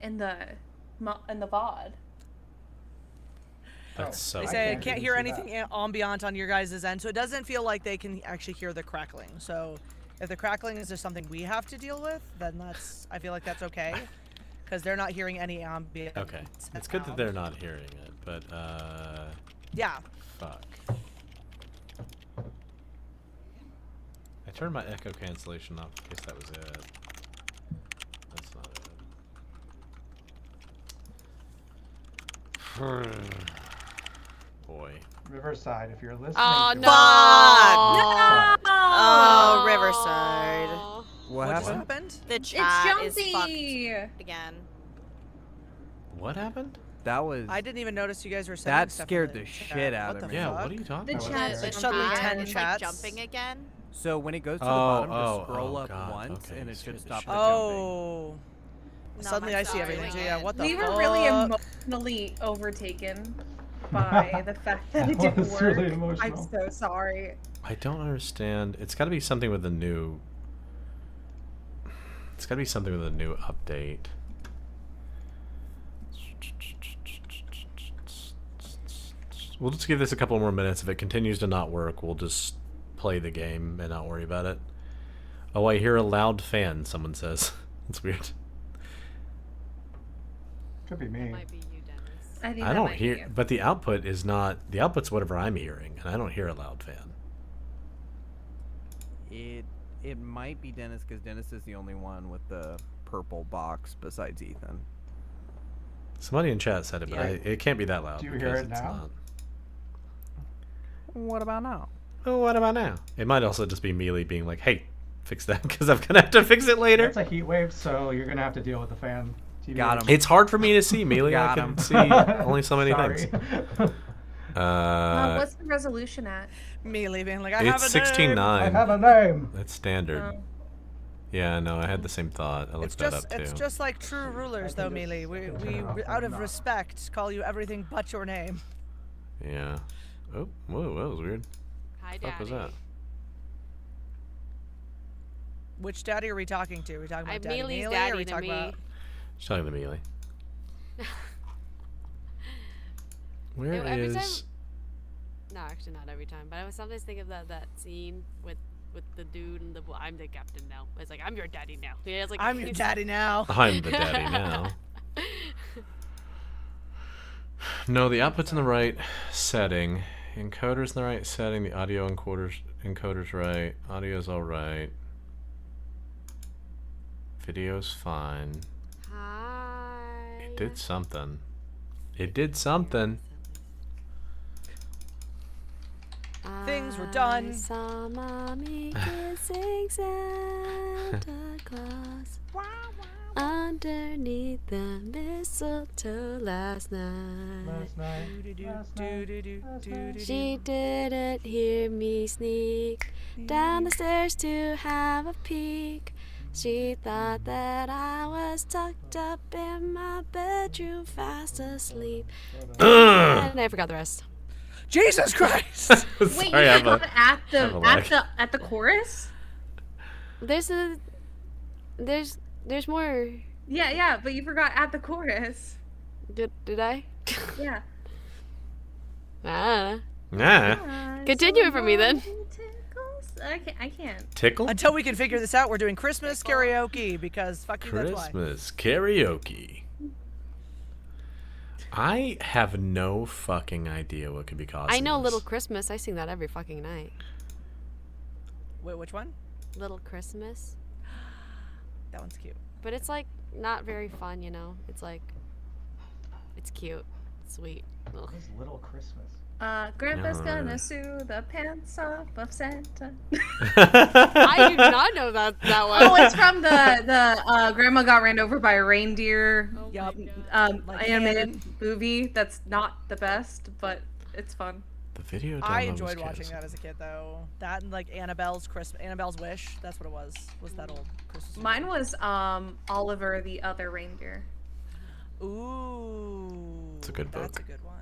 in the VOD. That's so. They say I can't hear anything ambient on your guys' end, so it doesn't feel like they can actually hear the crackling. So if the crackling is just something we have to deal with, then I feel like that's okay, because they're not hearing any ambient. Okay, it's good that they're not hearing it, but yeah. Fuck. I turned my echo cancellation off in case that was it. That's not it. Boy. Riverside, if you're listening. Oh, no. Oh, Riverside. What happened? The chat is jumpy. fucked again. What happened? That was. I didn't even notice you guys were saying That stuff scared in the chat. shit out What of the me. Yeah, fuck? what are you talking The about? chat's It's suddenly 10 It's chats. like jumping again. So when it goes to the bottom, oh, just scroll up God, once, okay, and it scared should the stop shit the out Oh. No, Suddenly my I see sorry, everything. So again. yeah, what the We fuck? were really emotionally overtaken by the fact that it didn't was work. really I'm emotional. so sorry. I don't understand. It's got to be something with the new. It's got to be something with a new update. We'll just give this a couple more minutes. If it continues to not work, we'll just play the game and not worry about it. Oh, I hear a loud fan, someone says. That's weird. Could be me. Might be you, Dennis. I think I that don't might be hear, you. but the output is not, the output's whatever I'm hearing, and I don't hear a loud fan. It might be Dennis, because Dennis is the only one with the purple box besides Ethan. Somebody in chat said it, but Yeah. it can't be that loud. Do you because hear it it's now? not. What about now? Oh, what about now? It might also just be Mealy being like, hey, fix that, because I'm going to have to fix it later. It's a heat wave, so you're gonna have to deal with the fan. TV. Got him. It's hard for me to see, Mealy. I Got can him. see only so many Sorry. things. What's the resolution at? Me leaving like I It's have a name. 16:9. I have a name. That's standard. Oh. Yeah, no, I had the same thought. I looked that up too. It's just like true rulers, though, Mealy. We out of respect, call you everything but your name. Yeah. Oh, whoa, that was weird. Hi, What the fuck was Daddy. that? Which daddy are we talking to? Are we talking about Daddy Mealy's Mealy? Or are daddy we to talking me. about? She's talking to Mealy. Where Every is... time- No, actually not every time. But I was sometimes thinking of that scene with the dude and the boy. I'm the captain now. It's like I'm your daddy now. Yeah, it's like I'm your daddy now. I'm the daddy now. No, the output's in the right setting. Encoder's in the right setting. The audio encoder's right. Audio's alright. Video's fine. Hi. It did something. It did something. Things were done. I saw Mommy kissing Santa Claus underneath the mistletoe last night. Last night. She didn't hear me sneak down the stairs to have a peek. She thought that I was tucked up in my bedroom fast asleep. And I forgot the rest. Jesus Christ! Wait, Sorry, you I have forgot a at the chorus? There's more. Yeah, but you forgot at the chorus. Did I? Yeah. I don't know. Nah. Continue it for me then. I can't. Tickle? Until we can figure this out, we're doing Christmas karaoke because fuck you, that's why. Christmas karaoke. I have no fucking idea what could be causing I know this. Little Christmas. I sing that every fucking night. Wait, which one? Little Christmas. That one's cute. But it's like not very fun, you know? It's like, it's cute. Sweet. Ugh. What is Little Christmas? Grandpa's No. gonna sue the pants off of Santa. I do not know that one. Oh, it's from the Grandma Got Ran Over by a Reindeer Yup. Like animated movie. That's not the best, but it's fun. The video I download enjoyed was watching canceled. that as a kid, though. That and like Annabelle's Wish. That's what it was. Was that old Christmas? movie. Mine was Oliver the Other Reindeer. Ooh. It's a good That's book. a good one.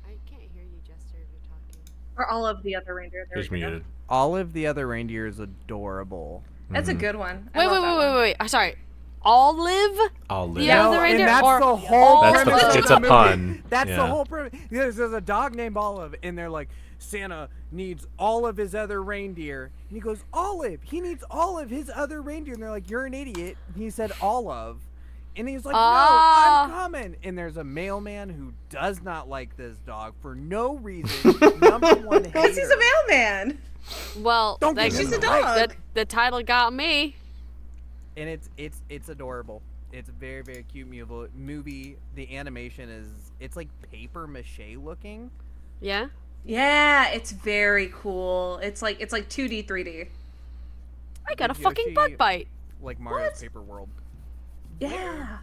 I can't hear you, Jester, if you're talking. Or All of the Other Reindeer. There He's we go. muted. All of the other reindeer is adorable. That's a Mhm. good one. I Wait, love that one. wait. Sorry. Olive? Olive. The other and reindeer, that's or the whole That's premise the, of it's the a movie. pun. That's yeah. the whole premise. There's a dog named Olive, and they're like, Santa needs all of his other reindeer. And he goes, Olive! He needs all of his other reindeer. And they're like, you're an idiot. And he said olive. And he's like, no, I'm coming. And there's a mailman who does not like this dog for no reason. Number one hater. Because he's a mailman. Well, Don't that- give She's a him dog. the title got me. And it's adorable. It's a very, very cute movie. The animation it's like paper mache looking. Yeah? Yeah, it's very cool. It's like 2D, 3D. I got a Gives fucking Yoshi, butt bite. Like Mario's What? Paper World. Yeah.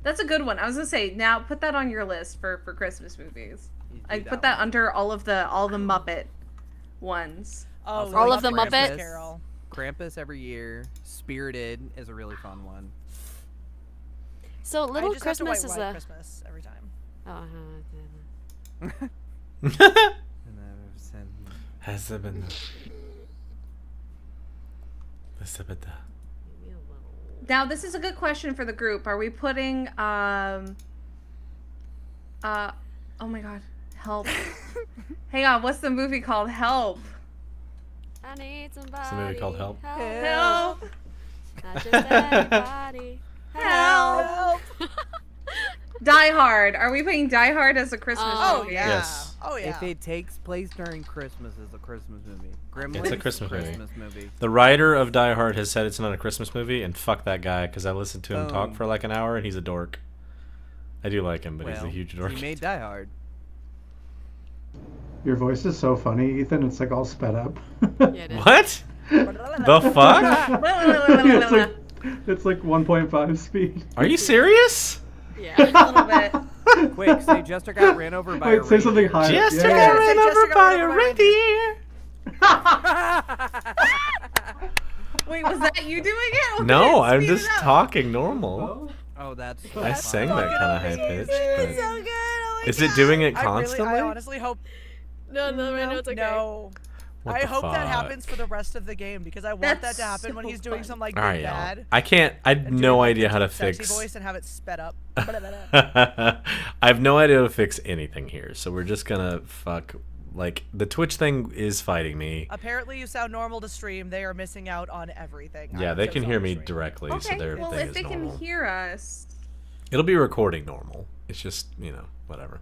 That's a good one. I was gonna say, now put that on your list for Christmas movies. You do I put that one. under all the Muppet ones. Oh, Also, All like of the Christmas Muppets? Carol. Krampus every year. Spirited is a really fun one. So Little I just have to Christmas white is White a. Christmas every time. Oh, Has there been? Now, this is a good question for the group. Are we putting oh my god, Help. Hang on, what's the movie called? Help. I need somebody. Is the movie called Help? Help. Not just anybody. Help. Die Hard. Are we putting Die Hard as a Christmas Oh movie? yeah. Yes. Oh yeah. If it takes place during Christmas, it's a Christmas movie. Gremlins, It's a Christmas movie. Christmas movie. The writer of Die Hard has said it's not a Christmas movie, and fuck that guy, because I listened to him talk Boom. for like an hour, and he's a dork. I do like him, but he's a Well, huge dork. He made Die Hard. Your voice is so funny, Ethan. It's like all sped up. Yeah, it is. What? The fuck? it's like 1.5 speed. Are you serious? Yeah. A little bit. Quick, say Jester got ran over by a Wait, say something reindeer. higher. Jester Yeah. got ran Jester over got by ran a over by a reindeer. Wait, was that you doing it? Okay, No, I'm speed it just up. talking normal. Oh, that's. I sang that kind of high pitched. It's But... so good. Oh my Is it God. doing it I constantly? honestly hope. No, right now it's okay. No. What I the hope that fuck? happens for the rest of the game because I want That's that to happen when so he's doing fun. some like All big right, y'all. bad. I can't. I have and no doing, like, idea a how to sexy fix. voice and have it sped up. I have no idea how to fix anything here, so we're just gonna fuck. Like the Twitch thing is fighting me. Apparently, you sound normal to stream. They are missing out on everything. Yeah, I'm they so can sorry, hear me stream. directly, so Okay, their well, thing if is they normal. can hear us. It'll be recording normal. It's just whatever.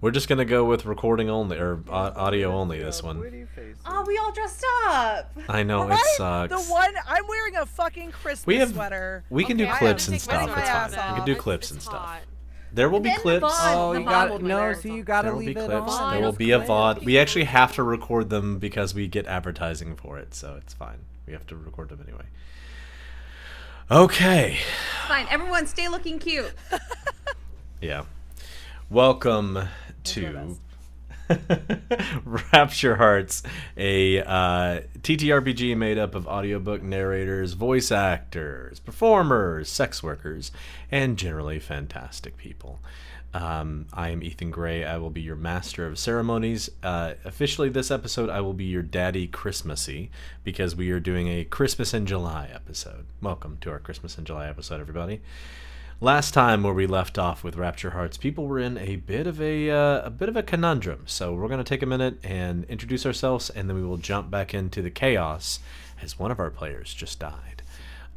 We're just gonna go with recording only or audio only this one. Oh, we all dressed up. I know it What? sucks. The one I'm wearing a fucking Christmas sweater. We can do Okay, I clips have to and take my stuff. sweater It's off. fine. We can It's- do clips and It's stuff. hot. There will be Then the clips. VOD. Oh, The you VOD got will be no. there. So you got to There will be leave it clips. on. There will Those be a clips. VOD. We actually have to record them because we get advertising for it, so it's fine. We have to record them anyway. Okay. Fine, everyone stay looking cute. Yeah. Welcome to Rapture Hearts, a TTRPG made up of audiobook narrators, voice actors, performers, sex workers, and generally fantastic people. I am Ethan Gray. I will be your master of ceremonies. Officially, this episode, I will be your daddy Christmassy because we are doing a Christmas in July episode. Welcome to our Christmas in July episode, everybody. Last time, where we left off with Rapture Hearts, people were in a bit of a conundrum. So we're going to take a minute and introduce ourselves, and then we will jump back into the chaos as one of our players just died.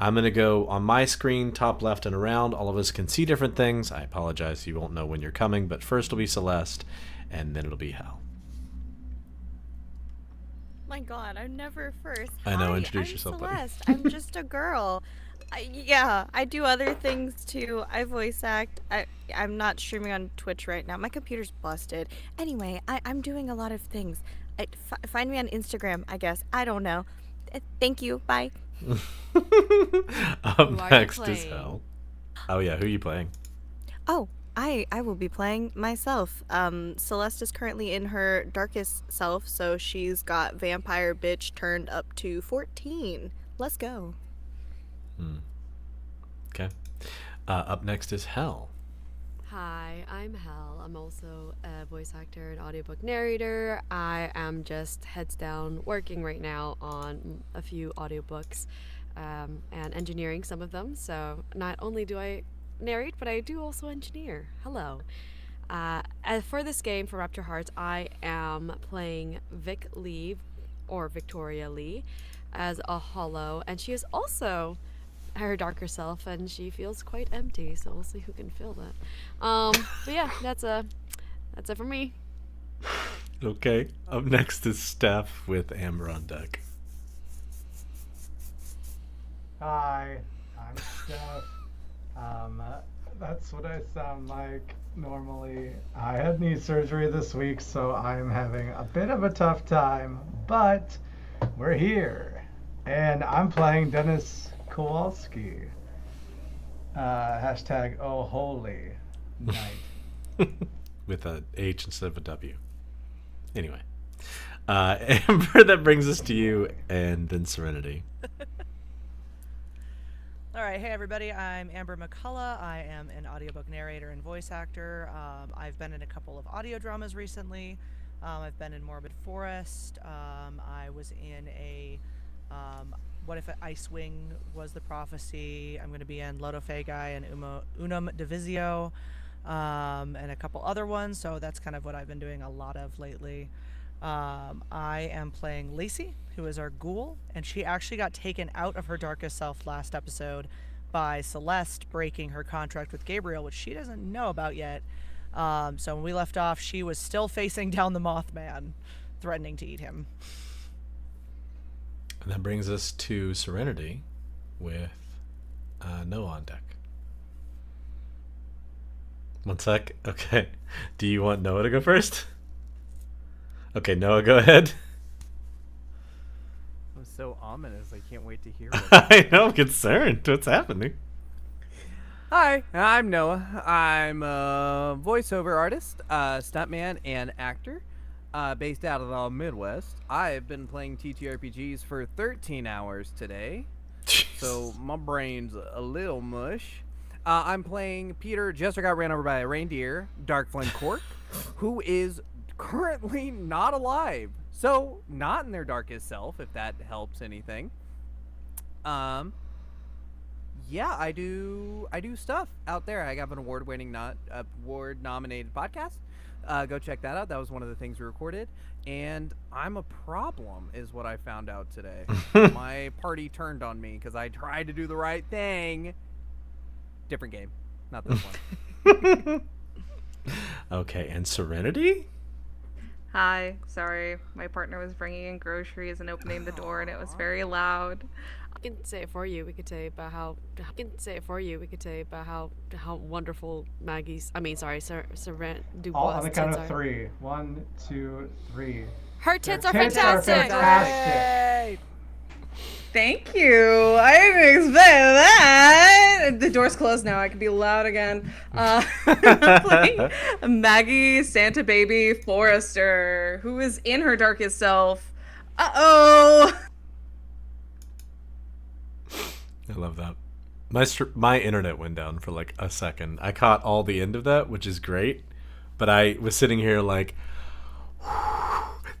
I'm going to go on my screen, top left and around. All of us can see different things. I apologize, you won't know when you're coming, but first it'll be Celeste, and then it'll be Hal. My God, I'm never first. I know, Hi, introduce I'm yourself, buddy. Celeste. I'm just a girl. I do other things too. I voice act. I'm not streaming on Twitch right now. My computer's busted. Anyway, I'm doing a lot of things. Find me on Instagram, I guess. I don't know. Thank you. Bye. Up Who are you next is playing? Hal. Oh yeah, who are you playing? Oh, I will be playing myself. Celeste is currently in her darkest self, so she's got vampire bitch turned up to 14. Let's go. Okay. Up next is Hal. Hi, I'm Hel. I'm also a voice actor and audiobook narrator. I am just heads down working right now on a few audiobooks. and engineering some of them. So not only do I narrate, but I do also engineer. Hello. As for this game, for Rapture Hearts, I am playing Vic Lee, or Victoria Lee, as a hollow, and she is also her darker self, and she feels quite empty. So we'll see who can fill that. But yeah, that's it for me. Okay. Up next is Steph with Amber on deck. Hi, I'm Steph. That's what I sound like normally. I had knee surgery this week, so I'm having a bit of a tough time, but we're here. And I'm playing Dennis Kowalski. Hashtag oh holy night. With a H instead of a W. Anyway. Amber, that brings us to you, and then Serenity. All right, hey everybody, I'm Amber McCullough. I am an audiobook narrator and voice actor. I've been in a couple of audio dramas recently. I've been in Morbid Forest. I was in a What If Icewing Was the Prophecy. I'm going to be in Loto Fagai and Unum Divisio, and a couple other ones. So that's kind of what I've been doing a lot of lately. I am playing Lacey, who is our ghoul, and she actually got taken out of her darkest self last episode by Celeste breaking her contract with Gabriel, which she doesn't know about yet. So when we left off, she was still facing down the Mothman, threatening to eat him. And that brings us to Serenity with Noah on deck. One sec. Okay. Do you want Noah to go first? Okay, Noah, go ahead. I'm so ominous. I can't wait to hear it. I know, I'm concerned. What's happening? Hi, I'm Noah. I'm a voiceover artist, stuntman, and actor, based out of the Midwest. I've been playing TTRPGs for 13 hours today, so my brain's a little mush. I'm playing Peter, just got ran over by a reindeer, Darkflame Cork, who is currently not alive, so not in their darkest self, if that helps anything. Yeah, I do stuff out there. I have an award-nominated podcast. Go check that out. That was one of the things we recorded. And I'm a problem, is what I found out today. My party turned on me because I tried to do the right thing. Different game, not this one. Okay, and Serenity? Hi, sorry. My partner was bringing in groceries and opening the door, and it was very loud. I can say it for you. We could say about how. I can say it for you. We could say about how wonderful Maggie's. I mean, sorry, Seren Dubois. All on the count tits of are. 3. 1, 2, 3. Her tits are tits are fantastic. fantastic. Yay! Thank you. I didn't expect that. The door's closed now. I can be loud again. I'm playing Maggie Santa Baby Forrester, who is in her darkest self. Uh-oh. I love that. My internet went down for like a second. I caught all the end of that, which is great. But I was sitting here like,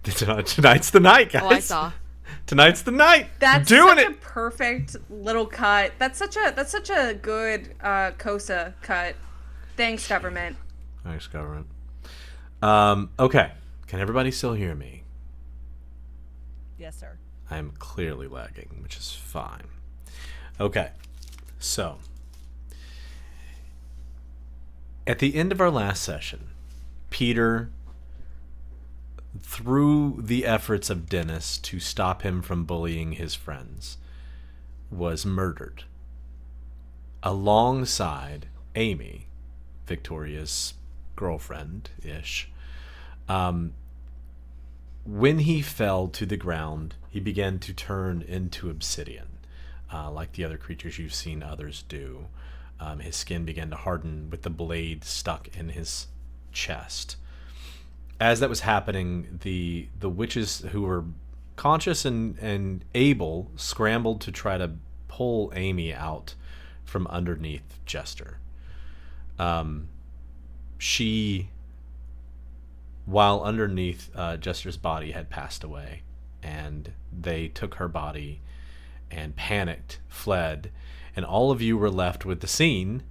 tonight's the night, guys. Oh, I saw. Tonight's the night. That's doing such it. a perfect little cut. That's such a good Kosa cut. Thanks, government. Thanks, government. Okay. Can everybody still hear me? Yes, sir. I am clearly lagging, which is fine. Okay. So, at the end of our last session, Peter, through the efforts of Dennis to stop him from bullying his friends, was murdered alongside Amy, Victoria's girlfriend-ish. When he fell to the ground, he began to turn into obsidian, like the other creatures you've seen others do. His skin began to harden with the blade stuck in his chest. As that was happening, the witches who were conscious and able scrambled to try to pull Amy out from underneath Jester. She, while underneath Jester's body, had passed away, and they took her body and panicked fled, and all of you were left with the scene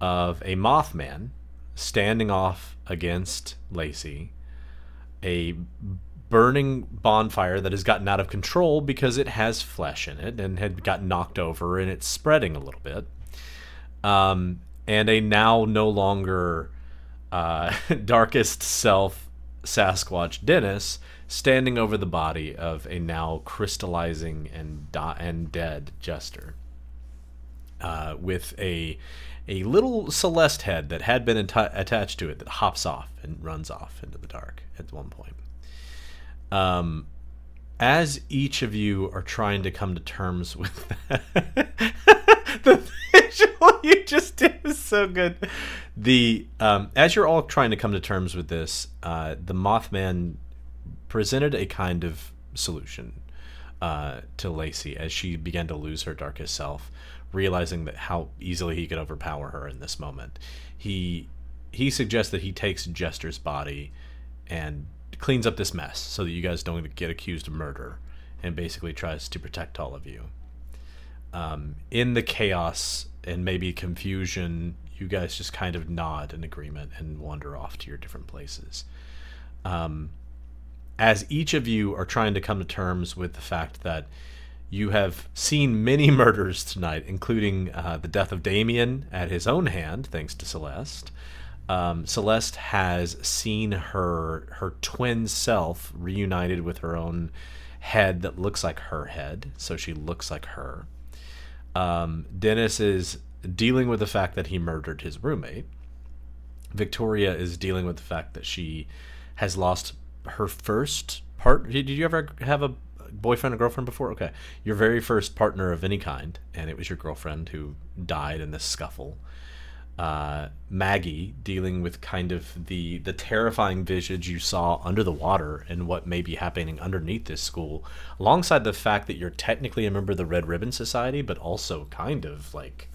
of a Mothman standing off against Lacey, a burning bonfire that has gotten out of control because it has flesh in it and had gotten knocked over and it's spreading a little bit, and a now no longer darkest self Sasquatch Dennis standing over the body of a now crystallizing and dead Jester, with a little Celeste head that had been attached to it that hops off and runs off into the dark at one point. As each of you are trying to come to terms with that, the visual you just did is so good. As you're all trying to come to terms with this, the Mothman presented a kind of solution to Lacey as she began to lose her darkest self, realizing that how easily he could overpower her in this moment. He suggests that he takes Jester's body and cleans up this mess so that you guys don't get accused of murder, and basically tries to protect all of you. In the chaos and maybe confusion, you guys just kind of nod in agreement and wander off to your different places. As each of you are trying to come to terms with the fact that you have seen many murders tonight, including the death of Damien at his own hand, thanks to Celeste. Celeste has seen her twin self reunited with her own head that looks like her head, so she looks like her. Dennis is dealing with the fact that he murdered his roommate. Victoria is dealing with the fact that she has lost her first part. Did you ever have a boyfriend or girlfriend before? Okay. Your very first partner of any kind, and it was your girlfriend who died in this scuffle. Maggie dealing with kind of the terrifying visage you saw under the water and what may be happening underneath this school, alongside the fact that you're technically a member of the Red Ribbon Society, but also kind of like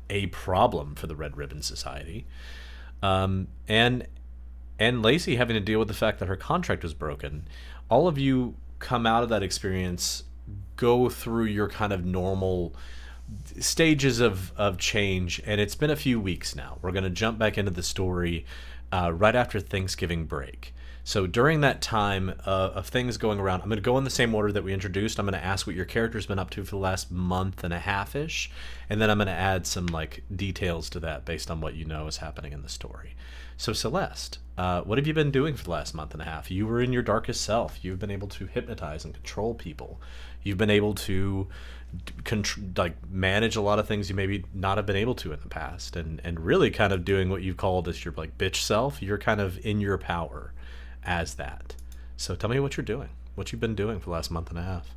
a problem for the Red Ribbon Society. And Lacey having to deal with the fact that her contract was broken. All of you come out of that experience, go through your kind of normal stages of change, and it's been a few weeks now. We're going to jump back into the story right after Thanksgiving break. So during that time of things going around, I'm going to go in the same order that we introduced. I'm going to ask what your character's been up to for the last month and a half-ish, and then I'm going to add some like details to that based on what you know is happening in the story. So Celeste, what have you been doing for the last month and a half? You were in your darkest self. You've been able to hypnotize and control people. You've been able to manage a lot of things you maybe not have been able to in the past, and really kind of doing what you've called as your like bitch self. You're kind of in your power as that. So tell me what you're doing, what you've been doing for the last month and a half.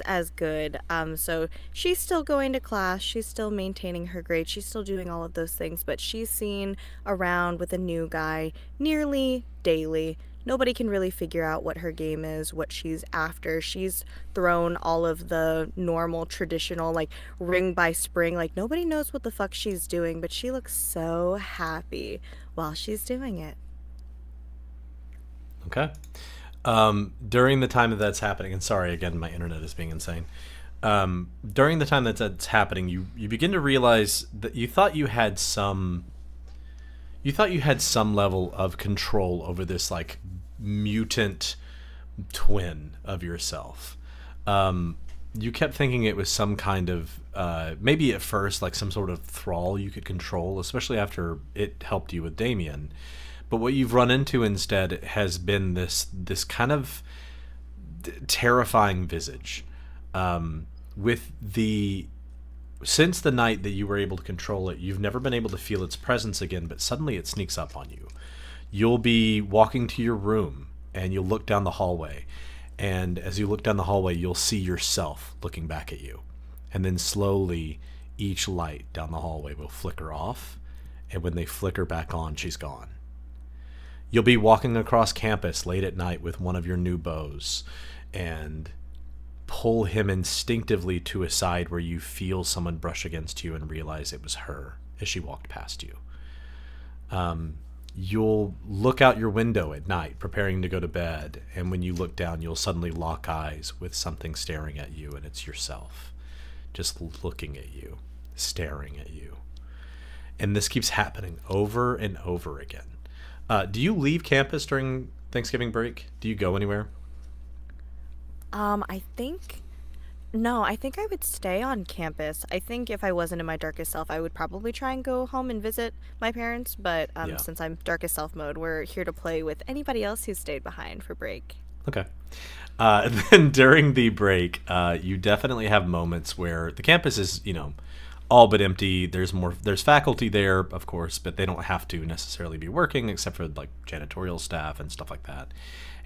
As good. So she's still going to class, she's still maintaining her grades, she's still doing all of those things, but she's seen around with a new guy nearly daily. Nobody can really figure out what her game is, what she's after. She's thrown all of the normal traditional like ring by spring, like nobody knows what the fuck she's doing, but she looks so happy while she's doing it. Okay. During the time that's happening, and sorry again, my internet is being insane. During the time that's happening, you begin to realize that you thought you had some level of control over this like mutant twin of yourself. You kept thinking it was some kind of maybe at first like some sort of thrall you could control, especially after it helped you with Damien. But what you've run into instead has been this kind of terrifying visage. Since the night that you were able to control it, you've never been able to feel its presence again, but suddenly it sneaks up on you. You'll be walking to your room, and you'll look down the hallway. And as you look down the hallway, you'll see yourself looking back at you. And then slowly, each light down the hallway will flicker off, and when they flicker back on, she's gone. You'll be walking across campus late at night with one of your new beaux, and pull him instinctively to a side where you feel someone brush against you and realize it was her as she walked past you. you'll look out your window at night preparing to go to bed, and when you look down you'll suddenly lock eyes with something staring at you, and it's yourself just looking at you, staring at you. And this keeps happening over and over again. Do you leave campus during Thanksgiving break? Do you go anywhere? I think no, I think I would stay on campus. I think if I wasn't in my darkest self, I would probably try and go home and visit my parents, but Yeah. since I'm darkest self mode, we're here to play with anybody else who stayed behind for break. Okay. Then during the break, you definitely have moments where the campus is, all but empty. There's faculty there, of course, but they don't have to necessarily be working except for like janitorial staff and stuff like that.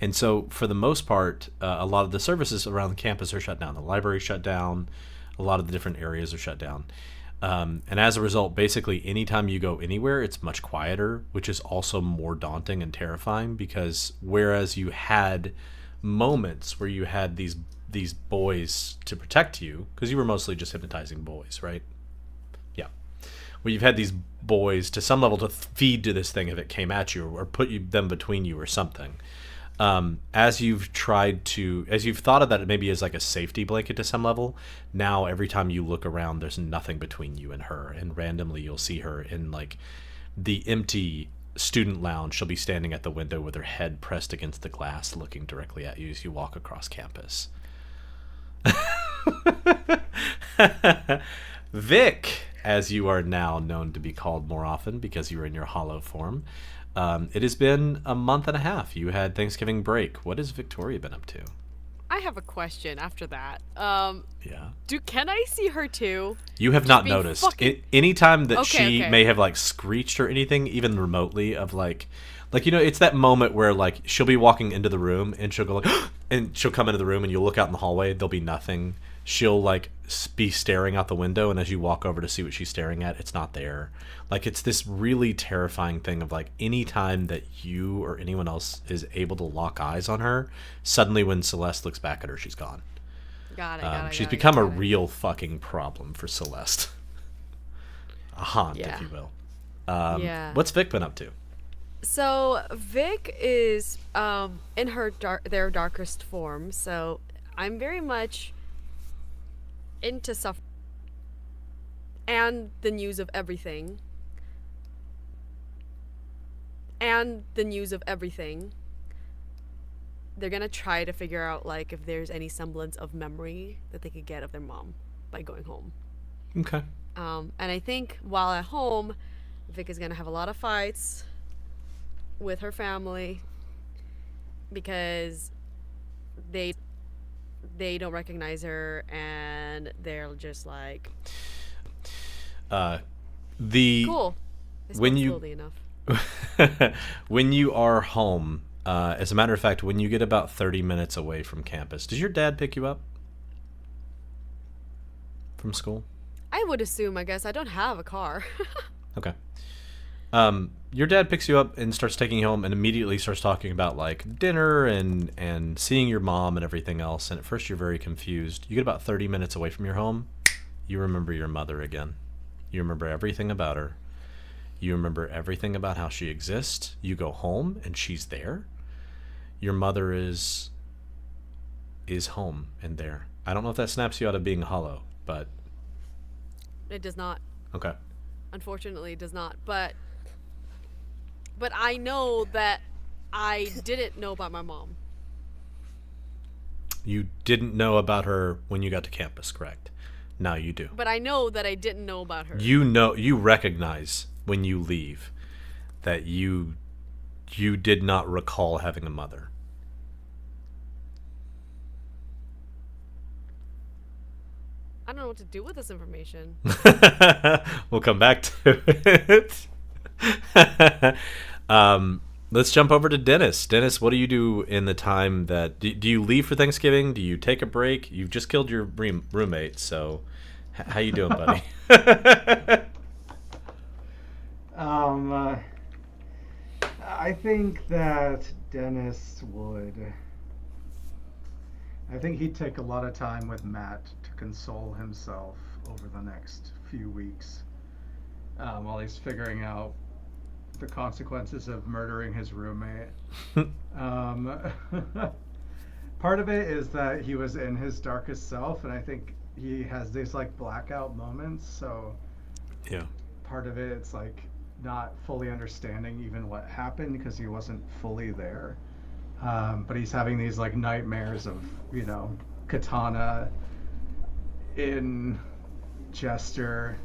And so for the most part, a lot of the services around the campus are shut down. The library shut down. A lot of the different areas are shut down. And as a result, basically anytime you go anywhere, it's much quieter, which is also more daunting and terrifying, because whereas you had moments where you had these boys to protect you, because you were mostly just hypnotizing boys, right? Yeah. Well, you've had these boys to some level to feed to this thing if it came at you, or put them between you or something. As you've thought of that maybe as like a safety blanket to some level, now every time you look around, there's nothing between you and her, and randomly you'll see her in like the empty student lounge. She'll be standing at the window with her head pressed against the glass, looking directly at you as you walk across campus. Vic, as you are now known to be called more often because you were in your hollow form. It has been a month and a half. You had Thanksgiving break. What has Victoria been up to? I have a question after that. Yeah. Can I see her too? You have not noticed. Anytime that she Okay. may have like screeched or anything, even remotely, of like it's that moment where like she'll be walking into the room and she'll go like, and she'll come into the room and you'll look out in the hallway. There'll be nothing. She'll like be staring out the window, and as you walk over to see what she's staring at, it's not there. Like, it's this really terrifying thing of like any time that you or anyone else is able to lock eyes on her, suddenly when Celeste looks back at her, she's gone. Got it. She's become a real fucking problem for Celeste. A haunt, if you will. What's Vic been up to? So Vic is in their darkest form. So I'm very much into suffering and the news of everything. They're gonna try to figure out like if there's any semblance of memory that they could get of their mom by going home. Okay. And I think while at home, Vic is gonna have a lot of fights with her family because they don't recognize her, and they're just like cool. When you slowly enough. when you are home, as a matter of fact, when you get about 30 minutes away from campus, does your dad pick you up from school? I would assume, I guess. I don't have a car. Okay. Your dad picks you up and starts taking you home and immediately starts talking about like dinner and seeing your mom and everything else. And at first you're very confused. You get about 30 minutes away from your home, you remember your mother again. You remember everything about her. You remember everything about how she exists. You go home and she's there. Your mother is home and there. I don't know if that snaps you out of being hollow, but It does not. okay. Unfortunately, it does not. But I know that I didn't know about my mom. You didn't know about her when you got to campus, correct? Now you do. But I know that I didn't know about her. You recognize when you leave that you did not recall having a mother. I don't know what to do with this information. We'll come back to it. Let's jump over to Dennis. Dennis, what do you do in the time that... Do you leave for Thanksgiving? Do you take a break? You've just killed your roommate, so... How you doing, buddy? I think that Dennis would... I think he'd take a lot of time with Matt to console himself over the next few weeks while he's figuring out the consequences of murdering his roommate. um, Part of it is that he was in his darkest self, and I think he has these like blackout moments. So Yeah. part of it's like not fully understanding even what happened because he wasn't fully there. But he's having these like nightmares of, Katana in Jester.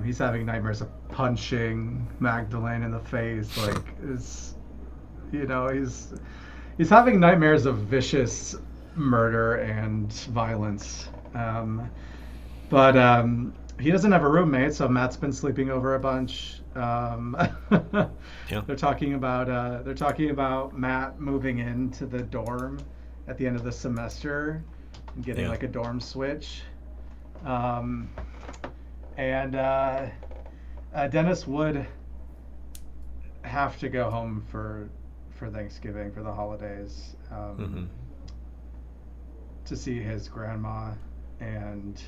He's having nightmares of punching Magdalene in the face. Like, he's having nightmares of vicious murder and violence. But he doesn't have a roommate, so Matt's been sleeping over a bunch. Yeah. They're talking about Matt moving into the dorm at the end of the semester and getting Yeah. like a dorm switch. And Dennis would have to go home for Thanksgiving, for the holidays, to see his grandma, and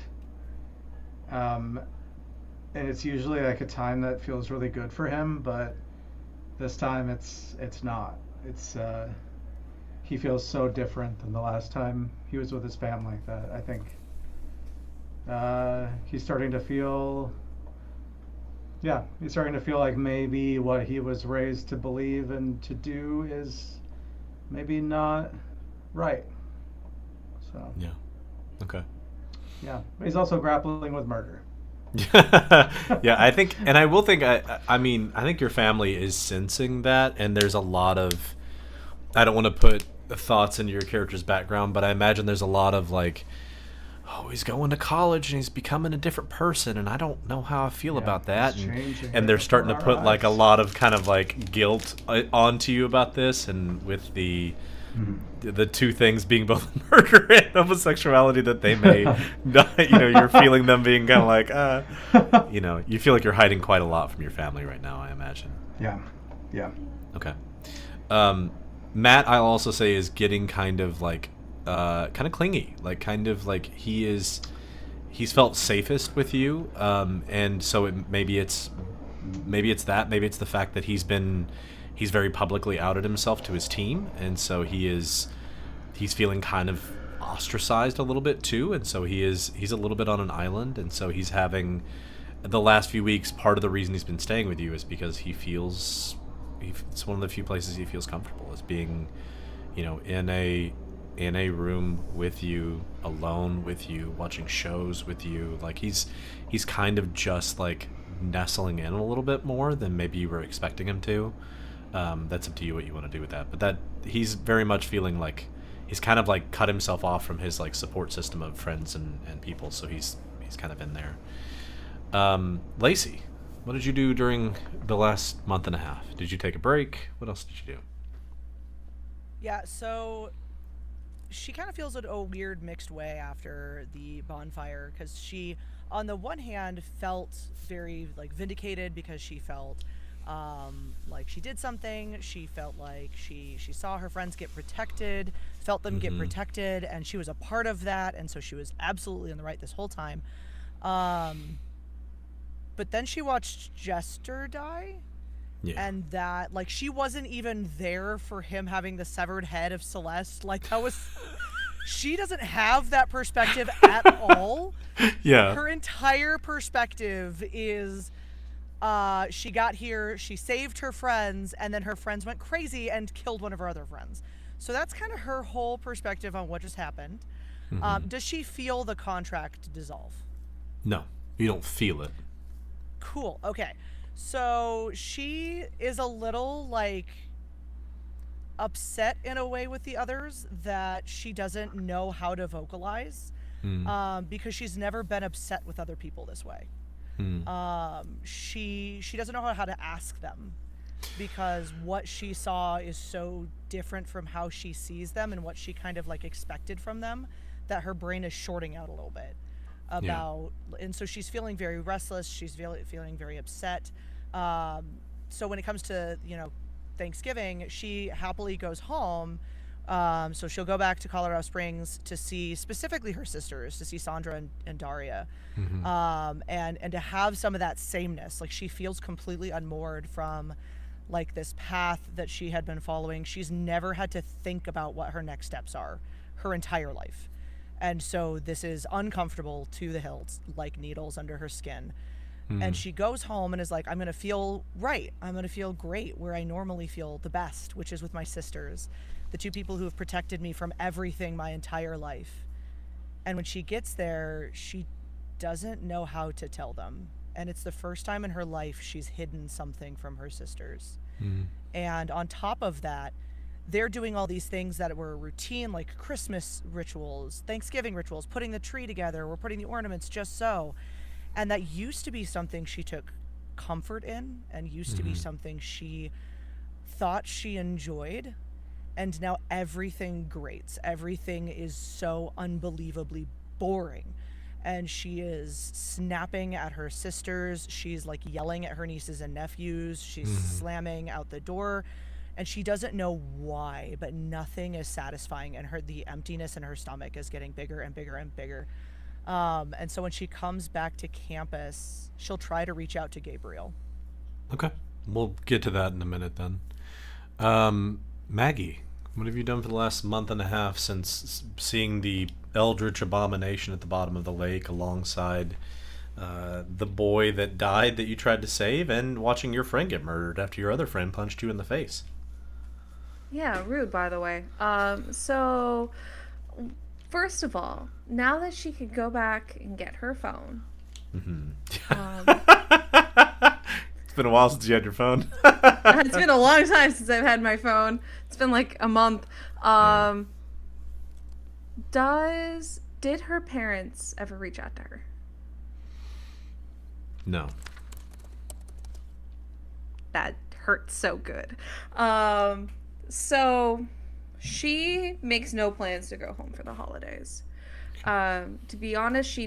it's usually like a time that feels really good for him, but this time it's not. He feels so different than the last time he was with his family that I think he's starting to feel like maybe what he was raised to believe and to do is maybe not right. So Yeah. Okay. yeah, but he's also grappling with murder. Yeah, I think, and I will think, I mean, I think your family is sensing that, and there's a lot of, I don't want to put thoughts into your character's background, but I imagine there's a lot of like, oh, he's going to college and he's becoming a different person, and I don't know how I feel about that, it's changing and they're right starting to before put our like a eyes. lot of kind of like guilt onto you about this, and with the two things being both murder and homosexuality, that they may not, you're feeling them being kind of like, you feel like you're hiding quite a lot from your family right now, I imagine. Yeah. Okay. Matt, I'll also say, is getting kind of like, kind of clingy, like kind of like he's felt safest with you, and so maybe it's that, maybe it's the fact that he's very publicly outed himself to his team, and so he's feeling kind of ostracized a little bit too, and so he's a little bit on an island, and so he's having the last few weeks, part of the reason he's been staying with you is because it's one of the few places he feels comfortable, is being, in a room with you, alone with you, watching shows with you. Like he's kind of just like nestling in a little bit more than maybe you were expecting him to. That's up to you what you want to do with that. But that he's very much feeling like he's kind of like cut himself off from his like support system of friends and people. So he's kind of in there. Lacey, what did you do during the last month and a half? Did you take a break? What else did you do? Yeah, so she kind of feels it a weird mixed way after the bonfire, because she, on the one hand, felt very like vindicated because she felt like she did something. She felt like she saw her friends get protected, felt them get protected, and she was a part of that, and so she was absolutely in the right this whole time. But then she watched Jester die. Yeah. And that, like, she wasn't even there for him having the severed head of Celeste. Like, that was... She doesn't have that perspective at all. Yeah. Her entire perspective is... she got here, she saved her friends, and then her friends went crazy and killed one of her other friends. So that's kind of her whole perspective on what just happened. Does she feel the contract dissolve? No, you don't feel it. Cool. Okay. So she is a little like upset in a way with the others that she doesn't know how to vocalize, because she's never been upset with other people this way. She doesn't know how to ask them, because what she saw is so different from how she sees them and what she kind of like expected from them, that her brain is shorting out a little bit about, and so she's feeling very restless. She's feeling very upset. So when it comes to, Thanksgiving, she happily goes home So she'll go back to Colorado Springs to see specifically her sisters, to see Sandra and Daria, and to have some of that sameness. Like, she feels completely unmoored from like this path that she had been following. She's never had to think about what her next steps are her entire life. And so this is uncomfortable to the hilt, like needles under her skin. And she goes home and is like, I'm going to feel right. I'm going to feel great where I normally feel the best, which is with my sisters, the two people who have protected me from everything my entire life. And when she gets there, she doesn't know how to tell them. And it's the first time in her life she's hidden something from her sisters. And on top of that, they're doing all these things that were routine, like Christmas rituals, Thanksgiving rituals, putting the tree together, we're putting the ornaments just so. And that used to be something she took comfort in and used to be something she thought she enjoyed. And now everything grates. Everything is so unbelievably boring. And she is snapping at her sisters. She's like yelling at her nieces and nephews. She's slamming out the door. And she doesn't know why, but nothing is satisfying. And the emptiness in her stomach is getting bigger and bigger and bigger. And so when she comes back to campus, she'll try to reach out to Gabriel. Okay. We'll get to that in a minute then. Maggie, what have you done for the last month and a half since seeing the eldritch abomination at the bottom of the lake alongside the boy that died that you tried to save, and watching your friend get murdered after your other friend punched you in the face? Yeah, rude, by the way. So, first of all, now that she can go back and get her phone. It's been a while since you had your phone. It's been a long time since I've had my phone. It's been like a month. Did her parents ever reach out to her? No. That hurts so good. So she makes no plans to go home for the holidays. To be honest, she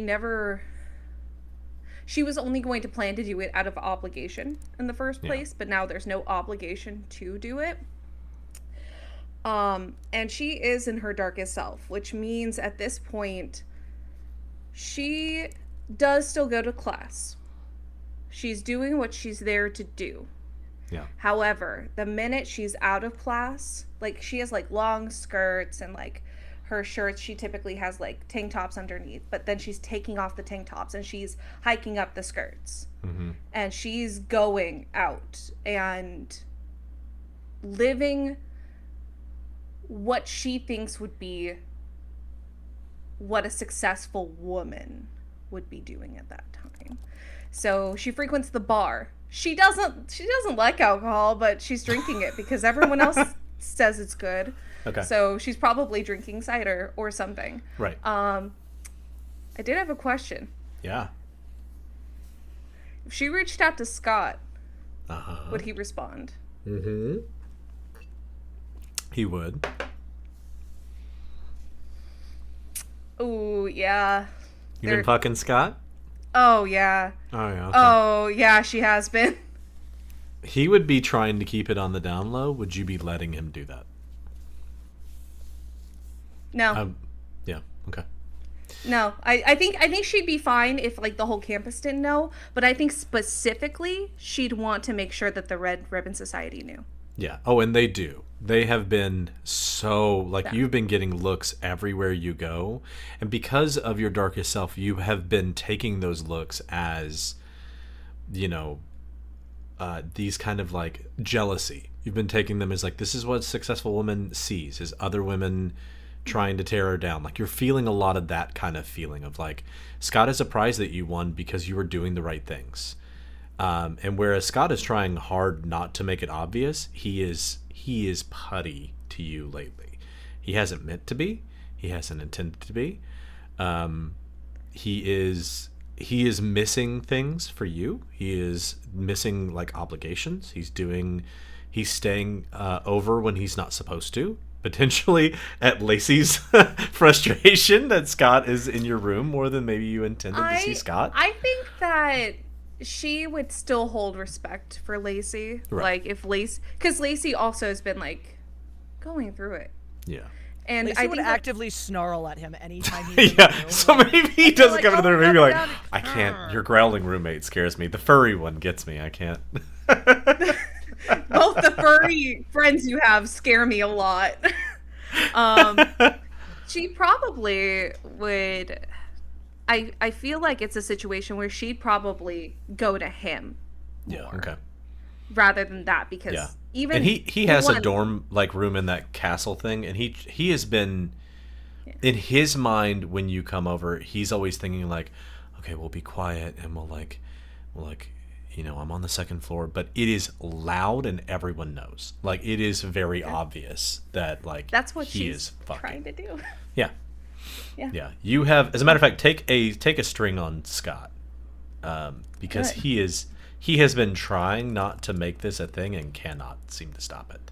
was only going to plan to do it out of obligation in the first place, but now there's no obligation to do it. And she is in her darkest self, which means at this point, she does still go to class. She's doing what she's there to do. Yeah. However, the minute she's out of class, like, she has like long skirts and like her shirts, she typically has like tank tops underneath, but then she's taking off the tank tops and she's hiking up the skirts. And she's going out and living what she thinks would be what a successful woman would be doing at that time. So she frequents the bar. She doesn't like alcohol, but she's drinking it because everyone else says it's good. Okay. So she's probably drinking cider or something. Right. I did have a question. Yeah. If she reached out to Scott, would he respond? He would. Oh, yeah. You been fucking Scott? Oh, yeah. Oh, yeah. Okay. Oh, yeah, she has been. He would be trying to keep it on the down low. Would you be letting him do that? No. Yeah. Okay. No. I think she'd be fine if like the whole campus didn't know, but I think specifically she'd want to make sure that the Red Ribbon Society knew. Yeah. Oh, and they do. They have been so, like, you've been getting looks everywhere you go. And because of your darkest self, you have been taking those looks as, you know, these kind of like jealousy. You've been taking them as like, this is what a successful woman sees, is other women trying to tear her down. Like, you're feeling a lot of that kind of feeling of like, Scott is surprised that you won because you were doing the right things. And whereas Scott is trying hard not to make it obvious, he is putty to you lately. He hasn't meant to be. He hasn't intended to be. He is missing things for you. He is missing like obligations. He's staying over when he's not supposed to. Potentially at Lacey's frustration that Scott is in your room more than maybe you intended to see Scott. I think that she would still hold respect for Lacey. Right. Like, if Lacey, because Lacey also has been like going through it. Yeah. And Lacey I would think actively snarl at him anytime he Yeah. So maybe he doesn't like, come into the "Oh, room. You're come like, down." I can't. Your growling roommate scares me. The furry one gets me. I can't. both the furry friends you have scare me a lot. She probably would. I feel like it's a situation where she'd probably go to him Yeah. more Okay. rather than that, because Yeah. even And he has a one- dorm like room in that castle thing, and he has been in his mind when you come over. He's always thinking like, okay, we'll be quiet and we'll like I'm on the second floor, but it is loud and everyone knows. Like it is very obvious that like that's what he she's is fucking. trying to do. Yeah. Yeah. Yeah. You have, as a matter of fact, take a string on Scott, because Good. he has been trying not to make this a thing and cannot seem to stop it.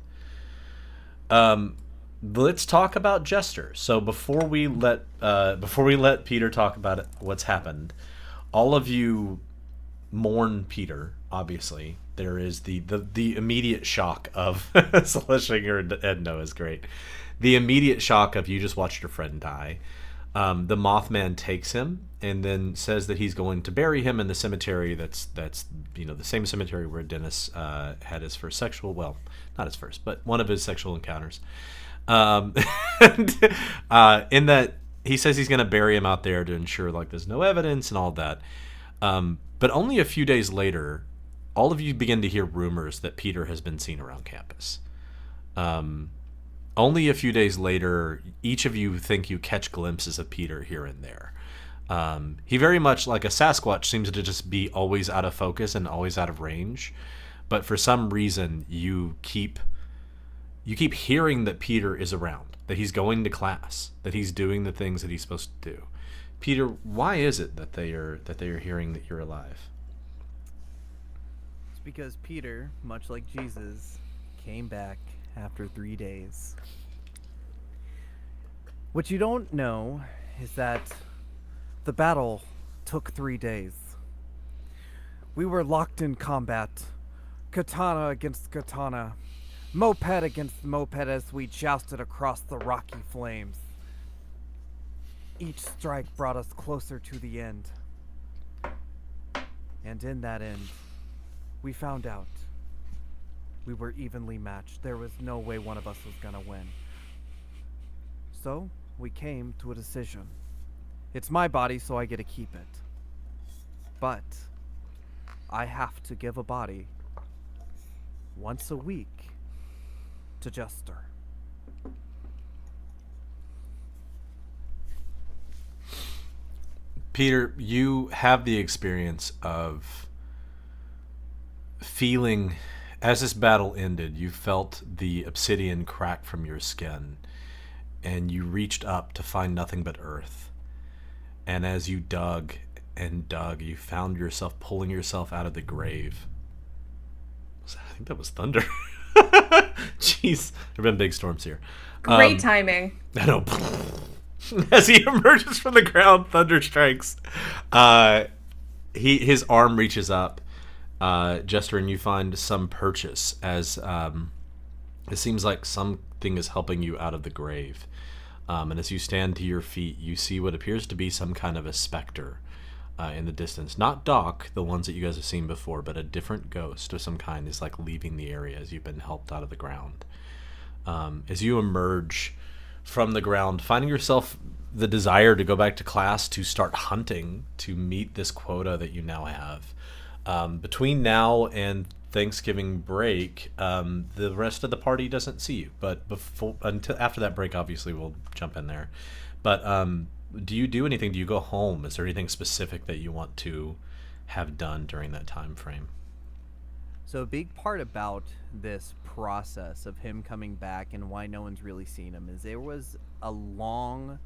Let's talk about Jester. So before we let Peter talk about it, what's happened, all of you mourn Peter. Obviously, there is the immediate shock of Celestia and Noah is great. The immediate shock of you just watched your friend die. The Mothman takes him and then says that he's going to bury him in the cemetery that's the same cemetery where Dennis had his first sexual, well, not his first, but one of his sexual encounters. In that he says he's going to bury him out there to ensure like there's no evidence and all that. But only a few days later, all of you begin to hear rumors that Peter has been seen around campus. Only a few days later, each of you think you catch glimpses of Peter here and there. He very much, like a Sasquatch, seems to just be always out of focus and always out of range. But for some reason, you keep hearing that Peter is around, that he's going to class, that he's doing the things that he's supposed to do. Peter, why is it that they are hearing that you're alive? It's because Peter, much like Jesus, came back after 3 days. What you don't know is that the battle took 3 days. We were locked in combat, katana against katana, moped against moped as we jousted across the rocky flames. Each strike brought us closer to the end. And in that end, we found out we were evenly matched. There was no way one of us was gonna win. So, we came to a decision. It's my body, so I get to keep it. But I have to give a body once a week to Jester. Peter, you have the experience of feeling, as this battle ended, you felt the obsidian crack from your skin, and you reached up to find nothing but earth. And as you dug and dug, you found yourself pulling yourself out of the grave. I think that was thunder. Jeez, there have been big storms here. Great timing. I know. As he emerges from the ground, thunder strikes. His arm reaches up, Jester, and you find some purchase as it seems like something is helping you out of the grave. And as you stand to your feet, you see what appears to be some kind of a specter in the distance. Not Doc, the ones that you guys have seen before, but a different ghost of some kind is like leaving the area as you've been helped out of the ground. As you emerge from the ground, finding yourself the desire to go back to class, to start hunting, to meet this quota that you now have. Between now and Thanksgiving break, the rest of the party doesn't see you. But after that break, obviously, we'll jump in there. But do you do anything? Do you go home? Is there anything specific that you want to have done during that time frame? So a big part about this process of him coming back and why no one's really seen him is there was a long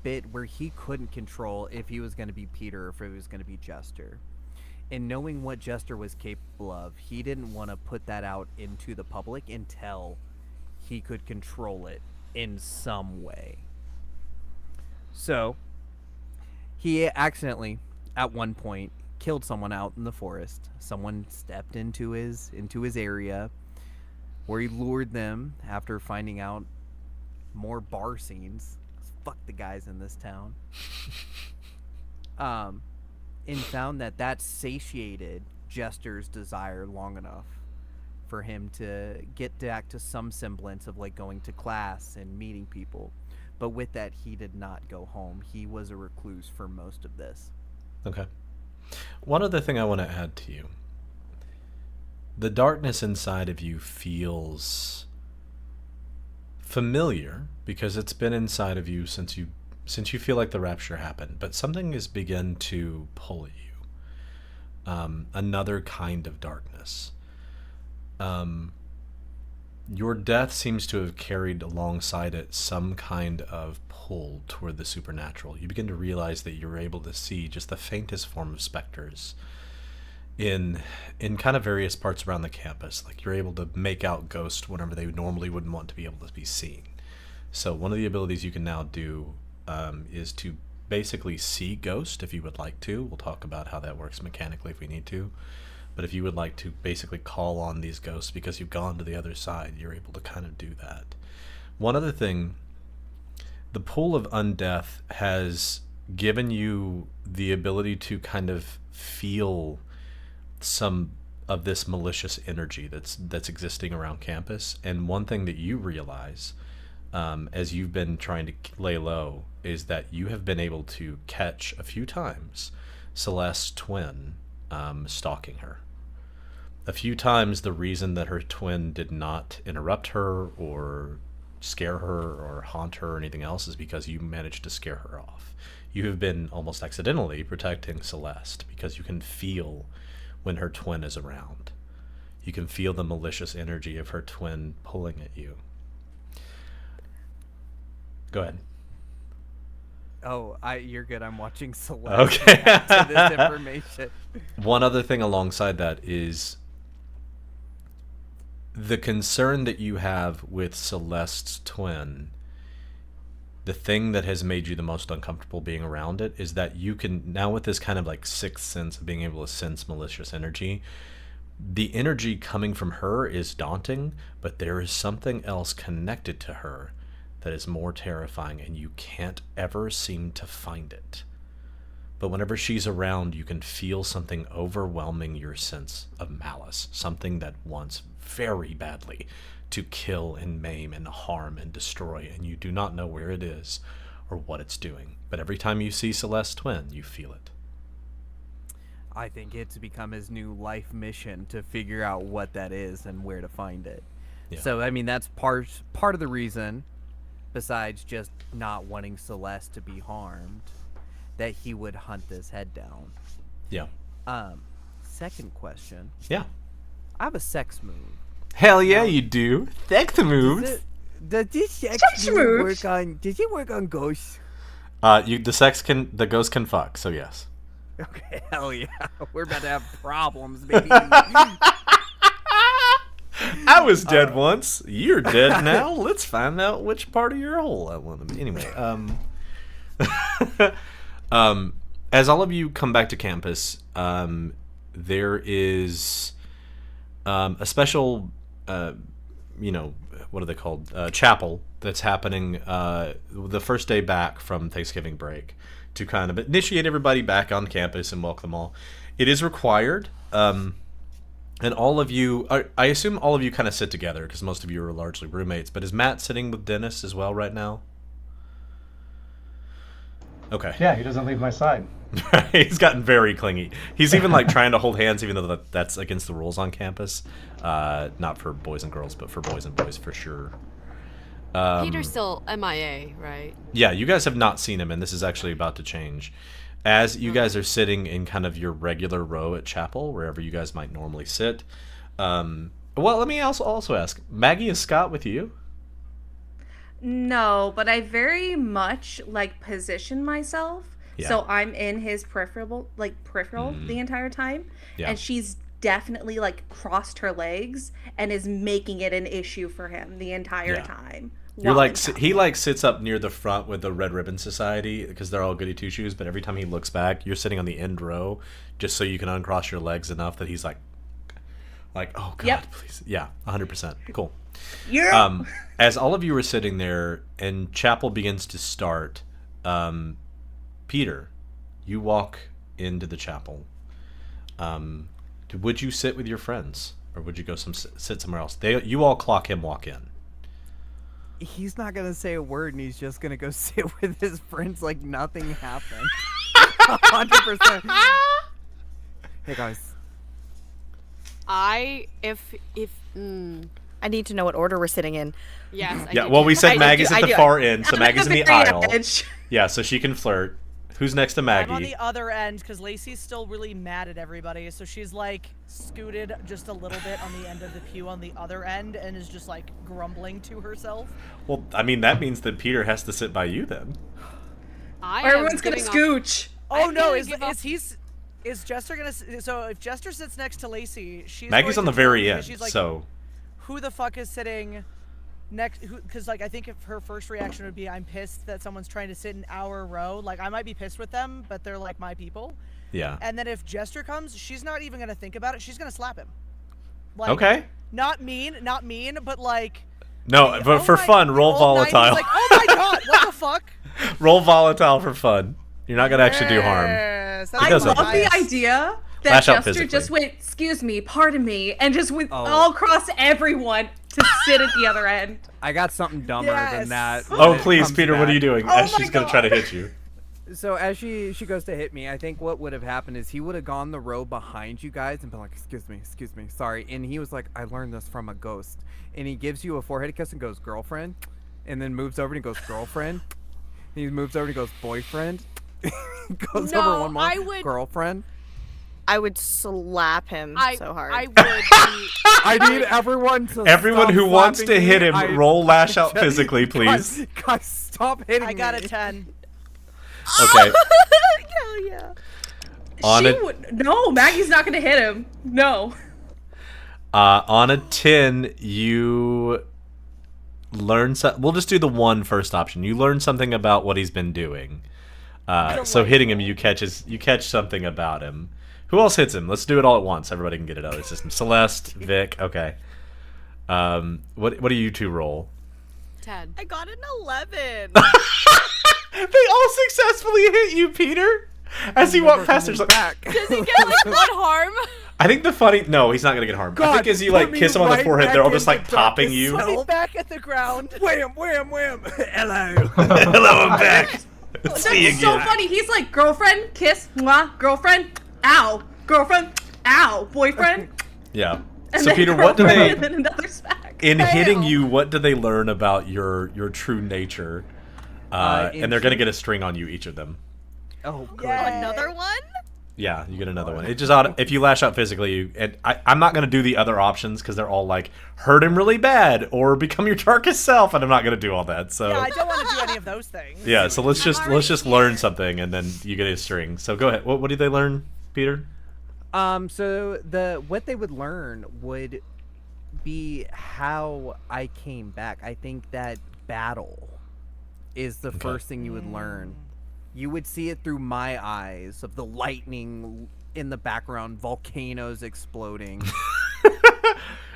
bit where he couldn't control if he was going to be Peter or if it was going to be Jester. And knowing what Jester was capable of, he didn't want to put that out into the public until he could control it in some way. So he accidentally, at one point, killed someone out in the forest. Someone stepped into his area, where he lured them after finding out more bar scenes. Fuck the guys in this town. And found that satiated Jester's desire long enough for him to get back to some semblance of like going to class and meeting people. But with that, he did not go home. He was a recluse for most of this. Okay. One other thing I want to add to you. The darkness inside of you feels familiar because it's been inside of you since you feel like the rapture happened, but something has begun to pull at you. Another kind of darkness. Your death seems to have carried alongside it some kind of pull toward the supernatural. You begin to realize that you're able to see just the faintest form of specters in kind of various parts around the campus. Like you're able to make out ghosts whenever they normally wouldn't want to be able to be seen. So one of the abilities you can now do is to basically see ghosts if you would like to. We'll talk about how that works mechanically if we need to. But if you would like to basically call on these ghosts because you've gone to the other side, you're able to kind of do that. One other thing, the pool of undeath has given you the ability to kind of feel some of this malicious energy that's existing around campus. And one thing that you realize as you've been trying to lay low is that you have been able to catch a few times Celeste's twin stalking her. A few times the reason that her twin did not interrupt her or scare her or haunt her or anything else is because you managed to scare her off. You have been almost accidentally protecting Celeste because you can feel when her twin is around. You can feel the malicious energy of her twin pulling at you. Go ahead. Oh, you're good. I'm watching Celeste. Okay. To this information. One other thing alongside that is the concern that you have with Celeste's twin. The thing that has made you the most uncomfortable being around it is that you can now, with this kind of like sixth sense of being able to sense malicious energy, the energy coming from her is daunting, but there is something else connected to her that is more terrifying, and you can't ever seem to find it. But whenever she's around, you can feel something overwhelming your sense of malice, something that wants very badly to kill and maim and harm and destroy, and you do not know where it is or what it's doing. But every time you see Celeste's twin, you feel it. I think it's become his new life mission to figure out what that is and where to find it. Yeah. So, I mean, that's part of the reason, besides just not wanting Celeste to be harmed, that he would hunt this head down. Yeah. Second question. Yeah. I have a sex move. Hell yeah, you do. Sex moves. Does this sex Sex move moves? does it work on ghosts? The ghost can fuck, so yes. Okay, hell yeah. We're about to have problems, baby. I was dead once. You're dead now. Let's find out which part of your hole I want to be. Anyway, as all of you come back to campus, there is a special, what are they called? Chapel that's happening the first day back from Thanksgiving break to kind of initiate everybody back on campus and welcome them all. It is required. And all of you, I assume all of you kind of sit together because most of you are largely roommates. But is Matt sitting with Dennis as well right now? Okay. Yeah, he doesn't leave my side. He's gotten very clingy. He's even like trying to hold hands, even though that's against the rules on campus. Not for boys and girls, but for boys and boys for sure. Peter's still MIA, right? Yeah, you guys have not seen him, and this is actually about to change. As you guys are sitting in kind of your regular row at chapel, wherever you guys might normally sit. Well, let me also ask, Maggie, is Scott with you? No, but I very much like position myself Yeah. so I'm in his peripheral the entire time. Yeah. And she's definitely like crossed her legs and is making it an issue for him the entire Yeah. time. You're while like in he chapel. like sits up near the front with the Red Ribbon Society because they're all goody two shoes. But every time he looks back, you're sitting on the end row, just so you can uncross your legs enough that he's like Like, oh God, Yep. please. Yeah, 100%. Cool. Yeah. As all of you are sitting there and chapel begins to start, Peter, you walk into the chapel. Would you sit with your friends, or would you go sit somewhere else? You all clock him walk in. He's not gonna say a word, and he's just gonna go sit with his friends like nothing happened. 100%. Hey guys. I need to know what order we're sitting in. Yes. Yeah, well, we said I Maggie's do- at I the do- far end, so I'm Maggie's at in the the very aisle. edge. Yeah, so she can flirt. Who's next to Maggie? I'm on the other end because Lacey's still really mad at everybody, so she's like scooted just a little bit on the end of the pew on the other end and is just like grumbling to herself. Well, I mean, that means that Peter has to sit by you then. I Or am everyone's gonna giving off- scooch. Oh I'm no, gonna is give up- Jester gonna? So if Jester sits next to Lacey, she's Maggie's going on the to very turn end, because she's like, so who the fuck is sitting next? Because like I think if her first reaction would be, I'm pissed that someone's trying to sit in our row. Like I might be pissed with them, but they're like my people. yeah. And then if Jester comes, she's not even gonna think about it. She's gonna slap him. Like, Okay. Not mean, but like. No, but for fun, roll volatile. Like, oh my god, what the fuck? Roll volatile for fun. You're not gonna actually do harm. Yes, He I doesn't. love the idea that Lash out Jester physically. just went, excuse me, pardon me, and just went Oh. all across everyone to sit at the other end. I got something dumber Yes. than that. Oh, when it please, comes Peter, what are back. you doing? Oh As my she's gonna try to God. hit you. So as she goes to hit me, I think what would have happened is he would have gone the row behind you guys and been like, excuse me, sorry. And he was like, I learned this from a ghost. And he gives you a forehead kiss and goes, girlfriend. And then moves over and he goes, girlfriend. And he moves over and he goes, boyfriend. Goes over No, one more, I would- girlfriend. I would slap him so hard. I would be. I need everyone to Everyone stop who wants slapping to hit me. him, roll lash out physically, please. Guys, stop hitting me. I got a 10. Okay. Hell yeah. On She a no, Maggie's not gonna hit him. No. on a 10, you learn. We'll just do the one first option. You learn something about what he's been doing. So hitting him, you catch something about him. Who else hits him? Let's do it all at once. Everybody can get it out of the system. Celeste, Vic, okay. What do you two roll? 10. I got an 11. They all successfully hit you, Peter. As he walked past, there's like, back. Does he get like one harm? I think the funny. No, he's not gonna get harmed. I God, think as you put like me kiss him on the right forehead, back they're all in just like the popping darkness. you. Put me back at the ground. Wham, wham, wham. Hello. Hello, I'm back. That's See you so again. funny. He's like, girlfriend, kiss, mwah, girlfriend, ow, girlfriend, ow, boyfriend. Yeah. And So then Peter, what do girlfriend, they and then another smack. in hitting Bam. you? What do they learn about your true nature? And they're gonna get a string on you, each of them. Oh, great. Yeah. Another one? Yeah, you get another one. It just if you lash out physically, and I'm not gonna do the other options because they're all like hurt him really bad or become your darkest self, and I'm not gonna do all that. So Yeah, I don't want to do any of those things. yeah, so let's already just learn something, and then you get a string. So go ahead. What did they learn, Peter? So what they would learn would be how I came back. I think that battle is the first thing you would learn. You would see it through my eyes of the lightning in the background, volcanoes exploding.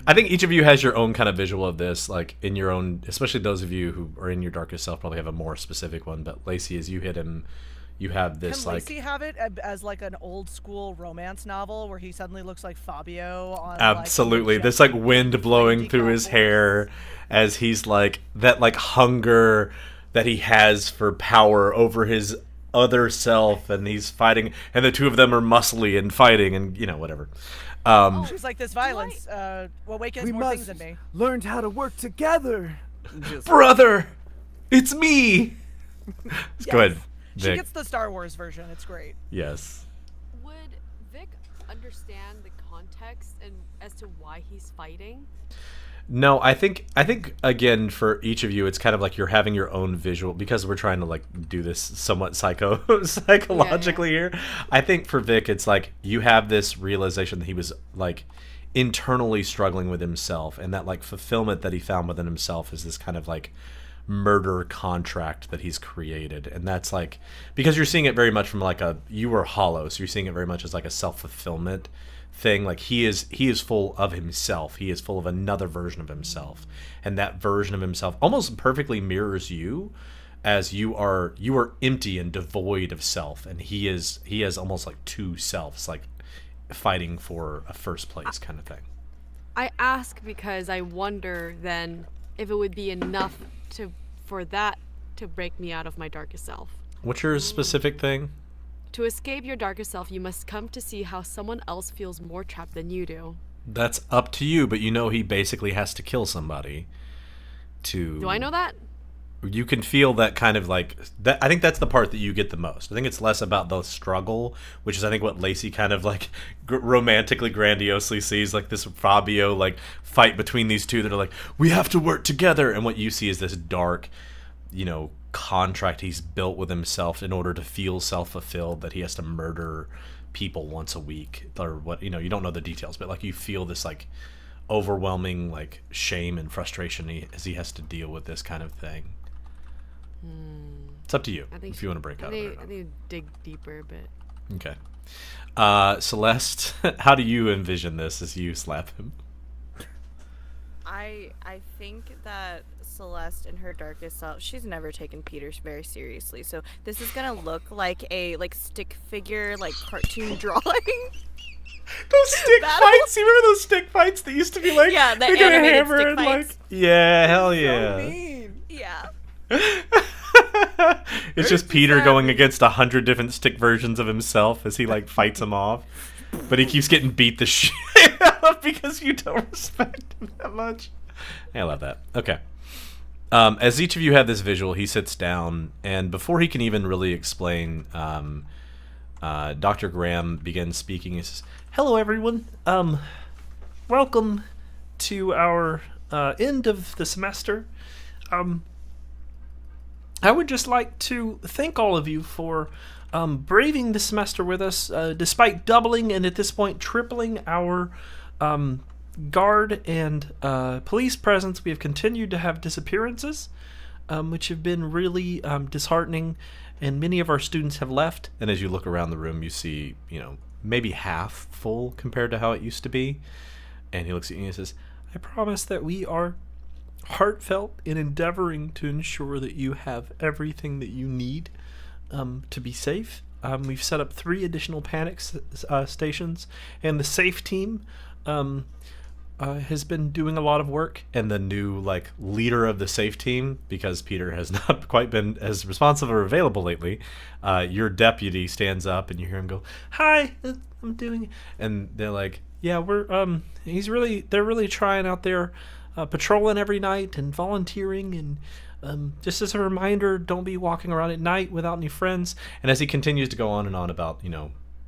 I think each of you has your own kind of visual of this, like in your own, especially those of you who are in your darkest self probably have a more specific one. But Lacey, as you hit him, you have this Can like Lacey have it as like an old school romance novel where he suddenly looks like Fabio on absolutely like, this like wind blowing through his hair as he's like that like hunger that he has for power over his other self, and he's fighting, and the two of them are muscly and fighting, and whatever. She's like, this violence awakens more things in me. learn how to work together. Just, Brother, it's me. Go ahead, She Vic. gets the Star Wars version. It's great. Yes. Would Vic understand the context and as to why he's fighting? No, I think again for each of you, it's kind of like you're having your own visual because we're trying to like do this somewhat psychologically here. I think for Vic, it's like you have this realization that he was like internally struggling with himself, and that like fulfillment that he found within himself is this kind of like murder contract that he's created. And that's like, because you're seeing it very much from like you were hollow, so you're seeing it very much as like a self-fulfillment thing. Like he is full of himself. He is full of another version of himself, and that version of himself almost perfectly mirrors you, as you are empty and devoid of self, and he has almost like two selves, like fighting for a first place kind of thing. I ask because I wonder then if it would be enough for that to break me out of my darkest self. What's your specific thing? To escape your darkest self, you must come to see how someone else feels more trapped than you do. That's up to you, but you know he basically has to kill somebody to... Do I know that? You can feel that kind of like... that. I think that's the part that you get the most. I think it's less about the struggle, which is I think what Lacey kind of like romantically, grandiosely sees, like this Fabio like fight between these two that are like, we have to work together. And what you see is this dark, contract he's built with himself in order to feel self-fulfilled, that he has to murder people once a week, or what, you don't know the details, but like you feel this like overwhelming like shame and frustration as he has to deal with this kind of thing. It's up to you if you want to break out of it. I need to dig deeper a bit. Okay. Celeste, how do you envision this as you slap him? I think that Celeste in her darkest self, she's never taken Peter very seriously. So this is gonna look like a stick figure, like cartoon drawing. Those stick fights, you remember those stick fights that used to be like, yeah, the you're gonna animated hammer stick and fights. like, yeah, hell yeah. So mean. Yeah. It's just Peter going against 100 different stick versions of himself as he like fights them off, but he keeps getting beat the shit out of because you don't respect him that much. I love that. Okay. As each of you have this visual, he sits down, and before he can even really explain, Dr. Graham begins speaking. He says, "Hello, everyone. Welcome to our end of the semester. I would just like to thank all of you for braving the semester with us, despite doubling and at this point tripling our guard and police presence. We have continued to have disappearances, which have been really disheartening, and many of our students have left." And as you look around the room, you see, maybe half full compared to how it used to be. And he looks at you and he says, "I promise that we are heartfelt in endeavoring to ensure that you have everything that you need to be safe. We've set up 3 additional panic stations, and the safe team has been doing a lot of work." And the new leader of the safe team, because Peter has not quite been as responsive or available lately, your deputy stands up and you hear him go, "Hi, I'm doing," and they're like, "Yeah, they're really trying out there, patrolling every night and volunteering, and just as a reminder, don't be walking around at night without any friends." And as he continues to go on and on about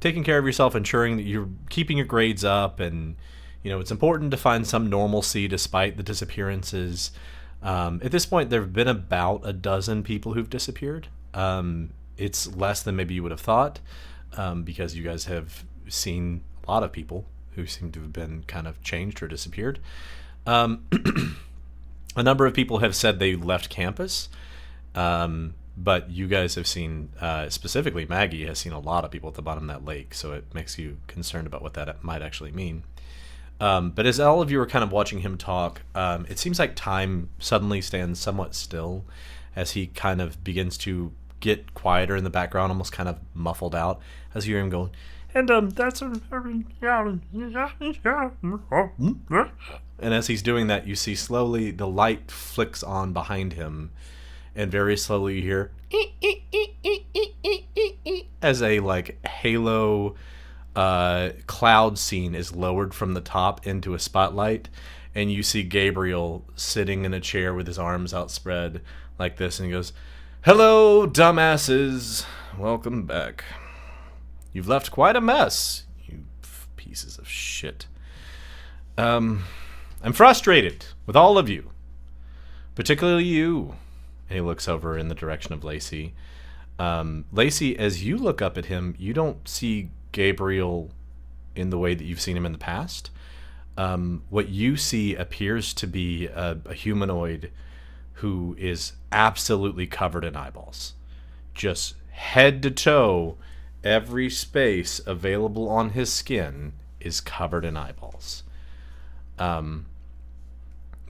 taking care of yourself, ensuring that you're keeping your grades up, and it's important to find some normalcy despite the disappearances. At this point, there have been about a dozen people who've disappeared. It's less than maybe you would have thought, because you guys have seen a lot of people who seem to have been kind of changed or disappeared. A number of people have said they left campus, but you guys have seen, specifically Maggie has seen a lot of people at the bottom of that lake, so it makes you concerned about what that might actually mean. But as all of you are kind of watching him talk, it seems like time suddenly stands somewhat still as he kind of begins to get quieter in the background, almost kind of muffled out, as you hear him going, "And that's and as he's doing that, you see slowly the light flicks on behind him, and very slowly you hear as a halo cloud scene is lowered from the top into a spotlight, and you see Gabriel sitting in a chair with his arms outspread like this, and he goes, "Hello, dumbasses. Welcome back. You've left quite a mess, you pieces of shit. I'm frustrated with all of you, particularly you." And he looks over in the direction of Lacey. Lacey, as you look up at him, you don't see Gabriel in the way that you've seen him in the past. What you see appears to be a humanoid who is absolutely covered in eyeballs. Just head to toe, every space available on his skin is covered in eyeballs. The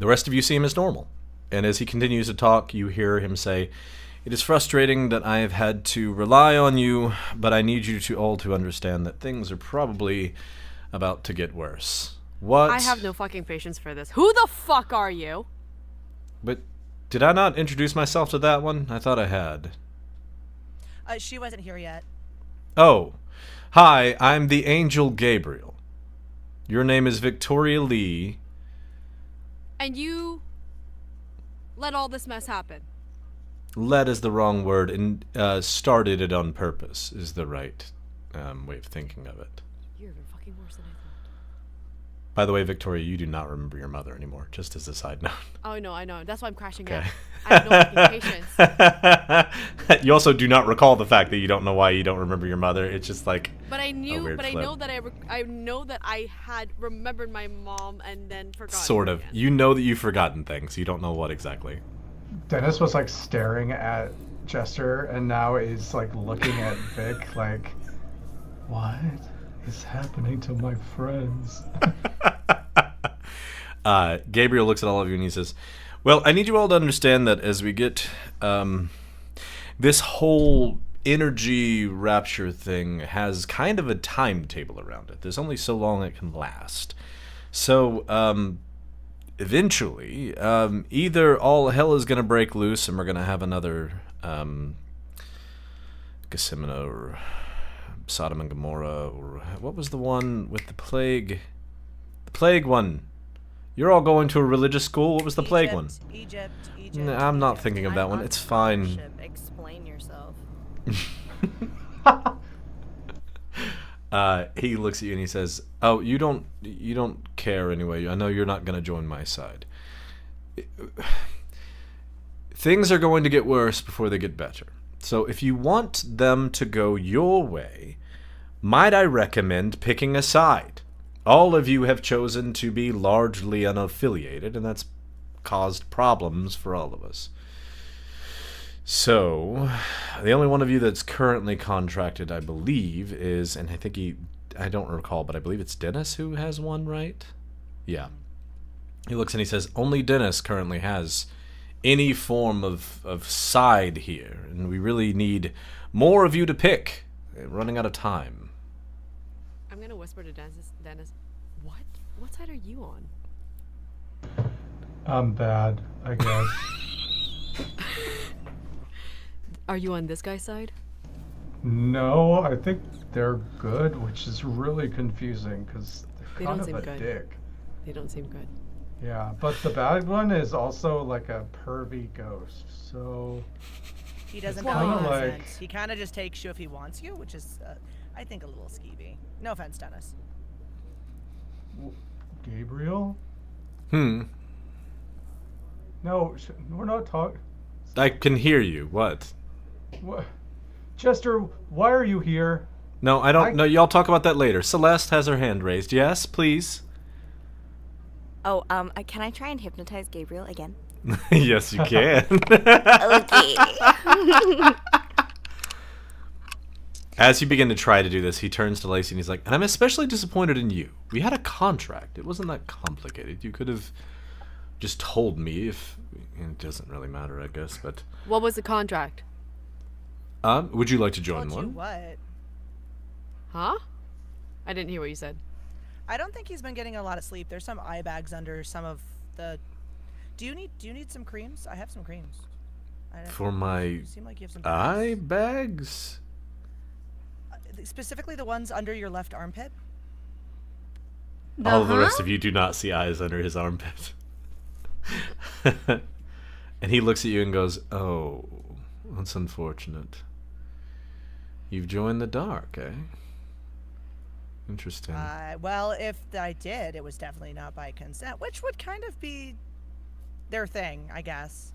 rest of you see him as normal. And as he continues to talk, you hear him say, "It is frustrating that I have had to rely on you, but I need you all to understand that things are probably about to get worse." What? I have no fucking patience for this. Who the fuck are you? But did I not introduce myself to that one? I thought I had. She wasn't here yet. Oh. Hi, I'm the Angel Gabriel. Your name is Victoria Lee. And you let all this mess happen. Led is the wrong word, and started it on purpose is the right way of thinking of it. You're even fucking worse than I thought. By the way, Victoria, you do not remember your mother anymore, just as a side note. Oh, no, I know. That's why I'm crashing out. Okay. I have no fucking patience. You also do not recall the fact that you don't know why you don't remember your mother. It's just like But I knew, weird but I flip. know that I know that I had remembered my mom and then forgotten. Sort her of. again. You know that you've forgotten things. You don't know what exactly. Dennis was like staring at Jester and now is like looking at Vic like, what is happening to my friends? Gabriel looks at all of you and he says, "Well, I need you all to understand that as we get this whole energy rapture thing has kind of a timetable around it. There's only so long it can last. So eventually, either all hell is going to break loose and we're going to have another Gethsemane or Sodom and Gomorrah, or what was the one with the plague? The plague one. You're all going to a religious school. What was the plague one? Egypt. Nah, I'm not Egypt. thinking of that I'm one. on It's fine. scholarship. Explain yourself. He looks at you and he says, "Oh, you don't care anyway. I know you're not going to join my side. Things are going to get worse before they get better. So if you want them to go your way, might I recommend picking a side? All of you have chosen to be largely unaffiliated, and that's caused problems for all of us. So, the only one of you that's currently contracted, I believe, is, and I don't recall, but I believe it's Dennis who has one, right? Yeah. He looks and he says, only Dennis currently has any form of side here, and we really need more of you to pick. We're running out of time." I'm gonna whisper to Dennis, what side are you on? I'm bad, I guess. Are you on this guy's side? No, I think they're good, which is really confusing because They they're don't kind of seem a good. dick. They don't seem good. Yeah, but the bad one is also like a pervy ghost, so He doesn't It's know he kinda doesn't. like- He kind of just takes you if he wants you, which is, I think, a little skeevy. No offense, Dennis. Gabriel? Hmm. No, we're not talking. I can hear you. What? What? Chester, why are you here? No, I don't know. Y'all talk about that later. Celeste has her hand raised. Yes, please. Oh, can I try and hypnotize Gabriel again? Yes, you can. Okay. As you begin to try to do this, he turns to Lacey and he's like, "And I'm especially disappointed in you. We had a contract. It wasn't that complicated. You could have just told me if... It doesn't really matter, I guess, but... What was the contract? Would you like to join Told you one?" what? Huh? I didn't hear what you said. I don't think he's been getting a lot of sleep. There's some eye bags under some of the. Do you need some creams? I have some creams. For my You seem like you have some. eye creams. bags? Specifically the ones under your left armpit. All the rest of you do not see eyes under his armpit. And he looks at you and goes, "Oh, that's unfortunate. You've joined the dark, eh? Interesting." Well, if I did, it was definitely not by consent, which would kind of be their thing, I guess.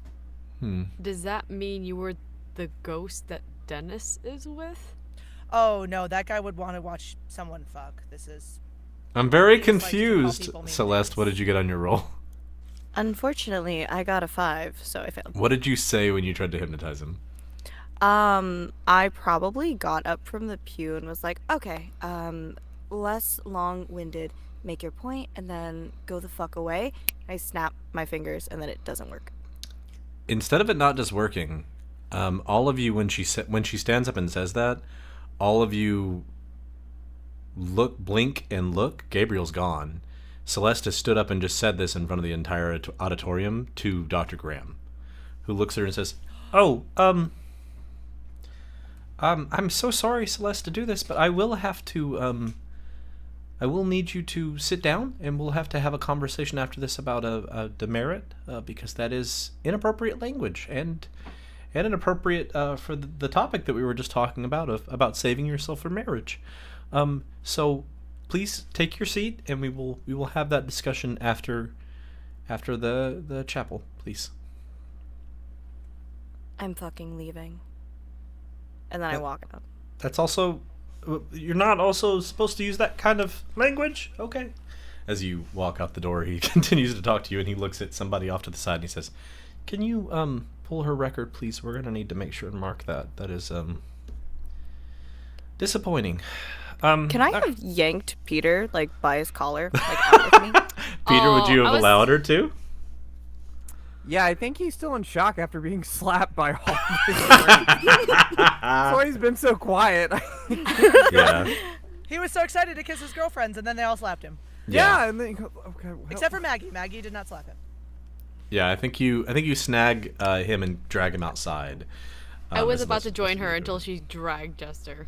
Does that mean you were the ghost that Dennis is with? Oh no, that guy would want to watch someone fuck. This is. I'm very He just likes to call confused. people mean Celeste, things. what did you get on your roll? Unfortunately, I got a 5, so I failed. What did you say when you tried to hypnotize him? I probably got up from the pew and was like, okay, less long-winded, make your point, and then go the fuck away. I snap my fingers, and then it doesn't work. Instead of it not just working, all of you when she stands up and says that, all of you blink and look. Gabriel's gone. Celeste has stood up and just said this in front of the entire auditorium to Dr. Graham, who looks at her and says, "Oh, I'm so sorry, Celeste, to do this, but I will have to, I will need you to sit down, and we'll have to have a conversation after this about a demerit, because that is inappropriate language and inappropriate for the topic that we were just talking about saving yourself for marriage. So please take your seat, and we will have that discussion after the chapel, please." I'm fucking leaving. And then I walk out. That's also, you're not also supposed to use that kind of language? Okay. As you walk out the door, he continues to talk to you, and he looks at somebody off to the side, and he says, "Can you pull her record, please? We're going to need to make sure and mark that. That is disappointing." Can I have yanked Peter, like, by his collar, like, out with me? Peter, would you have allowed her to? Yeah, I think he's still in shock after being slapped by all of his friends. That's why he's been so quiet. Yeah. He was so excited to kiss his girlfriends, and then they all slapped him. Yeah, and then you go, okay. Well, Except for Maggie. Maggie did not slap him. Yeah, I think you snag him and drag him outside. I was as about most to join people her do. until she dragged Jester.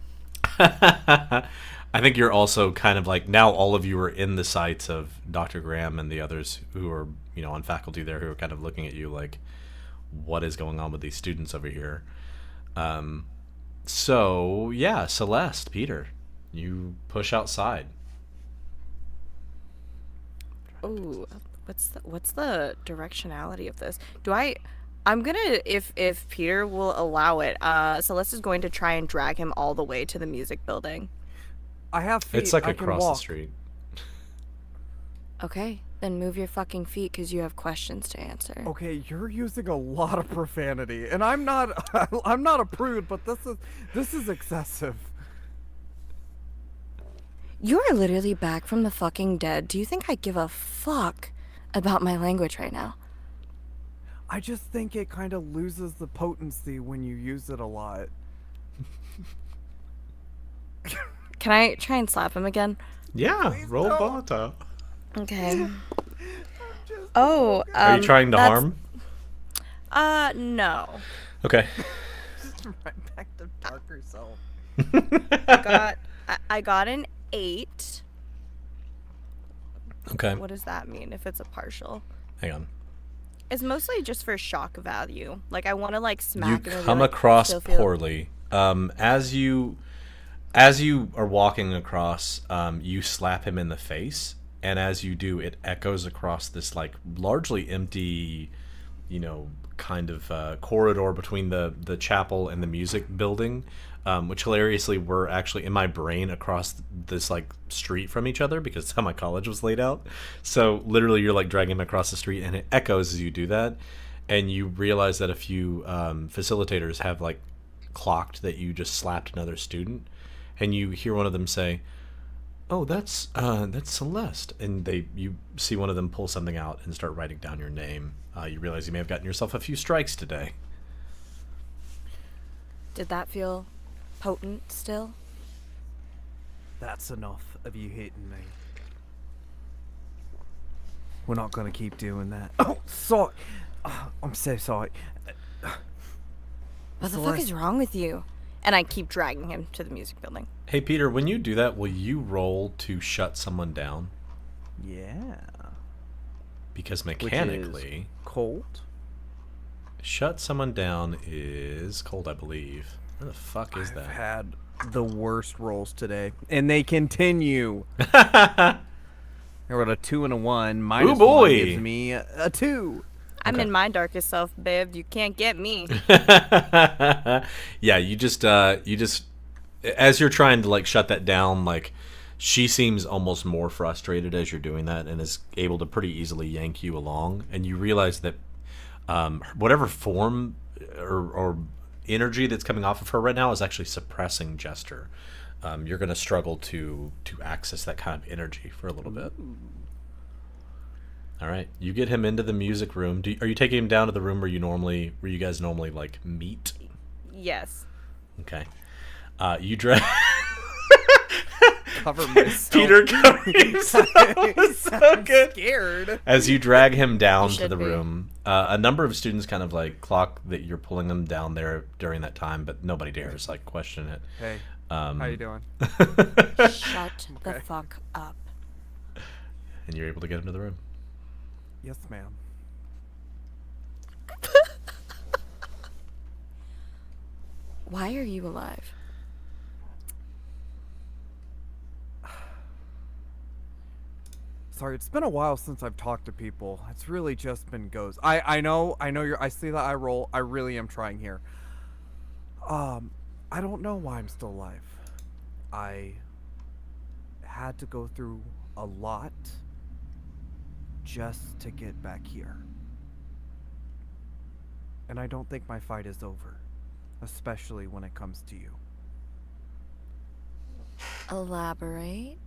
I think you're also kind of like, now all of you are in the sights of Dr. Graham and the others who are, on faculty there, who are kind of looking at you like, what is going on with these students over here? So yeah, Celeste, Peter, you push outside. Ooh, what's the directionality of this? I'm gonna, if Peter will allow it, Celeste is going to try and drag him all the way to the music building. I have feet. It's like I can across the walk. street. Okay, then move your fucking feet because you have questions to answer. Okay, you're using a lot of profanity, and I'm not a prude, but this is excessive. You are literally back from the fucking dead. Do you think I give a fuck about my language right now? I just think it kind of loses the potency when you use it a lot. Can I try and slap him again? Yeah, roll Bata. Okay. Oh, Are you trying to harm? No. Okay. Right back to darker self. I got an 8. Okay. What does that mean if it's a partial? Hang on. It's mostly just for shock value. Like, I want to, like, You smack him and be come like, across "Still feel-" poorly. As you are walking across, you slap him in the face, and as you do, it echoes across this like largely empty, kind of corridor between the chapel and the music building, which hilariously were actually in my brain across this like street from each other because that's how my college was laid out. So literally, you're like dragging him across the street, and it echoes as you do that, and you realize that a few facilitators have like clocked that you just slapped another student, and you hear one of them say, "Oh, that's Celeste," and you see one of them pull something out and start writing down your name. You realize you may have gotten yourself a few strikes today. Did that feel potent still? That's enough of you hitting me. We're not gonna keep doing that. Oh, sorry. I'm so sorry. What the fuck is wrong with you? And I keep dragging him to the music building. Hey, Peter, when you do that, will you roll to shut someone down? Yeah. Because Which is mechanically, cold. shut someone down is cold, I believe. Where the fuck is I've that? had the worst rolls today, and they continue. I rolled a 2 and a 1. Minus boy. 1 gives me a 2. I'm in my darkest self, babe. You can't get me. Yeah, you just as you're trying to like shut that down, like She seems almost more frustrated as you're doing that and is able to pretty easily yank you along. And you realize that whatever form or energy that's coming off of her right now is actually suppressing Jester. You're going to struggle to access that kind of energy for a little bit. All right, you get him into the music room. Are you taking him down to the room where you guys normally like meet? Yes. Okay. You drag Cover myself. Peter covering himself. So good. Scared. As you drag him down You to should the be. room, a number of students kind of like clock that you're pulling them down there during that time, but nobody dares like question it. Hey, how you doing? Shut the Okay. fuck up. And you're able to get him to the room. Yes, ma'am. Why are you alive? Sorry, it's been a while since I've talked to people. It's really just been goes. I know I see that eye roll. I really am trying here. I don't know why I'm still alive. I had to go through a lot just to get back here. And I don't think my fight is over, especially when it comes to you. Elaborate.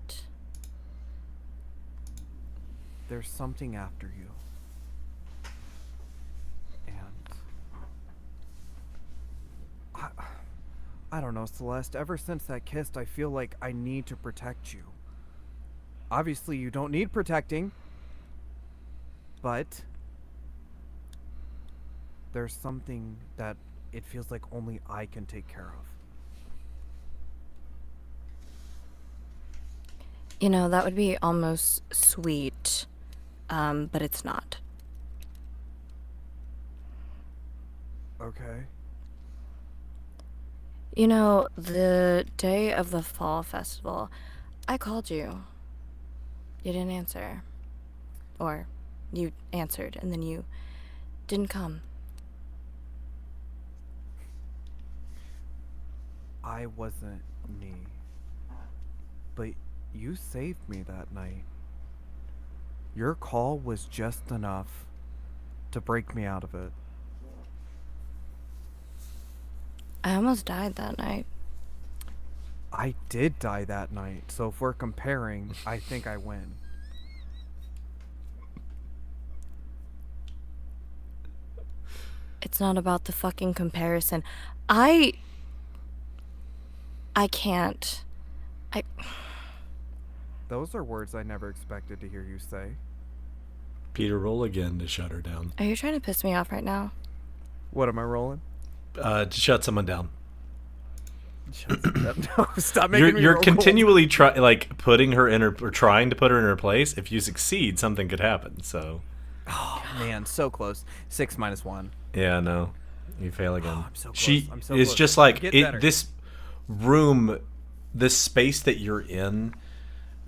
There's something after you. And I don't know, Celeste. Ever since that kiss, I feel like I need to protect you. Obviously, you don't need protecting. But there's something that it feels like only I can take care of. You know, that would be almost sweet, but it's not. Okay. You know, the day of the fall festival, I called you. You didn't answer. Or you answered, and then you didn't come. I wasn't me. But you saved me that night. Your call was just enough to break me out of it. I almost died that night. I did die that night, so if we're comparing, I think I win. It's not about the fucking comparison. I can't. Those are words I never expected to hear you say. Peter, roll again to shut her down. Are you trying to piss me off right now? What am I rolling? To shut someone down. No, stop making me You're roll continually putting her in her or trying to put her in her place. If you succeed, something could happen. So. Oh man, so close. 6 minus 1. Yeah, no, you fail again. I'm so close. She I'm so is close. just like Get better. this room, this space that you're in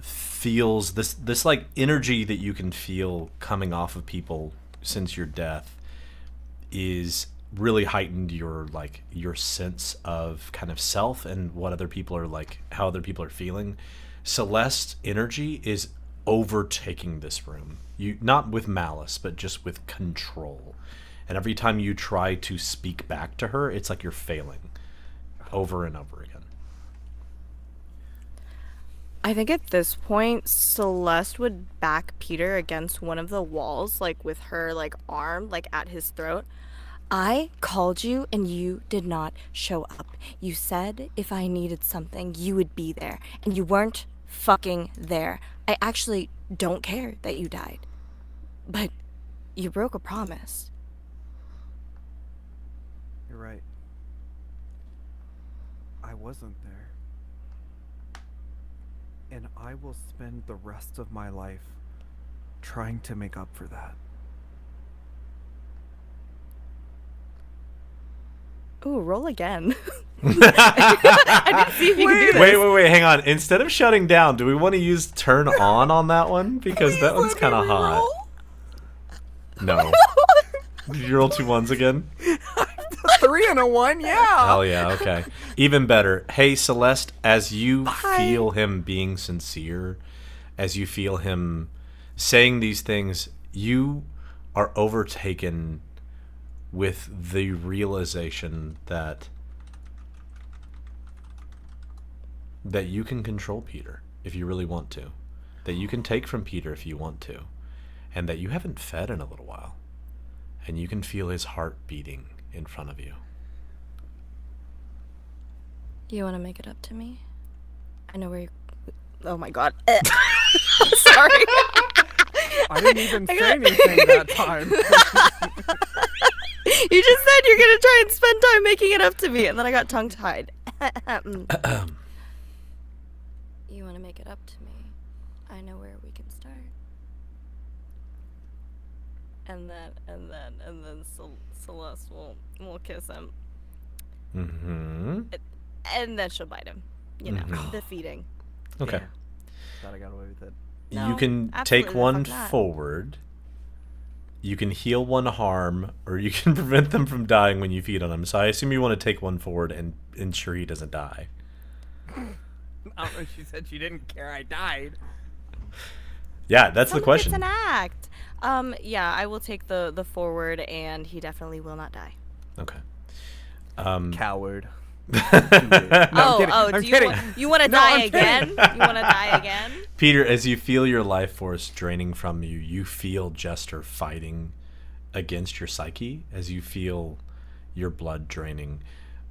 feels this like energy that you can feel coming off of people since your death is really heightened your sense of kind of self and what other people are like, how other people are feeling. Celeste's energy is overtaking this room. You not with malice, but just with control. And every time you try to speak back to her, it's like you're failing over and over again. I think at this point, Celeste would back Peter against one of the walls, like with her arm at his throat. I called you and you did not show up. You said if I needed something, you would be there. And you weren't fucking there. I actually don't care that you died. But you broke a promise. You're right. I wasn't there. And I will spend the rest of my life trying to make up for that. Ooh, roll again. I didn't see if you could do this. Wait, hang on. Instead of shutting down, do we want to use turn on that one? Because that one's kind of hot. No. Did you roll 2 1s again? 3 and a 1, yeah. Hell yeah, okay. Even better. Hey, Celeste, as you feel him being sincere, as you feel him saying these things, you are overtaken with the realization that you can control Peter if you really want to, that you can take from Peter if you want to, and that you haven't fed in a little while, and you can feel his heart beating in front of you. You want to make it up to me? I know where you... Oh my god. Sorry. I didn't even say anything that time. You just said you're gonna try and spend time making it up to me, and then I got tongue-tied. You want to make it up to me? I know where we can start. And then Celeste will kiss him. Mm-hmm. And then she'll bite him. You know, the feeding. Okay. Thought I got away with it. You No, can absolutely take the one fuck not. forward. You can heal one harm, or you can prevent them from dying when you feed on them. So I assume you want to take one forward and ensure he doesn't die. I don't know, she said she didn't care I died. Yeah, that's the question. It's an act. Yeah, I will take the forward, and he definitely will not die. Okay. Coward. Peter, I'm kidding. You want to No, die I'm again? kidding. You want to die again? as you feel your life force draining from you, you feel Jester fighting against your psyche. As you feel your blood draining,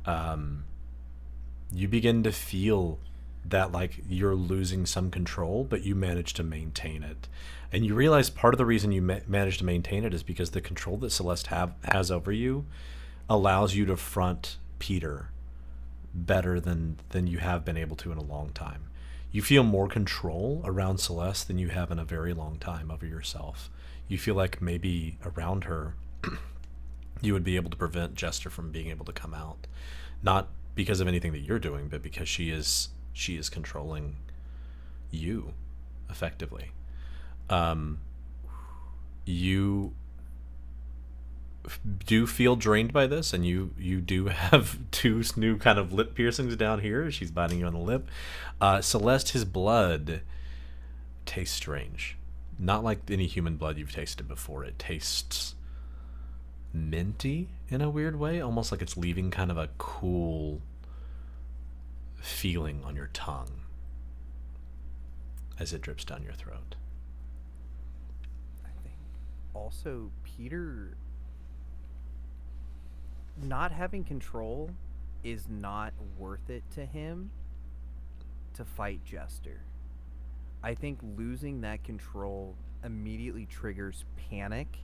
you begin to feel that like you're losing some control, but you manage to maintain it. And you realize part of the reason you manage to maintain it is because the control that Celeste has over you allows you to front Peter better than you have been able to in a long time. You feel more control around Celeste than you have in a very long time over yourself. You feel like maybe around her you would be able to prevent Jester from being able to come out. Not because of anything that you're doing, but because she is controlling you effectively. You do feel drained by this, and you do have 2 new kind of lip piercings down here. She's biting you on the lip. Celeste, his blood tastes strange. Not like any human blood you've tasted before. It tastes minty in a weird way, almost like it's leaving kind of a cool feeling on your tongue as it drips down your throat. I think also Peter not having control is not worth it to him to fight Jester. I think losing that control immediately triggers panic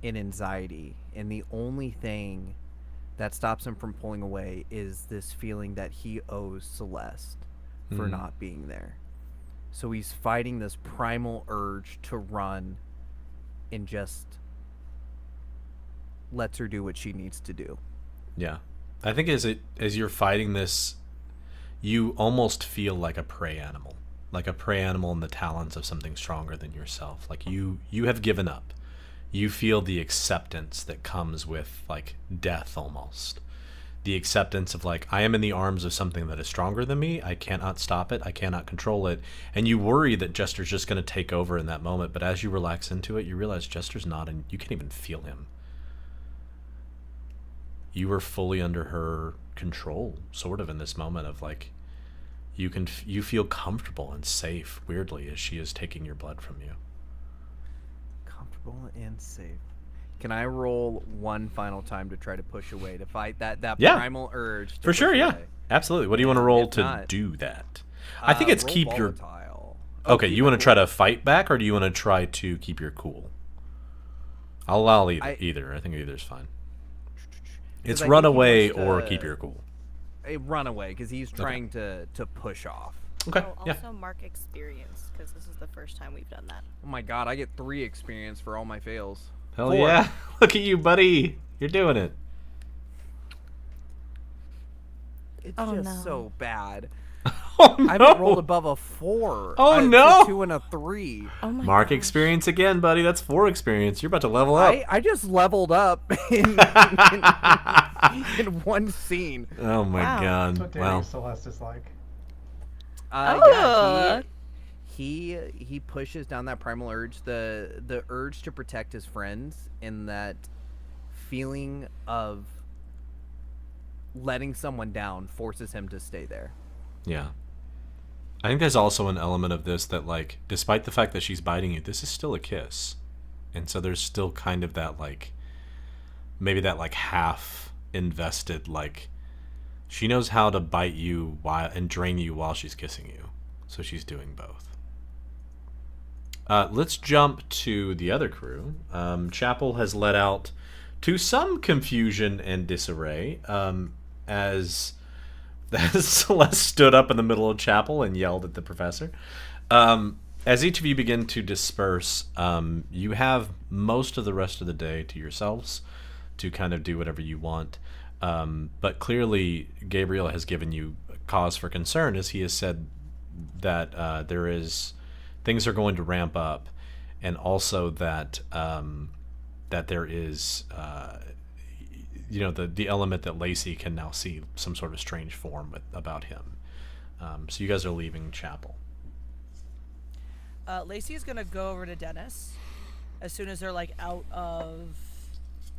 and anxiety, and the only thing that stops him from pulling away is this feeling that he owes Celeste for not being there. So he's fighting this primal urge to run and just lets her do what she needs to do. Yeah. I think as you're fighting this, you almost feel like a prey animal. Like a prey animal in the talons of something stronger than yourself. Like you have given up. You feel the acceptance that comes with like death almost. The acceptance of like, I am in the arms of something that is stronger than me. I cannot stop it. I cannot control it. And you worry that Jester's just going to take over in that moment. But as you relax into it, you realize Jester's not, and you can't even feel him. You are fully under her control, sort of, in this moment of like, you feel comfortable and safe, weirdly, as she is taking your blood from you. Comfortable and safe. Can I roll one final time to try to push away, to fight that Yeah. primal urge? To For sure, push yeah. away? Absolutely. What do you want to roll if to not, do that? I think it's roll keep your... volatile. Okay, keep you my want to try cool. to fight back, or do you want to try to keep your cool? I'll allow either. I think either's fine. It's I think run he away wants or to- keep your cool. A runaway, because he's trying to push off. Okay, Oh, yeah. also mark experience, because this is the first time we've done that. Oh my god, I get 3 experience for all my fails. Hell 4. yeah. Look at you, buddy. You're doing it. It's Oh, just no. so bad. Oh no! I haven't rolled above a 4. Oh, It's no! a 2 and a 3. Oh my Mark gosh. experience again, buddy. That's 4 experience. You're about to level up. I just leveled up in one scene. Oh my Wow. That's god. what Well, Dating Celeste is like. Oh. He pushes down that primal urge, the urge to protect his friends, and that feeling of letting someone down forces him to stay there. yeah. I think there's also an element of this that, like, despite the fact that she's biting you, this is still a kiss. And so there's still kind of that, like, maybe that, like, half invested, like, she knows how to bite you and drain you while she's kissing you. So she's doing both. Let's jump to the other crew. Chapel has let out to some confusion and disarray as Celeste stood up in the middle of chapel and yelled at the professor. As each of you begin to disperse, you have most of the rest of the day to yourselves to kind of do whatever you want. But clearly, Gabriel has given you cause for concern, as he has said that things are going to ramp up, and also that that there is the element that Lacey can now see some sort of strange form about him. So you guys are leaving chapel. Lacey is gonna go over to Dennis as soon as they're like out of